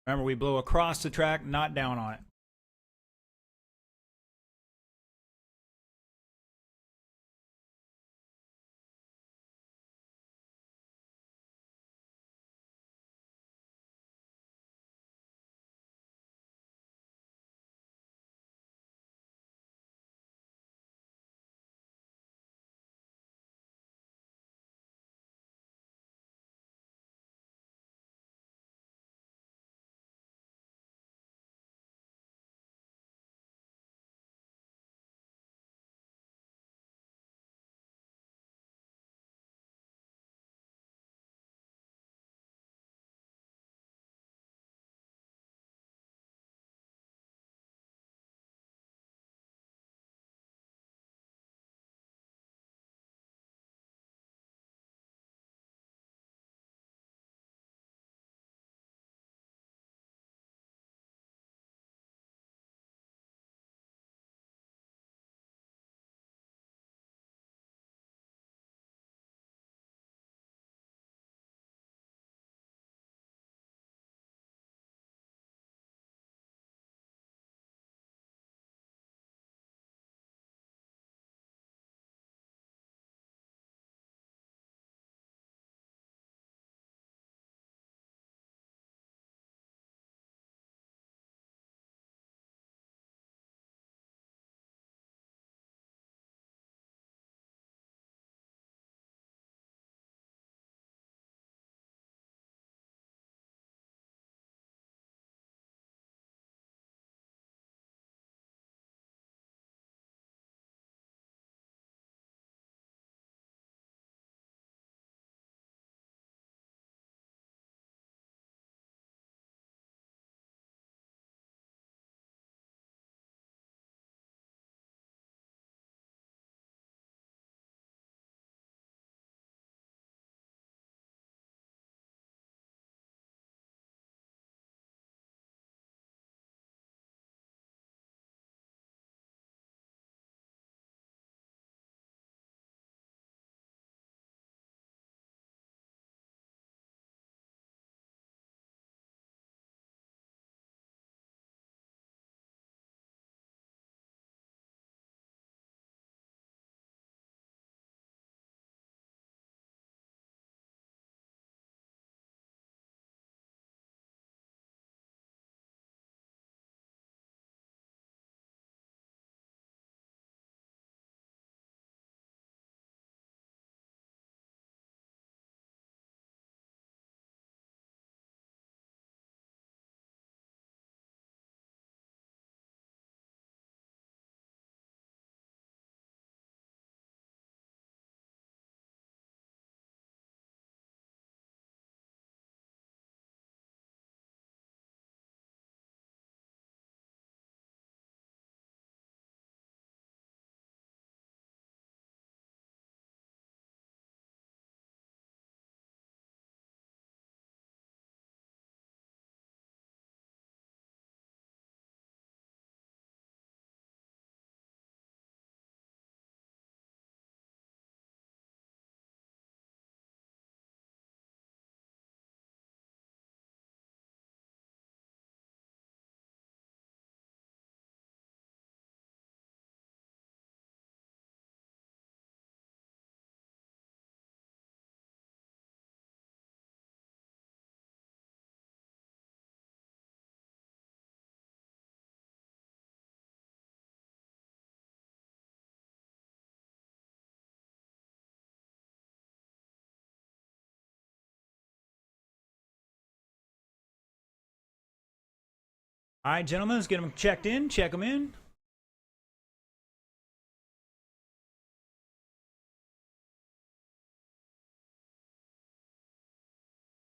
Remember, we blow across the track, not down on it. All right, gentlemen, let's get them checked in. Check them in.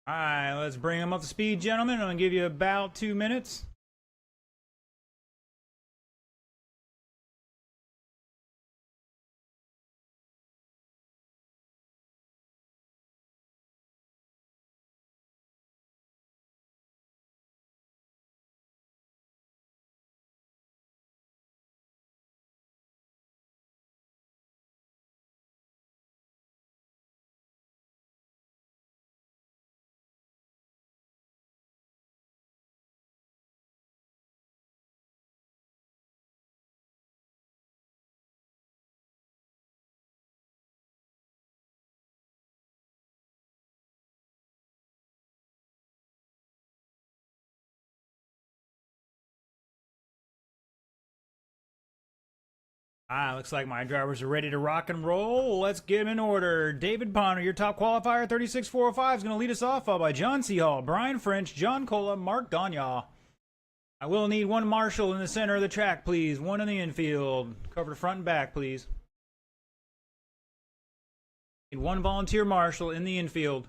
All right, let's bring them up to speed, gentlemen. I'm going to give you about 2 minutes. Looks like my drivers are ready to rock and roll. Let's get them in order. David Ponder, your top qualifier, 36405, is going to lead us off, followed by John C. Hall, Brian French, John Cola, Mark Gagne. I will need one marshal in the center of the track, please. One in the infield. Cover the front and back, please. Need one volunteer marshal in the infield.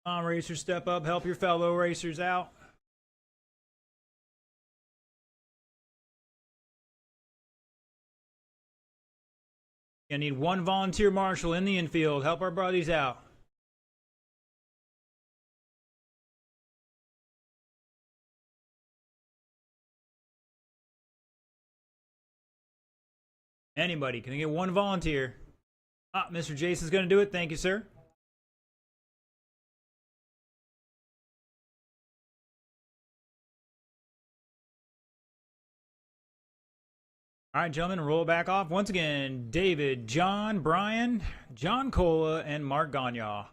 Come on, racers, step up. Help your fellow racers out. I need one volunteer marshal in the infield. Help our buddies out. Anybody, can I get one volunteer? Mr. Jason's going to do it. Thank you, sir. All right, gentlemen, roll it back off. Once again, David, John, Brian, John Cola, and Mark Gagne.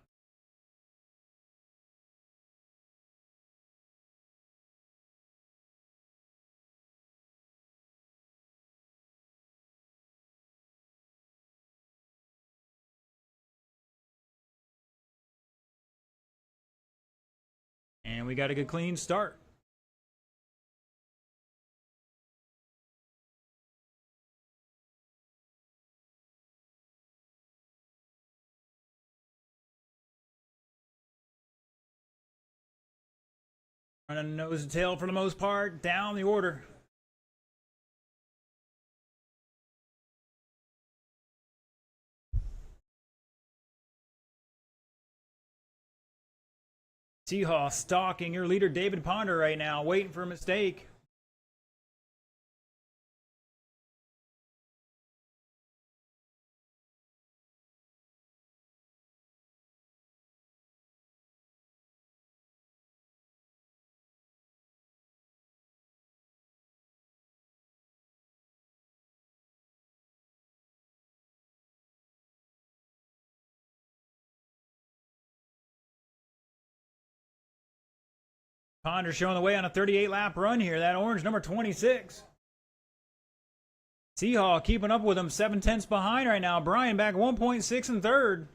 And we got a good clean start. Running nose to tail for the most part, down the order. Seahawks stalking your leader, David Ponder, right now, waiting for a mistake. Ponder showing the way on a 38-lap run here. That orange number 26. Seahawk keeping up with him, 7/10 behind right now. Brian back 1.6 in third.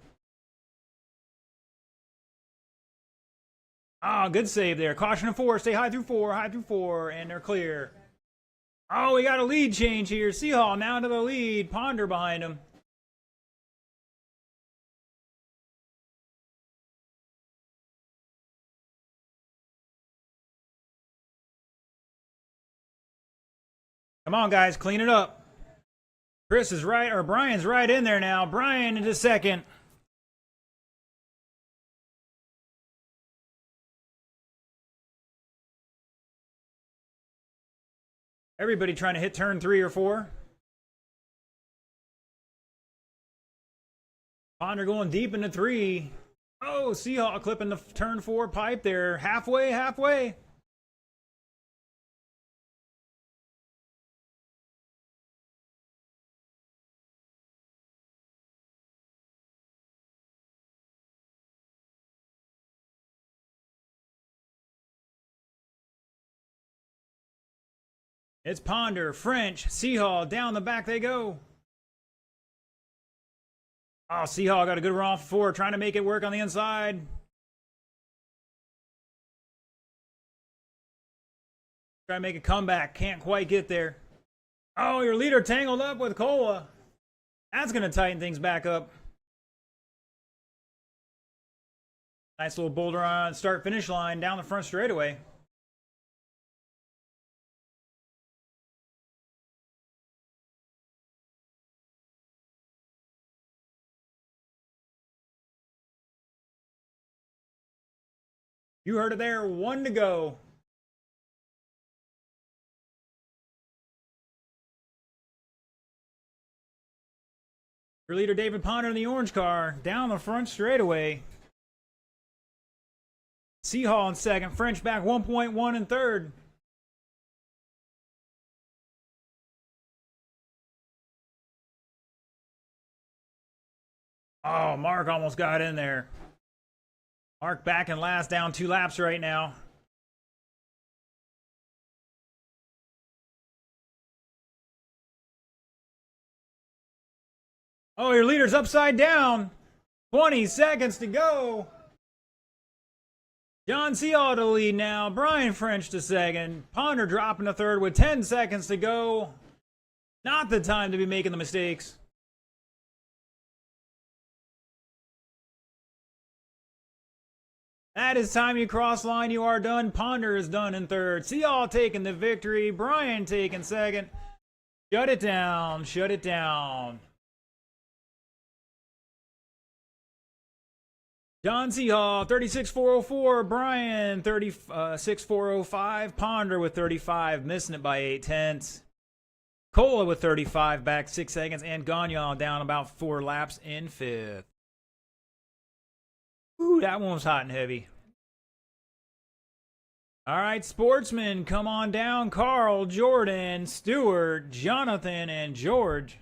Good save there. Caution in four. Stay high through four, and they're clear. Oh, we got a lead change here. Seahawk now to the lead. Ponder behind him. Come on, guys, clean it up. Chris is right, or Brian's right in there now. Brian into second. Everybody trying to hit turn 3 or 4. Ponder going deep into 3. Oh, Seahawk clipping the turn 4 pipe there. Halfway. It's Ponder, French, Seahawk, down the back they go. Oh, Seahawk got a good run off 4, trying to make it work on the inside. Try to make a comeback. Can't quite get there. Oh, your leader tangled up with Cola. That's going to tighten things back up. Nice little boulder on start-finish line down the front straightaway. You heard it there. 1 to go. Your leader, David Ponder, in the orange car, down the front straightaway. Seahall in second. French back 1.1 in third. Oh, Mark almost got in there. Mark back in last, down 2 laps right now. Oh, your leader's upside down. 20 seconds to go. John Seahall to lead now. Brian French to second. Ponder dropping to third with 10 seconds to go. Not the time to be making the mistakes. That is time you cross line. You are done. Ponder is done in third. Seahall taking the victory. Brian taking second. Shut it down. Shut it down. John Seahall, 36,404. Brian, 36,405. Ponder with 35, missing it by 8/10. Cola with 35, back 6 seconds. And Gagnon down about 4 laps in 5th. Ooh, that one was hot and heavy. All right, sportsmen, come on down. Carl, Jordan, Stewart, Jonathan, and George.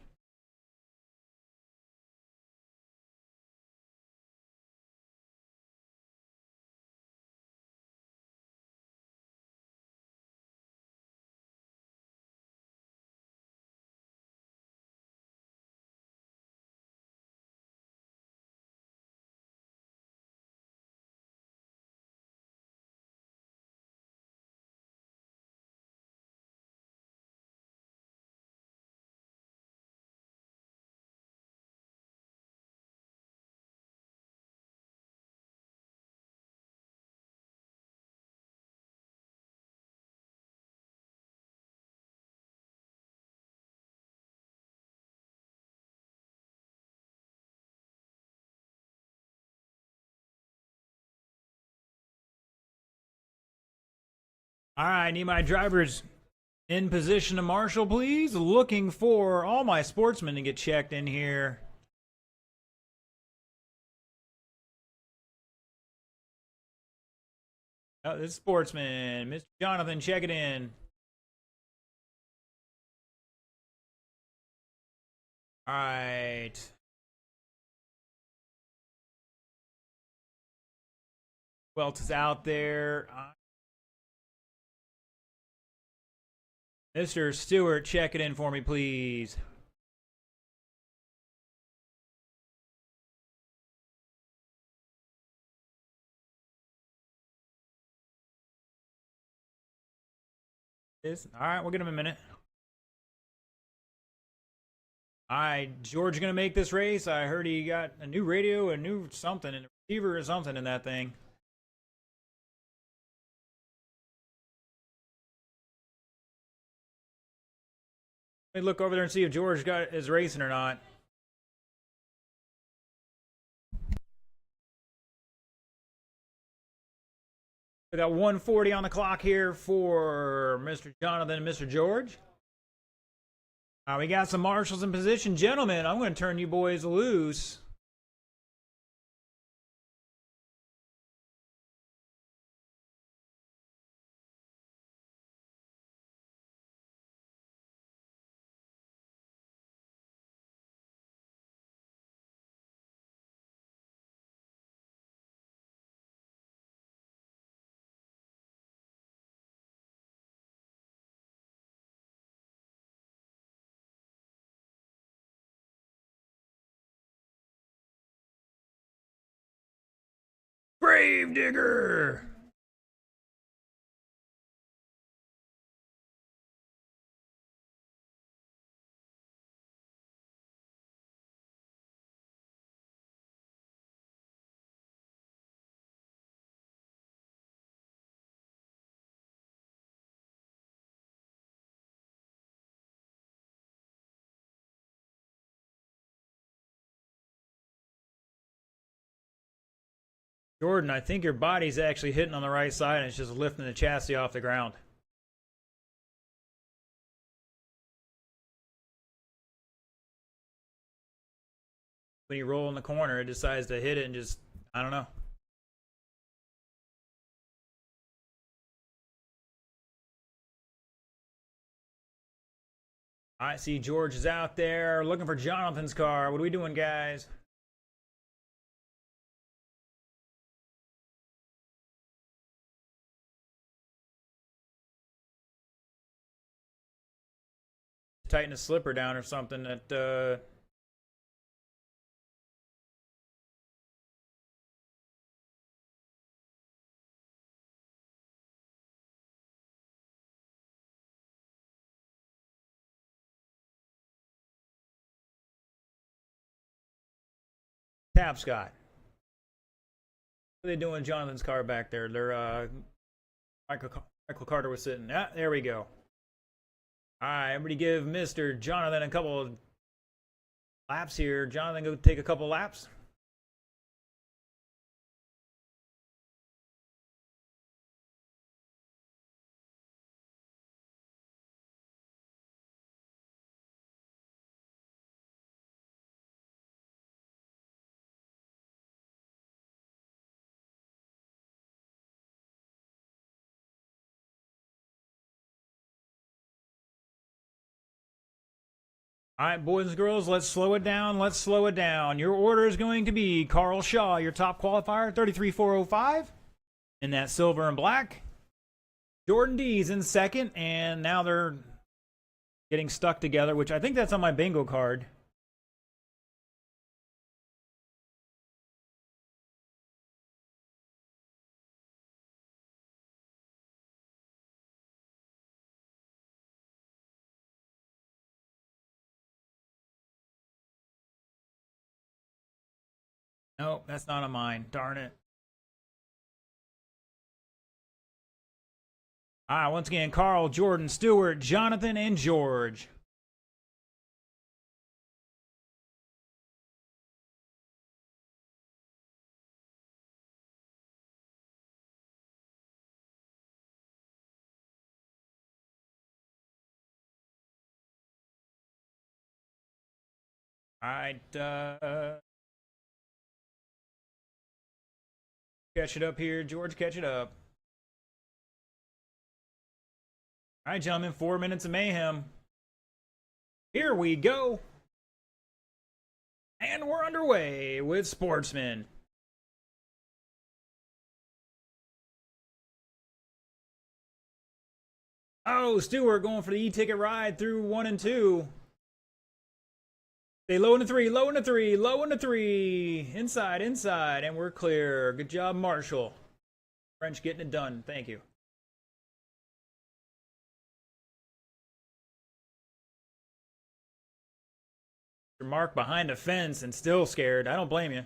All right, need my drivers in position to marshal, please. Looking for all my sportsmen to get checked in here. Oh, this is sportsman. Mr. Jonathan, check it in. All right. Who else is out there? Mr. Stewart, check it in for me, please. All right, we'll get him a minute. All right, George gonna make this race. I heard he got a new radio, a new something, a receiver or something in that thing. Let me look over there and see if George is racing or not. We got 140 on the clock here for Mr. Jonathan and Mr. George. We got some marshals in position. Gentlemen, I'm going to turn you boys loose. Gravedigger. Jordan, I think your body's actually hitting on the right side and it's just lifting the chassis off the ground. When you roll in the corner, it decides to hit it and just, I don't know. I see George is out there looking for Jonathan's car. What are we doing, guys? Tighten a slipper down or something that Tapscott. What are they doing Jonathan's car back there? They're Michael Carter was sitting. Ah, there we go. Alright, everybody give Mr. Jonathan a couple of laps here. Jonathan, go take a couple laps. All right, boys and girls, let's slow it down. Let's slow it down. Your order is going to be Carl Shaw, your top qualifier, 33,405 in that silver and black. Jordan D's in second, and now they're getting stuck together, which I think that's on my bingo card. Nope, that's not on mine. Darn it. All right, once again, Carl, Jordan, Stewart, Jonathan, and George. All right, catch it up here. George, catch it up. All right, gentlemen, 4 minutes of mayhem. Here we go. And we're underway with Sportsman. Oh, Stewart going for the e-ticket ride through 1 and 2. Stay low in the 3, low in the 3, low in the 3. Inside, inside, and we're clear. Good job, Marshall. French getting it done. Thank you. Mark behind a fence and still scared. I don't blame you.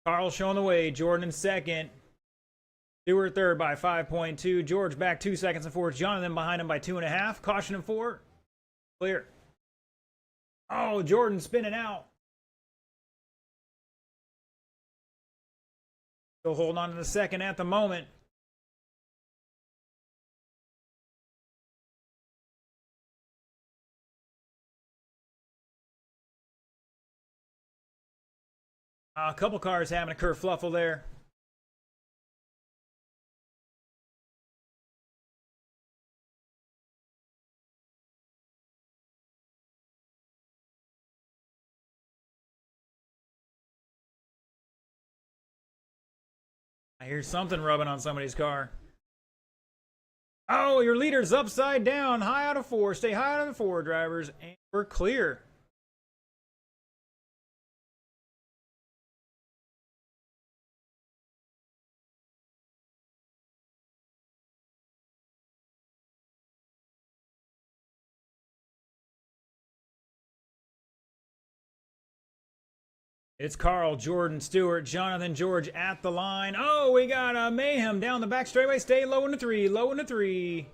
Carl showing the way. Jordan in second. Stewart third by 5.2. George back 2 seconds and fourth. Jonathan behind him by 2.5. Caution in 4. Clear. Oh, Jordan spinning out. Still holding on to the second at the moment. A couple cars having a kerfluffle there. I hear something rubbing on somebody's car. Oh, your leader's upside down. High out of 4. Stay high out of 4, drivers. And we're clear. It's Carl, Jordan, Stewart, Jonathan, George at the line. Oh, we got a Mayhem down the back straightaway. Stay low in the three. Low in the three.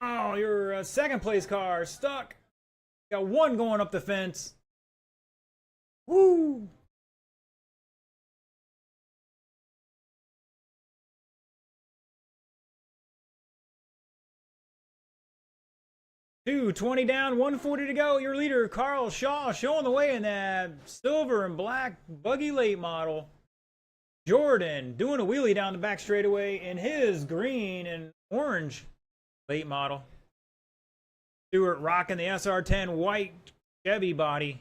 Oh, your second place car stuck. Got one going up the fence. Woo! 220 down, 140 to go. Your leader, Carl Shaw, showing the way in that silver and black buggy late model. Jordan doing a wheelie down the back straightaway in his green and orange late model. Stewart rocking the SR10 white Chevy body.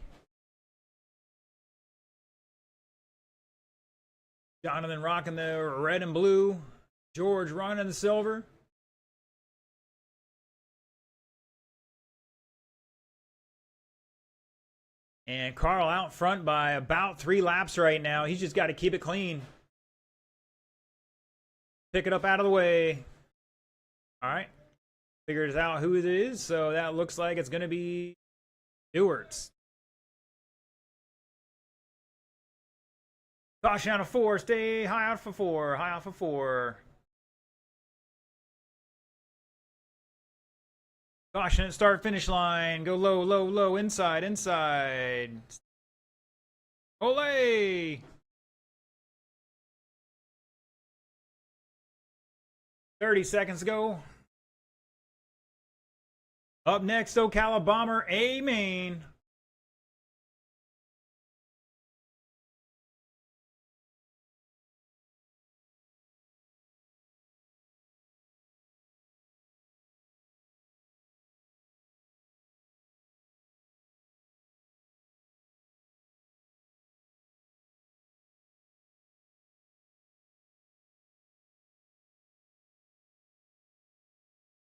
Jonathan rocking the red and blue. George running the silver. And Carl out front by about 3 laps right now. He's just got to keep it clean. Pick it up out of the way. All right. Figures out who it is. So that looks like it's going to be Newred. Caution out of 4. Stay high out for 4. High out for 4. Caution at start finish line. Go low, low, low. Inside, inside. Olay! 30 seconds to go. Up next, Ocala Bomber A main.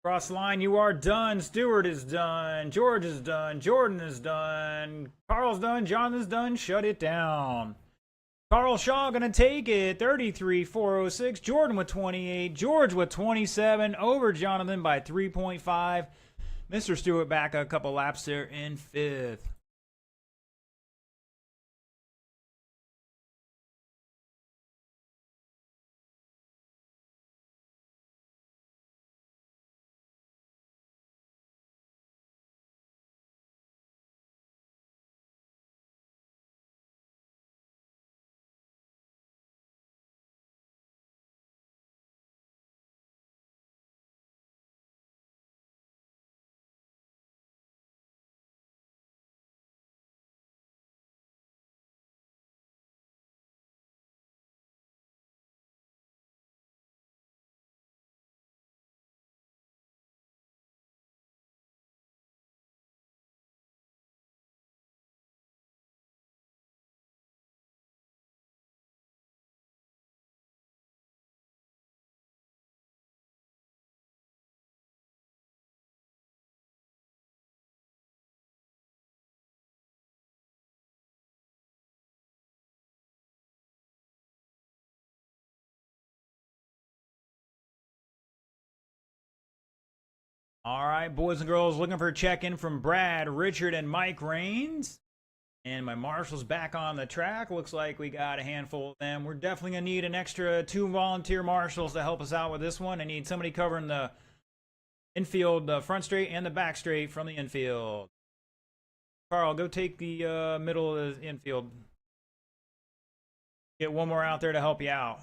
Cross line, you are done. Stewart is done. George is done. Jordan is done. Carl's done. Jonathan's done. Shut it down. Carl Shaw gonna take it. 33,406. Jordan with 28. George with 27. Over Jonathan by 3.5. Mr. Stewart back a couple laps there in 5th. All right, boys and girls, looking for a check-in from Brad, Richard, and Mike Rains. And my marshal's back on the track. Looks like we got a handful of them. We're definitely going to need an extra 2 volunteer marshals to help us out with this one. I need somebody covering the infield, the front straight and the back straight from the infield. Carl, go take the middle of the infield. Get one more out there to help you out.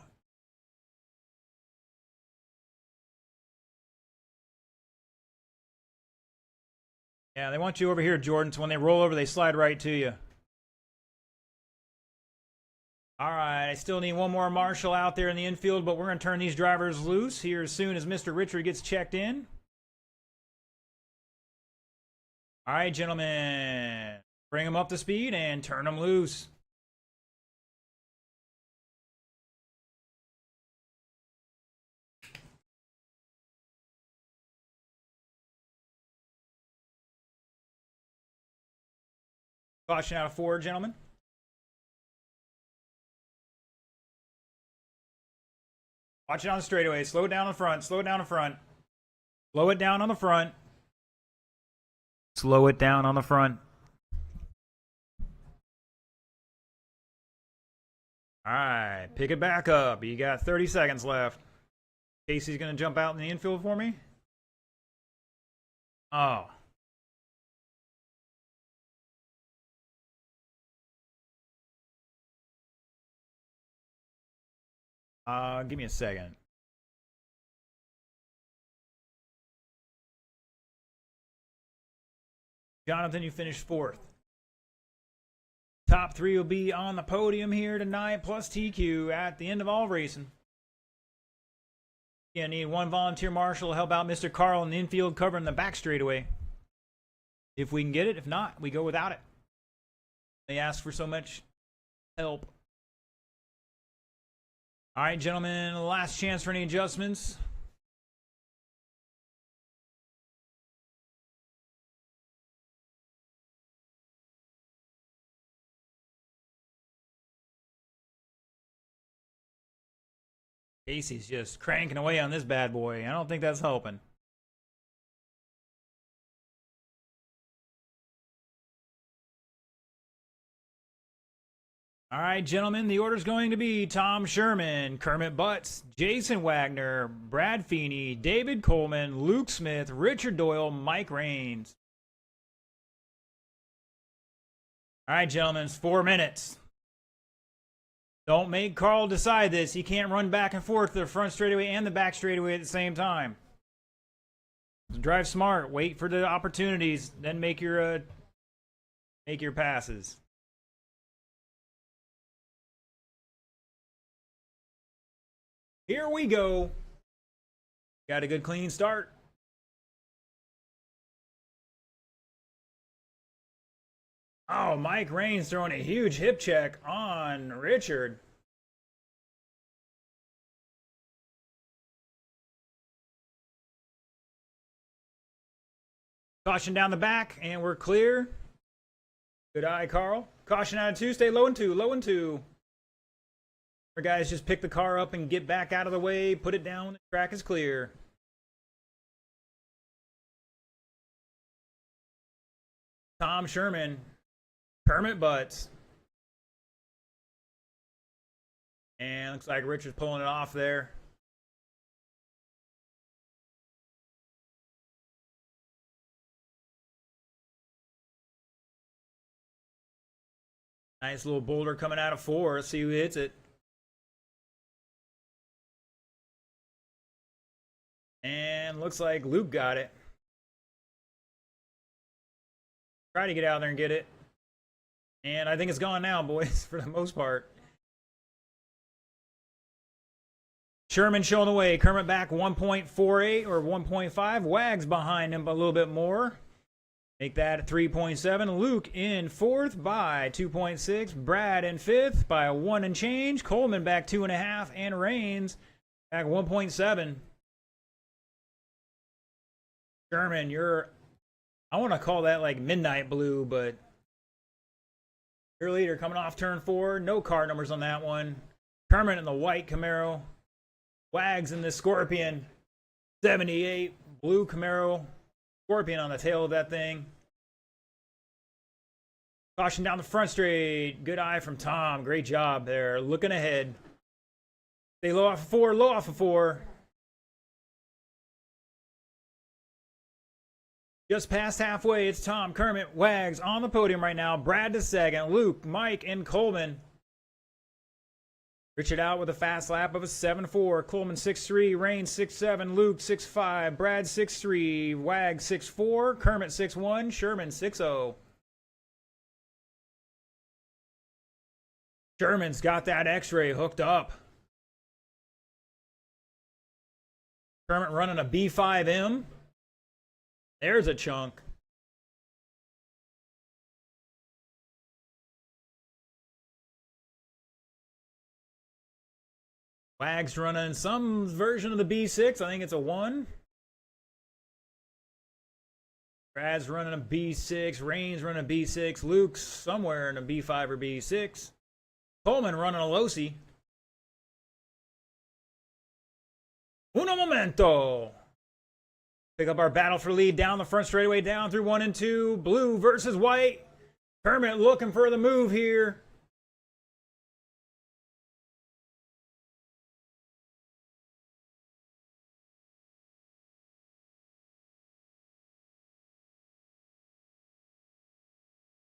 Yeah, they want you over here, Jordan, so when they roll over, they slide right to you. All right, I still need one more marshal out there in the infield, but we're going to turn these drivers loose here as soon as Mr. Richard gets checked in. All right, gentlemen, bring them up to speed and turn them loose. Caution out of 4, gentlemen. Watch it on the straightaway. Slow it down in front. Slow it down in front. Slow it down on the front. Slow it down on the front. All right, pick it back up. You got 30 seconds left. Casey's going to jump out in the infield for me. Oh. Give me a second. Jonathan, you finished 4th. Top 3 will be on the podium here tonight, plus TQ at the end of all racing. You need one volunteer marshal to help out Mr. Carl in the infield covering the back straightaway. If we can get it, if not, we go without it. They ask for so much help. All right, gentlemen, last chance for any adjustments. Casey's just cranking away on this bad boy. I don't think that's helping. All right, gentlemen, the order's going to be Tom Sherman, Kermit Butts, Jason Wagner, Brad Feeney, David Coleman, Luke Smith, Richard Doyle, Mike Raines. All right, gentlemen, it's 4 minutes. Don't make Carl decide this. He can't run back and forth the front straightaway and the back straightaway at the same time. Drive smart. Wait for the opportunities. Then make your passes. Here we go. Got a good clean start. Oh, Mike Raines throwing a huge hip check on Richard. Caution down the back, and we're clear. Good eye, Carl. Caution out of 2, stay low and 2, low and 2. Our guys just pick the car up and get back out of the way, put it down when the track is clear. Tom Sherman, Kermit Butts. And looks like Richard's pulling it off there. Nice little boulder coming out of 4. Let's see who hits it. And looks like Luke got it. Try to get out there and get it. And I think it's gone now, boys, for the most part. Sherman showing the way. Kermit back 1.48 or 1.5. Wags behind him a little bit more. Make that 3.7. Luke in 4th by 2.6. Brad in 5th by 1 and change. Coleman back 2.5. And Raines back 1.7. Sherman, I want to call that like midnight blue, but your leader coming off turn 4. No car numbers on that one. Kermit in the white Camaro. Wags in the Scorpion. 78. Blue Camaro. Scorpion on the tail of that thing. Caution down the front straight. Good eye from Tom. Great job there. Looking ahead. Stay low off of 4. Low off of 4. Just past halfway, it's Tom, Kermit, Wags on the podium right now. Brad to 2nd, Luke, Mike, and Coleman. Richard out with a fast lap of a 7.4. Coleman 6.3, Raines 6.7, Luke 6.5, Brad 6.3, Wags 6.4, Kermit 6.1, Sherman 6.0. Sherman's got that X-ray hooked up. Kermit running a B5M. There's a chunk. Wags running some version of the B6. I think it's a 1. Brad's running a B6. Raines running a B6. Luke's somewhere in a B5 or B6. Coleman running a Losi. Uno momento. Pick up our battle for lead down the front straightaway, down through 1 and 2. Blue versus white. Kermit looking for the move here.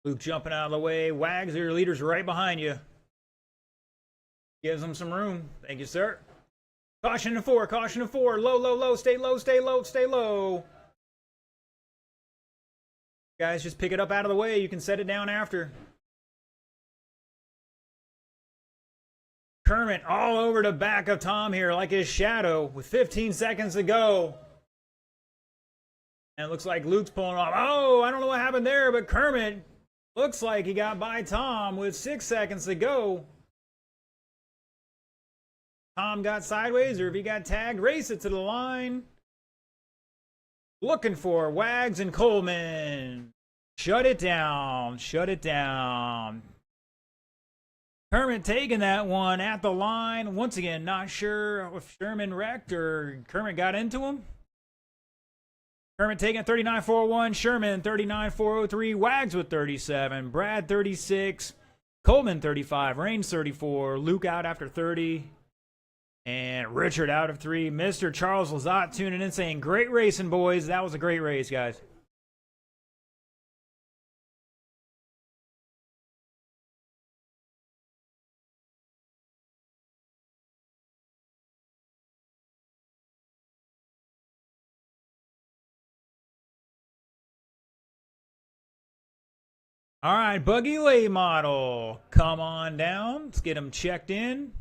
Luke jumping out of the way. Wags, your leader's right behind you. Gives him some room. Thank you, sir. Caution to 4, caution to 4. Low, low, low. Stay low, stay low, stay low. Guys, just pick it up out of the way. You can set it down after. Kermit all over the back of Tom here like his shadow with 15 seconds to go. And it looks like Luke's pulling off. Oh, I don't know what happened there, but Kermit looks like he got by Tom with 6 seconds to go. Tom got sideways, or if he got tagged, race it to the line. Looking for Wags and Coleman. Shut it down. Shut it down. Kermit taking that one at the line. Once again, not sure if Sherman wrecked or Kermit got into him. Kermit taking 39.401. Sherman 39.403. Wags with 37. Brad 36. Coleman 35. Reigns 34. Luke out after 30. And Richard out of 3. Mr. Charles Lazat tuning in saying, great racing, boys. That was a great race, guys. All right, Buggy Lay model. Come on down. Let's get him checked in.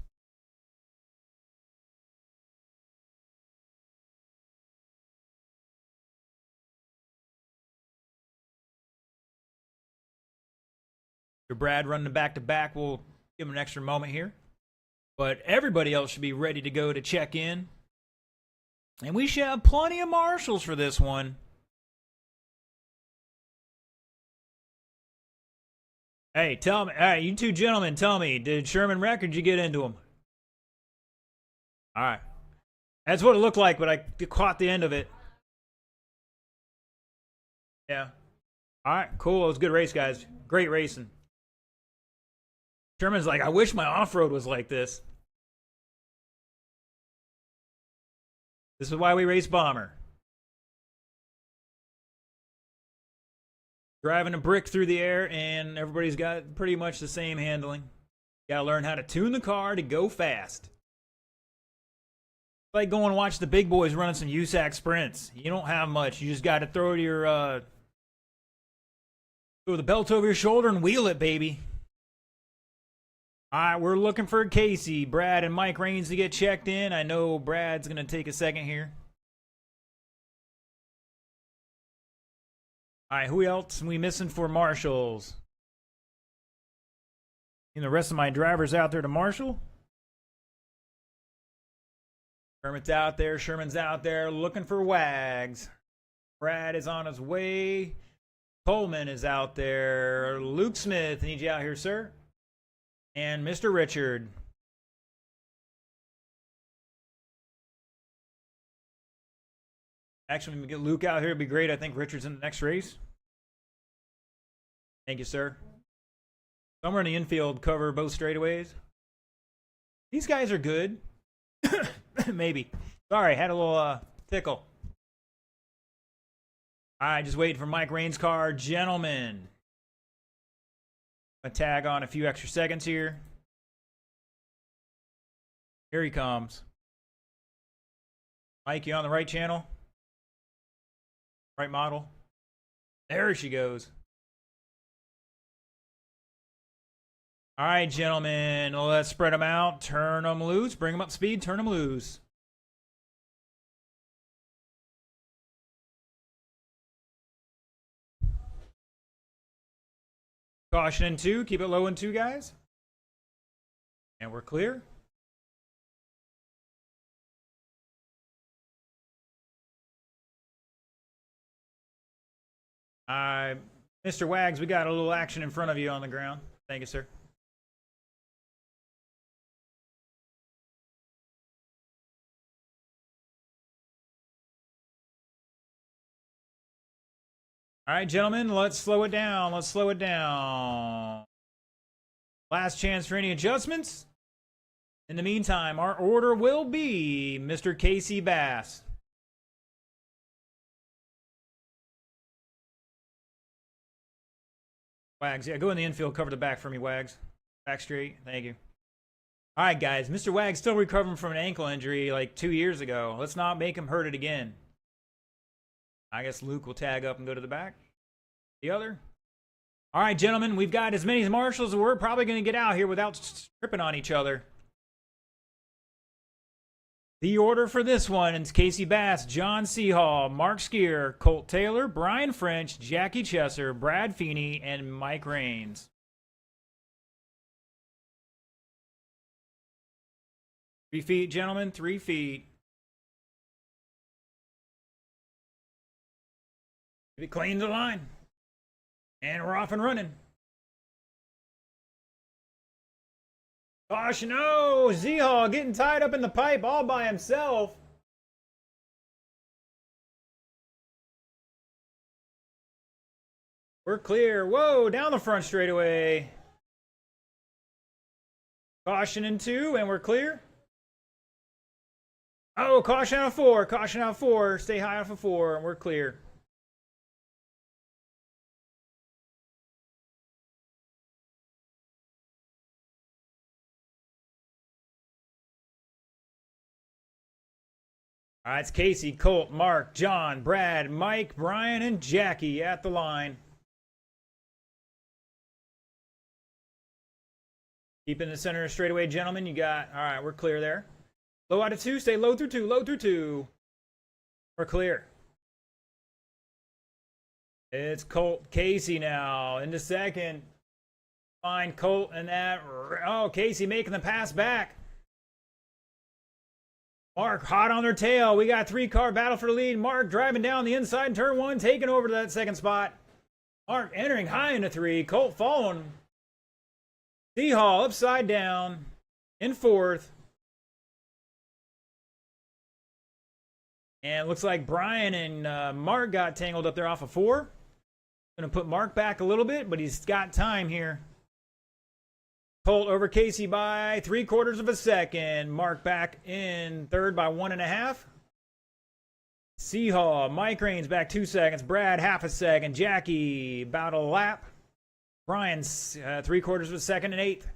Brad running back to back. We'll give him an extra moment here. But everybody else should be ready to go to check in. And we should have plenty of marshals for this one. Hey, tell me. All right, you two gentlemen, tell me. Did Sherman wreck or did you get into him? All right. That's what it looked like, but I caught the end of it. Yeah. All right, cool. It was a good race, guys. Great racing. Sherman's like, I wish my off-road was like this. This is why we race Bomber. Driving a brick through the air, and everybody's got pretty much the same handling. Gotta learn how to tune the car to go fast. It's like going and watch the big boys running some USAC sprints. You don't have much. You just gotta throw your throw the belt over your shoulder and wheel it, baby. All right, we're looking for Casey, Brad, and Mike Reigns to get checked in. I know Brad's going to take a second here. All right, who else are we missing for marshals? And the rest of my drivers out there to marshal. Kermit's out there. Sherman's out there looking for Wags. Brad is on his way. Coleman is out there. Luke Smith, need you out here, sir. And Mr. Richard. Actually, when we get Luke out here, it'd be great. I think Richard's in the next race. Thank you, sir. Somewhere in the infield, cover both straightaways. These guys are good. Maybe. Sorry, had a little tickle. All right, just waiting for Mike Reigns' car. Gentlemen. A tag on a few extra seconds here. Here he comes. Mike, you on the right channel? Right model? There she goes. All right, gentlemen. Let's spread them out. Turn them loose. Bring them up to speed. Turn them loose. Caution in 2. Keep it low in 2, guys. And we're clear. Mr. Wags, we got a little action in front of you on the ground. Thank you, sir. All right, gentlemen, let's slow it down. Let's slow it down. Last chance for any adjustments. In the meantime, our order will be Mr. Casey Bass. Wags, yeah, go in the infield, cover the back for me, Wags. Back straight, thank you. All right, guys, Mr. Wags still recovering from an ankle injury like 2 years ago. Let's not make him hurt it again. I guess Luke will tag up and go to the back. The other. All right, gentlemen, we've got as many marshals as we're probably going to get out here without tripping on each other. The order for this one is Casey Bass, John Seahall, Mark Skier, Colt Taylor, Brian French, Jackie Chesser, Brad Feeney, and Mike Raines. 3 feet, gentlemen, 3 feet. Keep it clean to the line. And we're off and running. Gosh, no! Seahall getting tied up in the pipe all by himself. We're clear. Whoa, down the front straightaway. Caution in 2, and we're clear. Oh, caution out of 4. Caution out of 4. Stay high off of 4, and we're clear. All right, it's Casey, Colt, Mark, John, Brad, Mike, Brian, and Jackie at the line. Keep in the center straightaway, gentlemen. You got, all right, we're clear there. Low out of 2, stay low through 2, low through 2. We're clear. It's Colt, Casey now into second. Find Colt and that. Oh, Casey making the pass back. Mark hot on their tail. We got 3-car battle for the lead. Mark driving down the inside in turn 1, taking over to that second spot. Mark entering high into 3. Colt following. Seahall upside down in 4th. And it looks like Brian and Mark got tangled up there off of 4. Going to put Mark back a little bit, but he's got time here. Colt over Casey by 3/4 of a second. Mark back in 3rd by 1.5. Seahall, Mike Raines back 2 seconds. Brad half a second. Jackie about a lap. Brian's 3/4 of a second in 8th.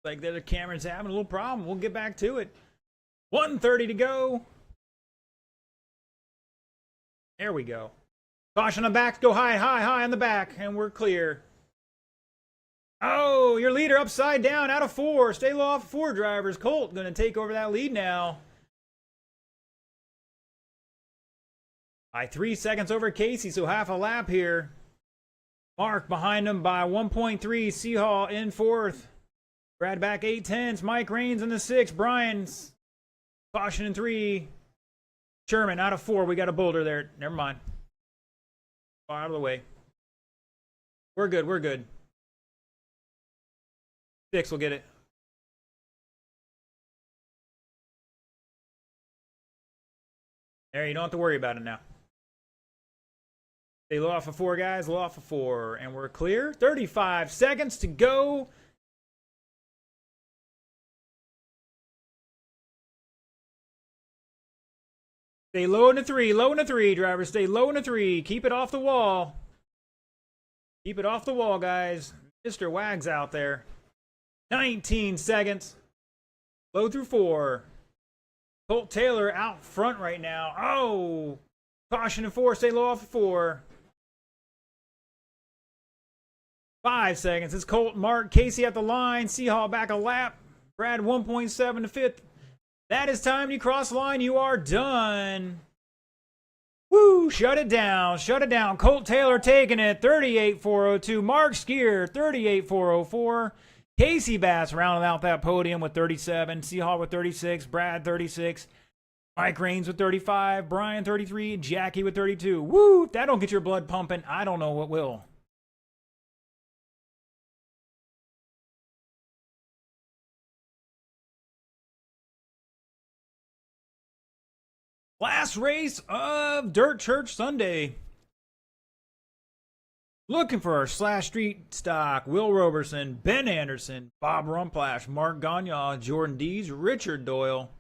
Like the other camera's having a little problem. We'll get back to it. 1:30 to go. There we go. Caution on the back. Go high, high, high on the back. And we're clear. Oh, your leader upside down out of 4. Stay low off 4 drivers. Colt going to take over that lead now. By 3 seconds over Casey, so half a lap here. Mark behind him by 1.3. Seahall in 4th. Brad back 8/10. Mike Raines in the 6. Brian's caution in 3. Sherman out of 4. We got a boulder there. Never mind. Out of the way. We're good. We're good. 6 will get it. There, you don't have to worry about it now. Stay low off of 4, guys. Low off of 4. And we're clear. 35 seconds to go. Stay low in the 3, low in the 3, drivers. Stay low in the 3. Keep it off the wall. Keep it off the wall, guys. Mr. Wags out there. 19 seconds. Low through 4. Colt Taylor out front right now. Oh! Caution in 4. Stay low off of 4. 5 seconds. It's Colt, Mark, Casey at the line. Seahall back a lap. Brad 1.7 to 5th. That is time you cross the line. You are done. Woo! Shut it down. Shut it down. Colt Taylor taking it. 38.402. Mark Skier, 38.404. Casey Bass rounding out that podium with 37. Seahall with 36. Brad, 36. Mike Raines with 35, Brian 33, Jackie with 32. Woo! If that don't get your blood pumping, I don't know what will. Last race of Dirt Church Sunday. Looking for our Slash Street stock: Will Roberson, Ben Anderson, Bob Rumplash, Mark Gagne, Jordan Dees, Richard Doyle.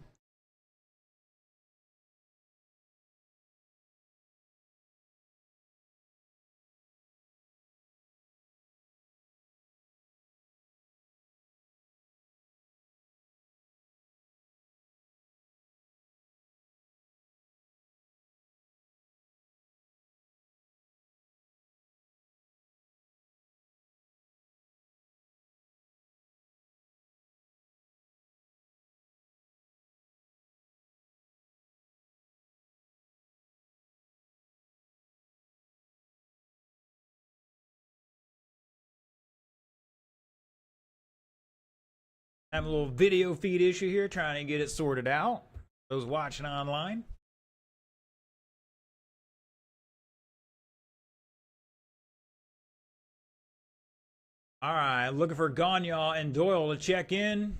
Having a little video feed issue here, trying to get it sorted out. Those watching online. All right, looking for Gagne and Doyle to check in.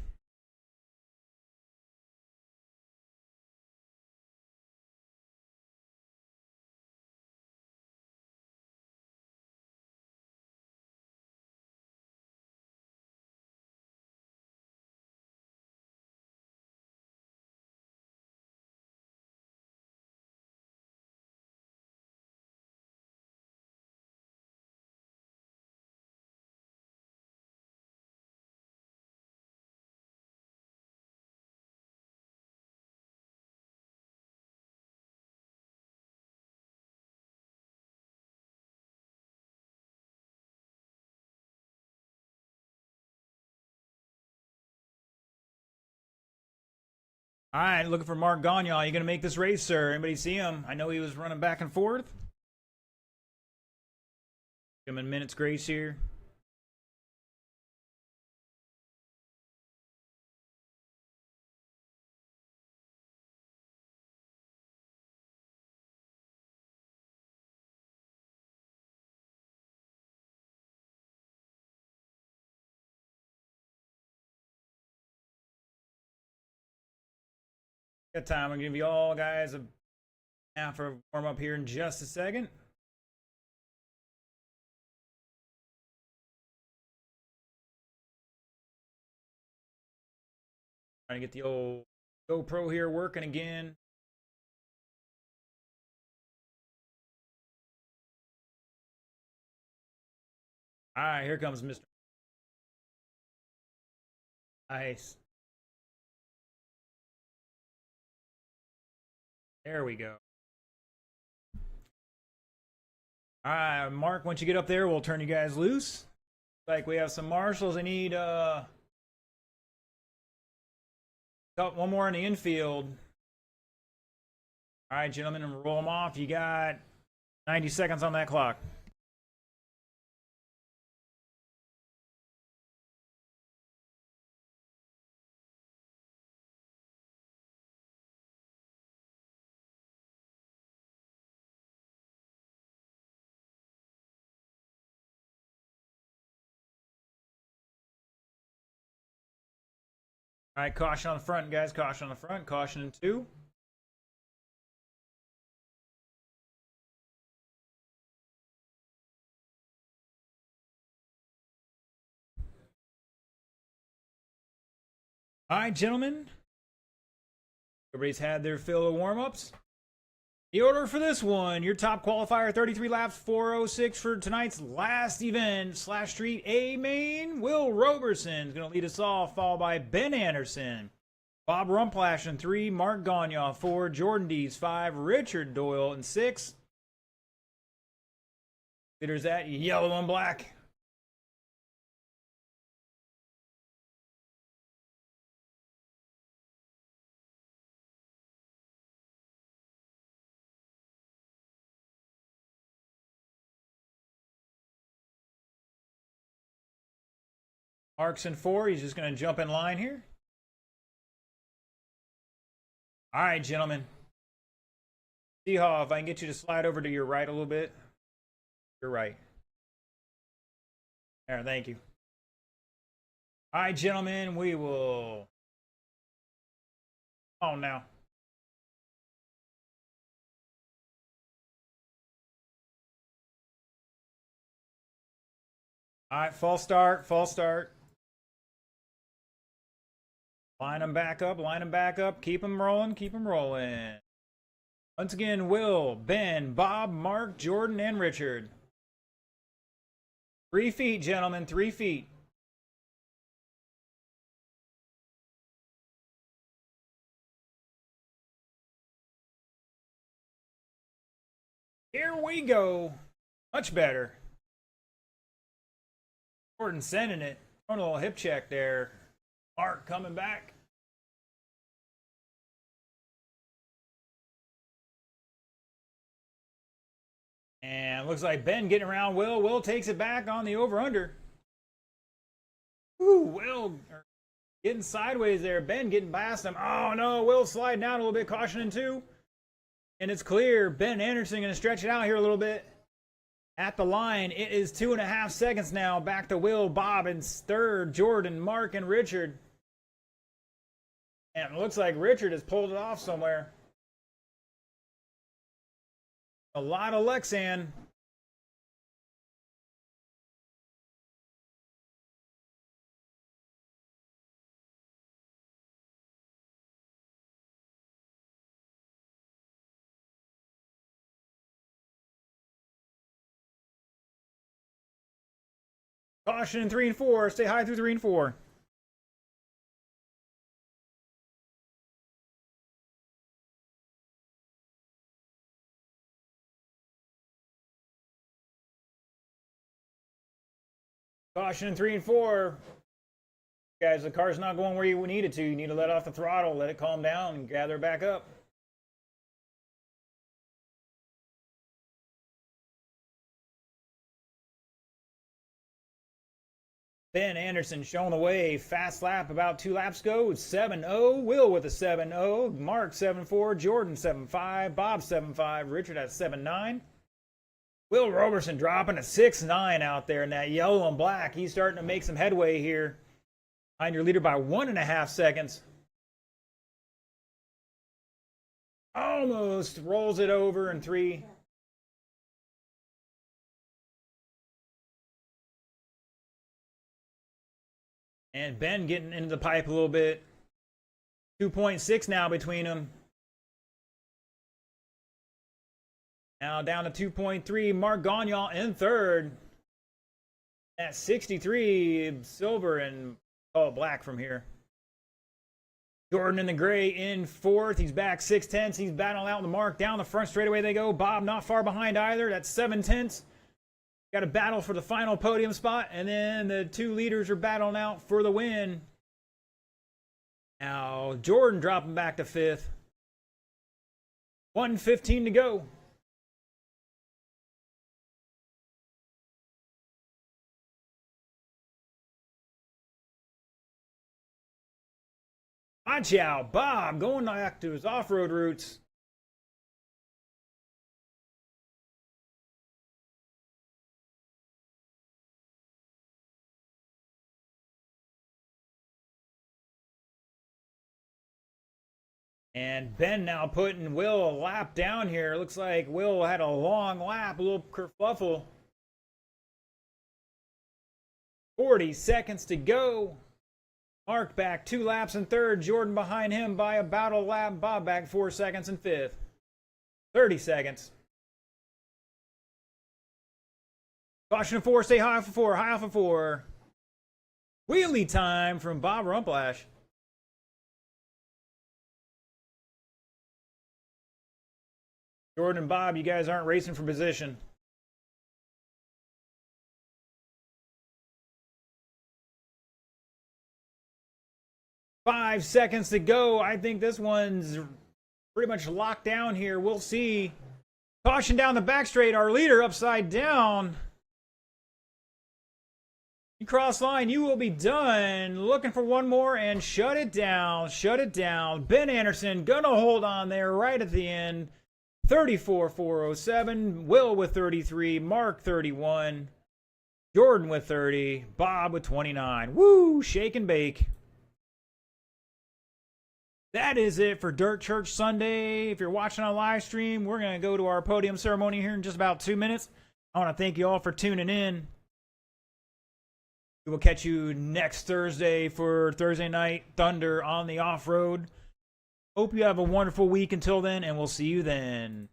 All right, looking for Mark Gagne. You going to make this race, sir? Anybody see him? I know he was running back and forth. Give him a minute's grace here. Got time. I'm going to give you all guys a half of warm up here in just a second. Trying to get the old GoPro here working again. All right, here comes Mr. Nice. There we go. All right, Mark, once you get up there, we'll turn you guys loose. Like we have some marshals. I need one more in the infield. All right, gentlemen, and roll them off. You got 90 seconds on that clock. All right, caution on the front, guys. Caution on the front. Caution in 2. All right, gentlemen. Everybody's had their fill of warm-ups. The order for this one, your top qualifier, 33 laps, 4:06 for tonight's last event. Slash Street A main, Will Roberson is going to lead us off, followed by Ben Anderson. Bob Rumplash in 3, Mark Gagne 4, Jordan Dees 5, Richard Doyle in 6. Leaders at yellow and black. Mark's in 4. He's just going to jump in line here. All right, gentlemen. See how if I can get you to slide over to your right a little bit. You're right. There, thank you. All right, gentlemen, we will. Oh, now. All right, false start, false start. Line them back up, line them back up. Keep them rolling, keep them rolling. Once again, Will, Ben, Bob, Mark, Jordan, and Richard. 3 feet, gentlemen, 3 feet. Here we go. Much better. Jordan sending it. Throwing a little hip check there. Mark coming back. And looks like Ben getting around Will. Will takes it back on the over-under. Ooh, Will getting sideways there. Ben getting past him. Oh, no. Will sliding down a little bit. Caution in 2. And it's clear. Ben Anderson going to stretch it out here a little bit. At the line, it is 2.5 seconds now. Back to Will, Bob in third, Jordan, Mark, and Richard. And it looks like Richard has pulled it off somewhere. A lot of Lexan. Caution in 3 and 4. Stay high through 3 and 4. Caution in 3 and 4. Guys, the car's not going where you need it to. You need to let off the throttle, let it calm down, and gather back up. Ben Anderson showing the way. Fast lap about 2 laps ago. 7-0. Will with a 7-0. Mark 7-4. Jordan 7-5. Bob 7-5. Richard at 7-9. Will Roberson dropping a 6-9 out there in that yellow and black. He's starting to make some headway here. Behind your leader by 1.5 seconds. Almost rolls it over in 3. And Ben getting into the pipe a little bit. 2.6 now between them. Now down to 2.3. Mark Gagnon in third. At 63. Silver and black from here. Jordan in the gray in fourth. He's back 6/10. He's battling out the mark. Down the front straightaway they go. Bob not far behind either. That's 7/10. Got a battle for the final podium spot. And then the 2 leaders are battling out for the win. Now Jordan dropping back to 5th. 1:15 to go. Watch out, Bob going back to his off-road roots. And Ben now putting Will a lap down here. Looks like Will had a long lap, a little kerfluffle. 40 seconds to go. Mark back 2 laps in third. Jordan behind him by about a lap. Bob back 4 seconds in 5th. 30 seconds. Caution 4, stay high for 4, high off of 4. Wheelie time from Bob Rumplash. Jordan and Bob, you guys aren't racing for position. Five seconds to go. I think this one's pretty much locked down here. We'll see. Caution down the back straight. Our leader upside down. You cross line, you will be done. Looking for one more and shut it down. Shut it down. Ben Anderson gonna hold on there right at the end. 34,407. Will with 33. Mark 31. Jordan with 30. Bob with 29. Woo! Shake and bake. That is it for Dirt Church Sunday. If you're watching on live stream, we're going to go to our podium ceremony here in just about 2 minutes. I want to thank you all for tuning in. We will catch you next Thursday for Thursday Night Thunder on the off-road. Hope you have a wonderful week until then, and we'll see you then.